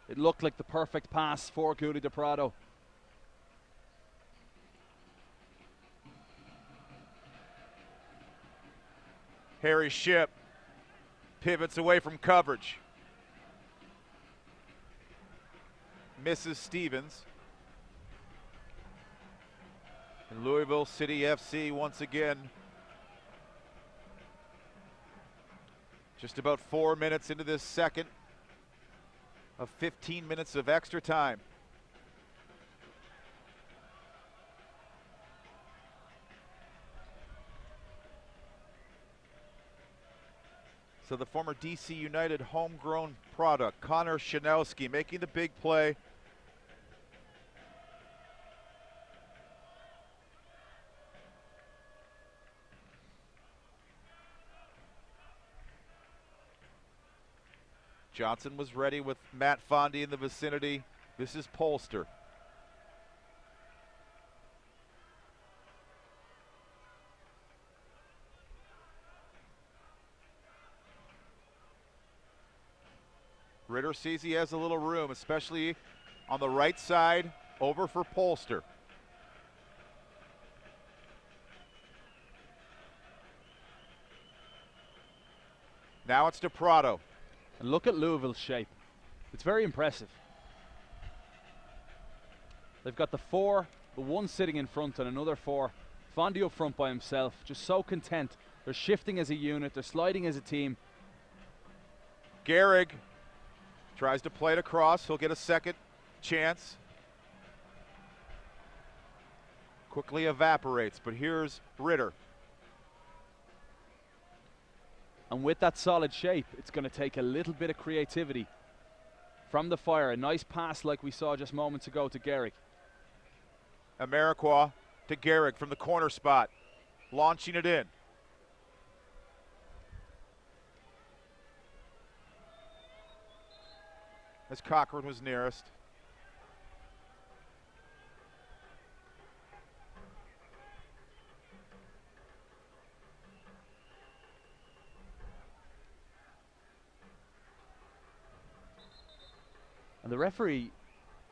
It looked like the perfect pass for Gouli to Prado. Harry Shipp pivots away from coverage. Misses Stevens. And Louisville City FC once again. Just about 4 minutes into this second of 15 minutes of extra time. So the former DC United homegrown product, Connor Shanowski, making the big play. Johnson was ready with Matt Fondy in the vicinity. This is Polster. Ritter sees he has a little room, especially on the right side, over for Polster. Now it's to Prado. And look at Louisville's shape. It's very impressive. They've got the four, the one sitting in front and another four. Fondy up front by himself, just so content. They're shifting as a unit, they're sliding as a team. Gehrig tries to play it across. He'll get a second chance. Quickly evaporates, but here's Ritter. And with that solid shape, it's going to take a little bit of creativity from the Fire. A nice pass like we saw just moments ago to Gehrig. Amarikwa to Gehrig from the corner spot, launching it in. As Cochran was nearest. And the referee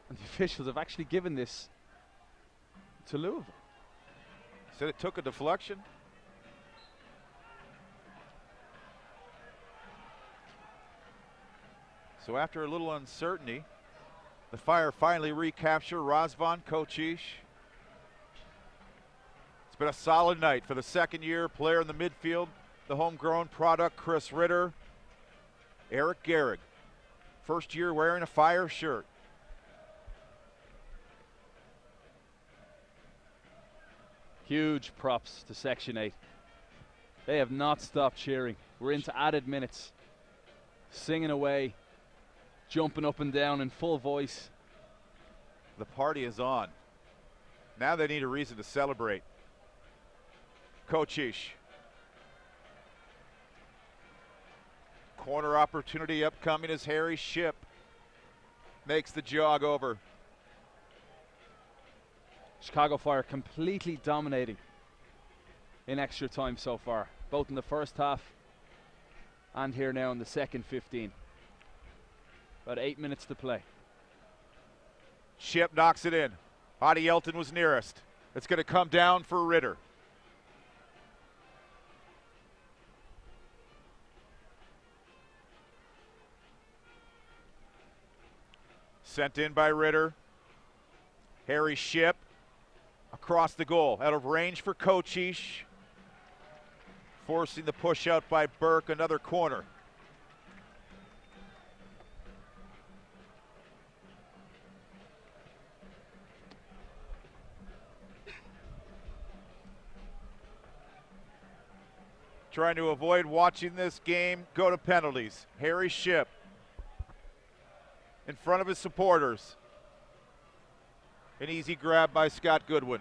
and the officials have actually given this to Louisville. Said it took a deflection. So after a little uncertainty, the Fire finally recapture Razvan Kocic. It's been a solid night for the second-year player in the midfield, the homegrown product, Chris Ritter. Eric Gehrig, first year wearing a Fire shirt. Huge props to Section 8. They have not stopped cheering. We're into added minutes. Singing away, jumping up and down in full voice. The party is on. Now they need a reason to celebrate. Kocic. Corner opportunity upcoming as Harry Shipp makes the jog over. Chicago Fire completely dominating in extra time so far, both in the first half and here now in the second 15. About 8 minutes to play. Shipp knocks it in. Adi Elton was nearest. It's going to come down for Ritter. Sent in by Ritter. Harry Shipp across the goal, out of range for Kocic. Forcing the push out by Burke, another corner. Trying to avoid watching this game go to penalties. Harry Shipp in front of his supporters. An easy grab by Scott Goodwin.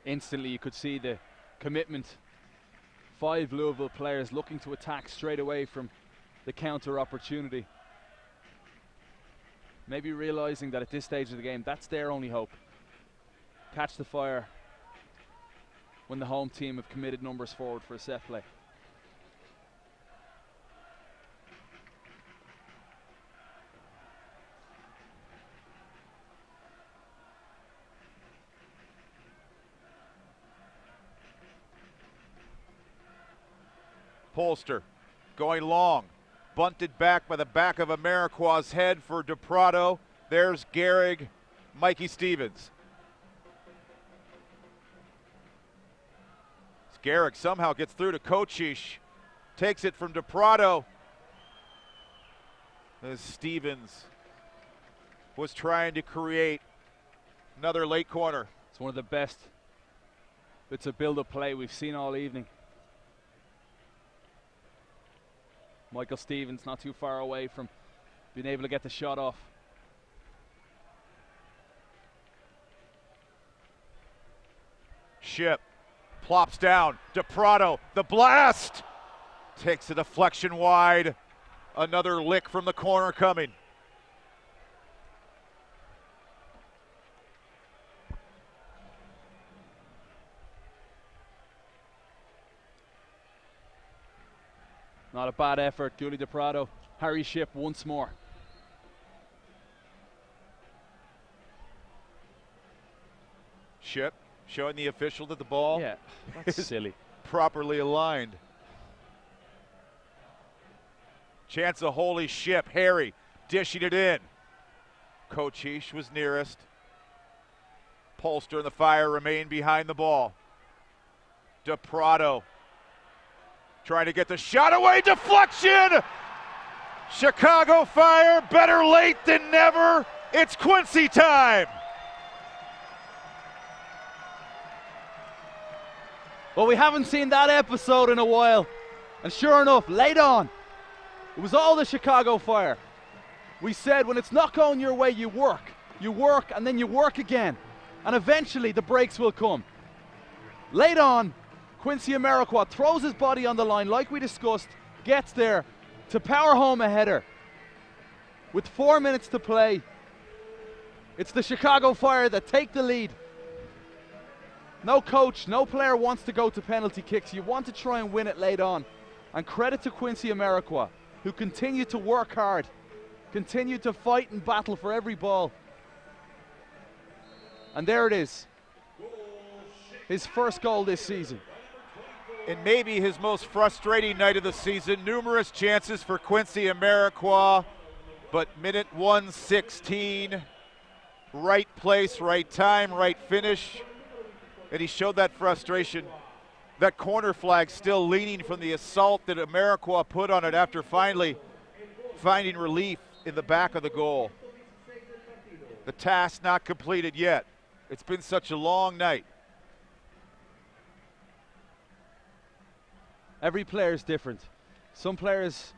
Instantly you could see the commitment. 5 Louisville players looking to attack straight away from the counter opportunity. Maybe realizing that at this stage of the game, that's their only hope. Catch the Fire when the home team have committed numbers forward for a set play. Polster going long. Bunted back by the back of Amarikwa's head for DePrado. There's Gehrig, Mikey Stevens. Gehrig somehow gets through to Kocic. Takes it from DePrado. As Stevens was trying to create another late corner. It's one of the best bits of build-up play we've seen all evening. Michael Stevens not too far away from being able to get the shot off. Shipp plops down. DePrado, the blast! Takes a deflection wide. Another lick from the corner coming. Not a bad effort, Dooley DePrado. Harry Shipp once more. Shipp showing the official that the ball That's silly. Properly aligned. Chance of holy Shipp. Harry dishing it in. Kocic was nearest. Polster and the Fire remain behind the ball. DePrado trying to get the shot away. Deflection! Chicago Fire, better late than never. It's Quincy time. Well, we haven't seen that episode in a while. And sure enough, late on, it was all the Chicago Fire. We said when it's not going your way, you work, and then you work again. And eventually the breaks will come. Late on, Quincy Amarikwa throws his body on the line like we discussed, gets there to power home a header. With 4 minutes to play, it's the Chicago Fire that take the lead. No coach, no player wants to go to penalty kicks. You want to try and win it late on. And credit to Quincy Amarikwa, who continued to work hard, continued to fight and battle for every ball. And there it is. His first goal this season. And maybe his most frustrating night of the season. Numerous chances for Quincy Amarikwa, but minute 116, right place, right time, right finish. And he showed that frustration. That corner flag still leaning from the assault that Amarikwa put on it after finally finding relief in the back of the goal. The task not completed yet. It's been such a long night. Every player is different. Some players,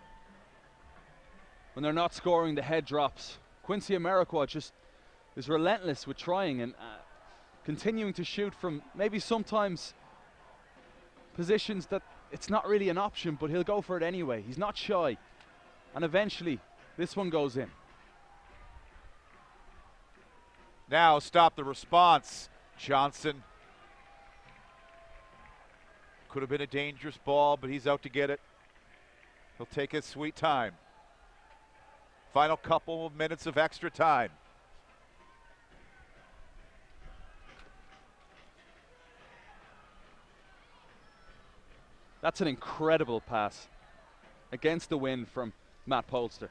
when they're not scoring, the head drops. Quincy Amarikwa just is relentless with trying and continuing to shoot from maybe sometimes positions that it's not really an option, but he'll go for it anyway. He's not shy. And eventually, this one goes in. Now stop the response. Johnson. Could have been a dangerous ball, but he's out to get it. He'll take his sweet time. Final couple of minutes of extra time. That's an incredible pass against the wind from Matt Polster.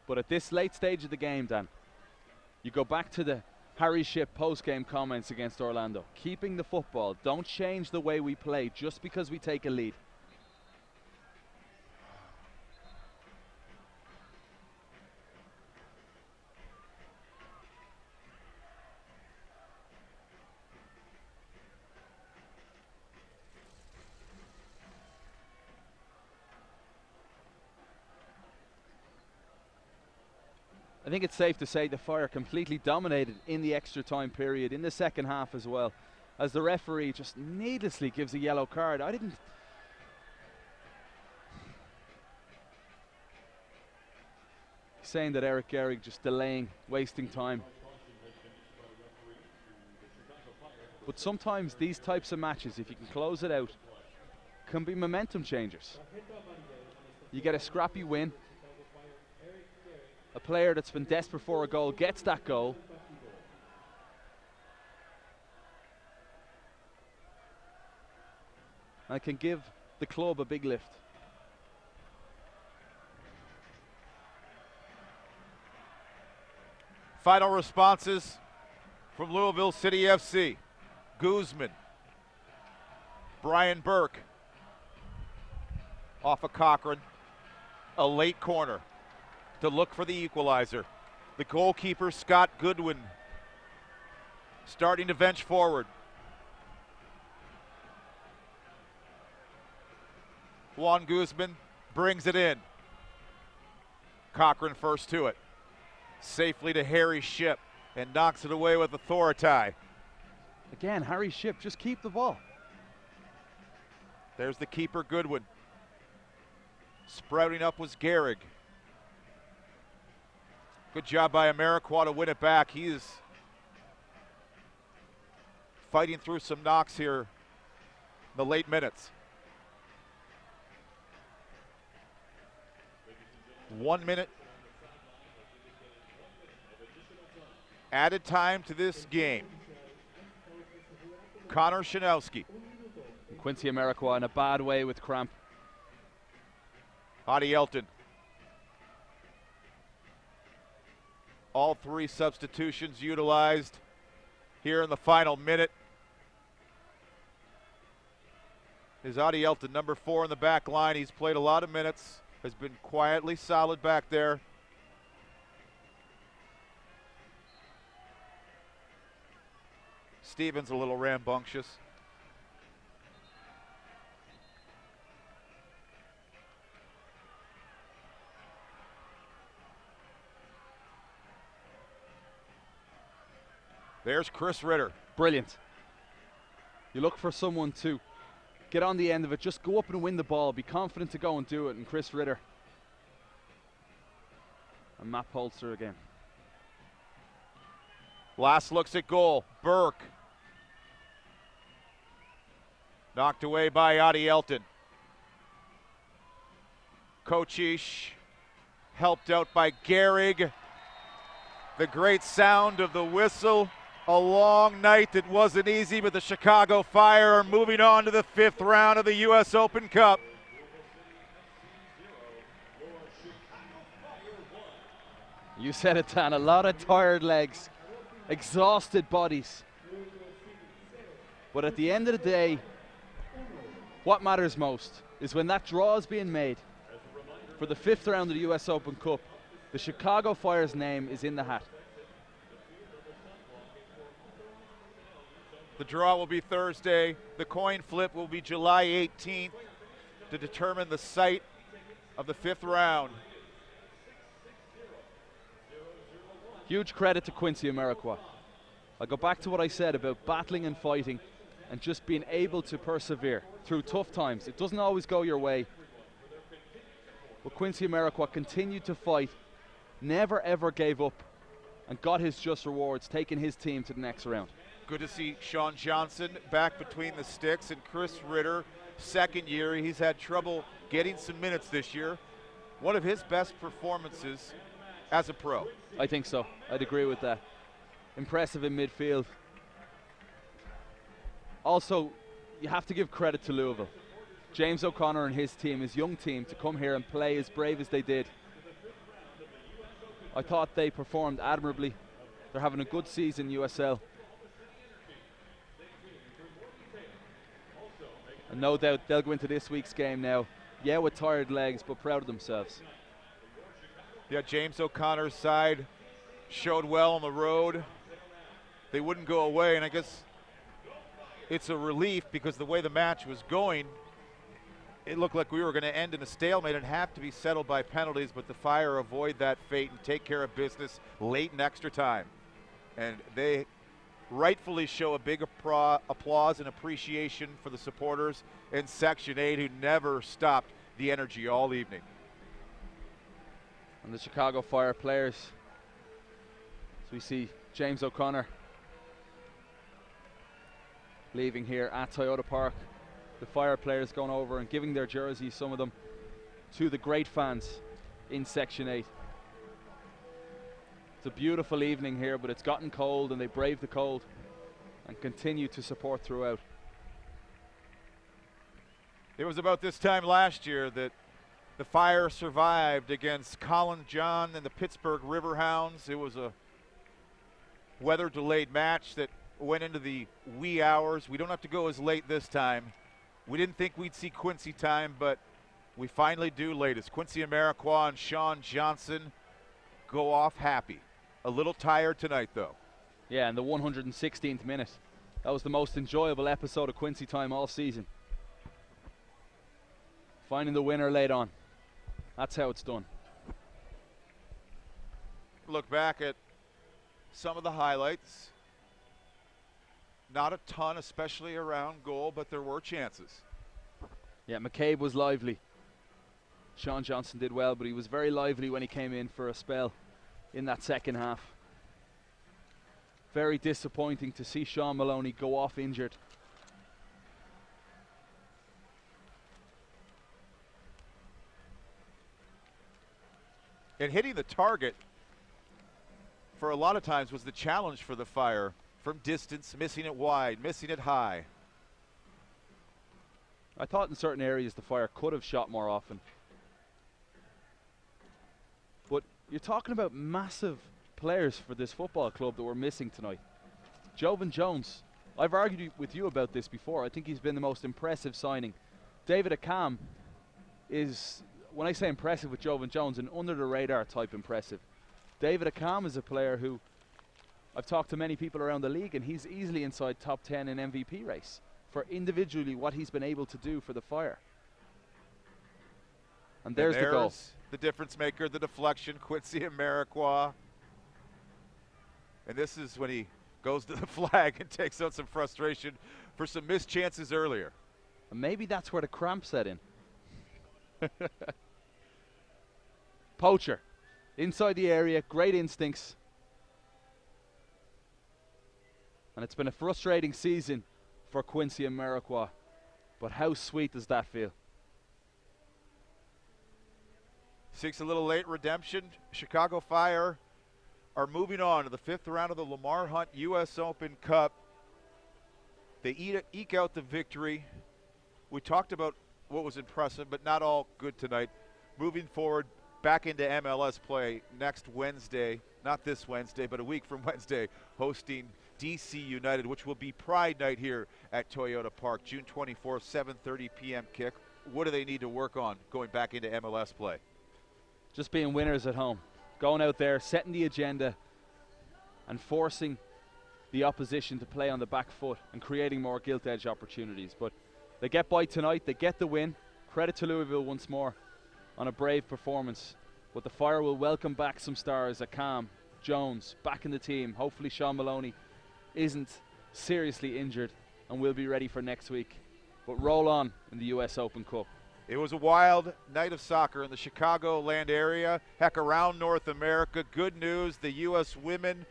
But at this late stage of the game, Dan, you go back to the Harry Shipp post-game comments against Orlando. Keeping the football. Don't change the way we play just because we take a lead. I think it's safe to say the Fire completely dominated in the extra time period, in the second half as well, as the referee just needlessly gives a yellow card. Saying that Eric Gehrig just delaying, wasting time. But sometimes these types of matches, if you can close it out, can be momentum changers. You get a scrappy win. A player that's been desperate for a goal gets that goal. And it can give the club a big lift. Final responses from Louisville City FC. Guzman. Brian Burke. Off of Cochran. A late corner to look for the equalizer. The goalkeeper, Scott Goodwin, starting to bench forward. Juan Guzman brings it in. Cochran first to it. Safely to Harry Shipp and knocks it away with authority. Again, Harry Shipp, just keep the ball. There's the keeper, Goodwin. Sprouting up was Gehrig. Good job by Amarikwa to win it back. He is fighting through some knocks here in the late minutes. 1 minute. Added time to this game. Connor Shanowski. Quincy Amarikwa in a bad way with cramp. Adi Elton. All three substitutions utilized here in the final minute. Is Adi Elton, number 4 in the back line. He's played a lot of minutes, has been quietly solid back there. Stevens a little rambunctious. There's Chris Ritter. Brilliant. You look for someone to get on the end of it, just go up and win the ball, be confident to go and do it, and Chris Ritter. And Matt Polster again. Last looks at goal. Burke. Knocked away by Adi Elton. Kochish helped out by Gehrig. The great sound of the whistle. A long night that wasn't easy, but the Chicago Fire are moving on to the 5th round of the U.S. Open Cup. You said it, Dan. A lot of tired legs, exhausted bodies. But at the end of the day, what matters most is when that draw is being made for the 5th round of the U.S. Open Cup, the Chicago Fire's name is in the hat. The draw will be Thursday. The coin flip will be July 18th to determine the site of the 5th round. Huge credit to Quincy Amarikwa. I go back to what I said about battling and fighting and just being able to persevere through tough times. It doesn't always go your way. But Quincy Amarikwa continued to fight, never ever gave up, and got his just rewards, taking his team to the next round. Good to see Sean Johnson back between the sticks, and Chris Ritter, second year. He's had trouble getting some minutes this year. One of his best performances as a pro. I think so. I'd agree with that. Impressive in midfield. Also, you have to give credit to Louisville. James O'Connor and his team, his young team, to come here and play as brave as they did. I thought they performed admirably. They're having a good season, USL. And no doubt they'll go into this week's game now, yeah, with tired legs, but proud of themselves. Yeah, James O'Connor's side showed well on the road. They wouldn't go away, and I guess it's a relief because the way the match was going, it looked like we were going to end in a stalemate and have to be settled by penalties, but the Fire avoid that fate and take care of business late in extra time. And they rightfully show a big applause and appreciation for the supporters in Section 8 who never stopped the energy all evening. And the Chicago Fire players. So we see James O'Connor leaving here at Toyota Park. The Fire players going over and giving their jerseys, some of them, to the great fans in Section 8. It's a beautiful evening here, but it's gotten cold and they brave the cold and continue to support throughout. It was about this time last year that the Fire survived against Colin John and the Pittsburgh Riverhounds. It was a weather-delayed match that went into the wee hours. We don't have to go as late this time. We didn't think we'd see Quincy time, but we finally do latest. Quincy Amarikwa and Sean Johnson go off happy. A little tired tonight, though. Yeah, in the 116th minute. That was the most enjoyable episode of Quincy time all season. Finding the winner late on. That's how it's done. Look back at some of the highlights. Not a ton, especially around goal, but there were chances. Yeah, McCabe was lively. Sean Johnson did well, but he was very lively when he came in for a spell in that second half. Very disappointing to see Sean Maloney go off injured. And hitting the target for a lot of times was the challenge for the Fire. From distance, missing it wide, missing it high. I thought in certain areas the Fire could have shot more often. But you're talking about massive players for this football club that we're missing tonight. Jovan Jones, I've argued with you about this before. I think he's been the most impressive signing. David Akam is, when I say impressive with Jovan Jones, an under-the-radar type impressive. David Akam is a player who I've talked to many people around the league, and he's easily inside top 10 in MVP race for individually what he's been able to do for the Fire. And there's the goal. The difference maker, the deflection, Quincy Amarikwa. And this is when he goes to the flag and takes out some frustration for some missed chances earlier. And maybe that's where the cramp set in. Poacher, inside the area, great instincts. And it's been a frustrating season for Quincy and Amarikwa. But how sweet does that feel? Seeks a little late redemption. Chicago Fire are moving on to the 5th round of the Lamar Hunt U.S. Open Cup. They eke out the victory. We talked about what was impressive, but not all good tonight. Moving forward, back into MLS play next Wednesday, not this Wednesday, but a week from Wednesday, hosting DC United, which will be Pride Night here at Toyota Park, June 24th, 7:30 p.m. kick. What do they need to work on going back into MLS play? Just being winners at home. Going out there, setting the agenda, and forcing the opposition to play on the back foot and creating more gilt-edge opportunities. But they get by tonight, they get the win. Credit to Louisville once more on a brave performance. But the Fire will welcome back some stars. Akam, Jones, back in the team. Hopefully Sean Maloney isn't seriously injured and will be ready for next week. But roll on in the US Open Cup. It was a wild night of soccer in the Chicagoland area, heck, around North America. Good news, the U.S. women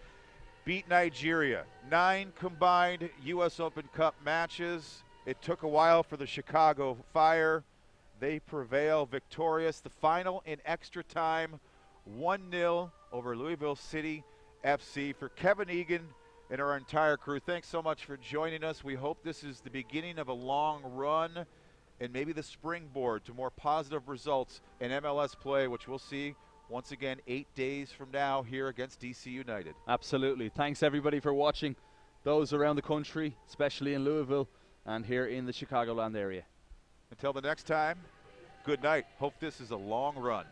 beat Nigeria. 9 combined U.S. Open Cup matches. It took a while for the Chicago Fire. They prevail victorious. The final in extra time, 1-0 over Louisville City FC. For Kevin Egan and our entire crew, thanks so much for joining us. We hope this is the beginning of a long run and maybe the springboard to more positive results in MLS play, which we'll see once again 8 days from now here against DC United. Absolutely. Thanks everybody for watching. Those around the country, especially in Louisville and here in the Chicagoland area. Until the next time, good night. Hope this is a long run.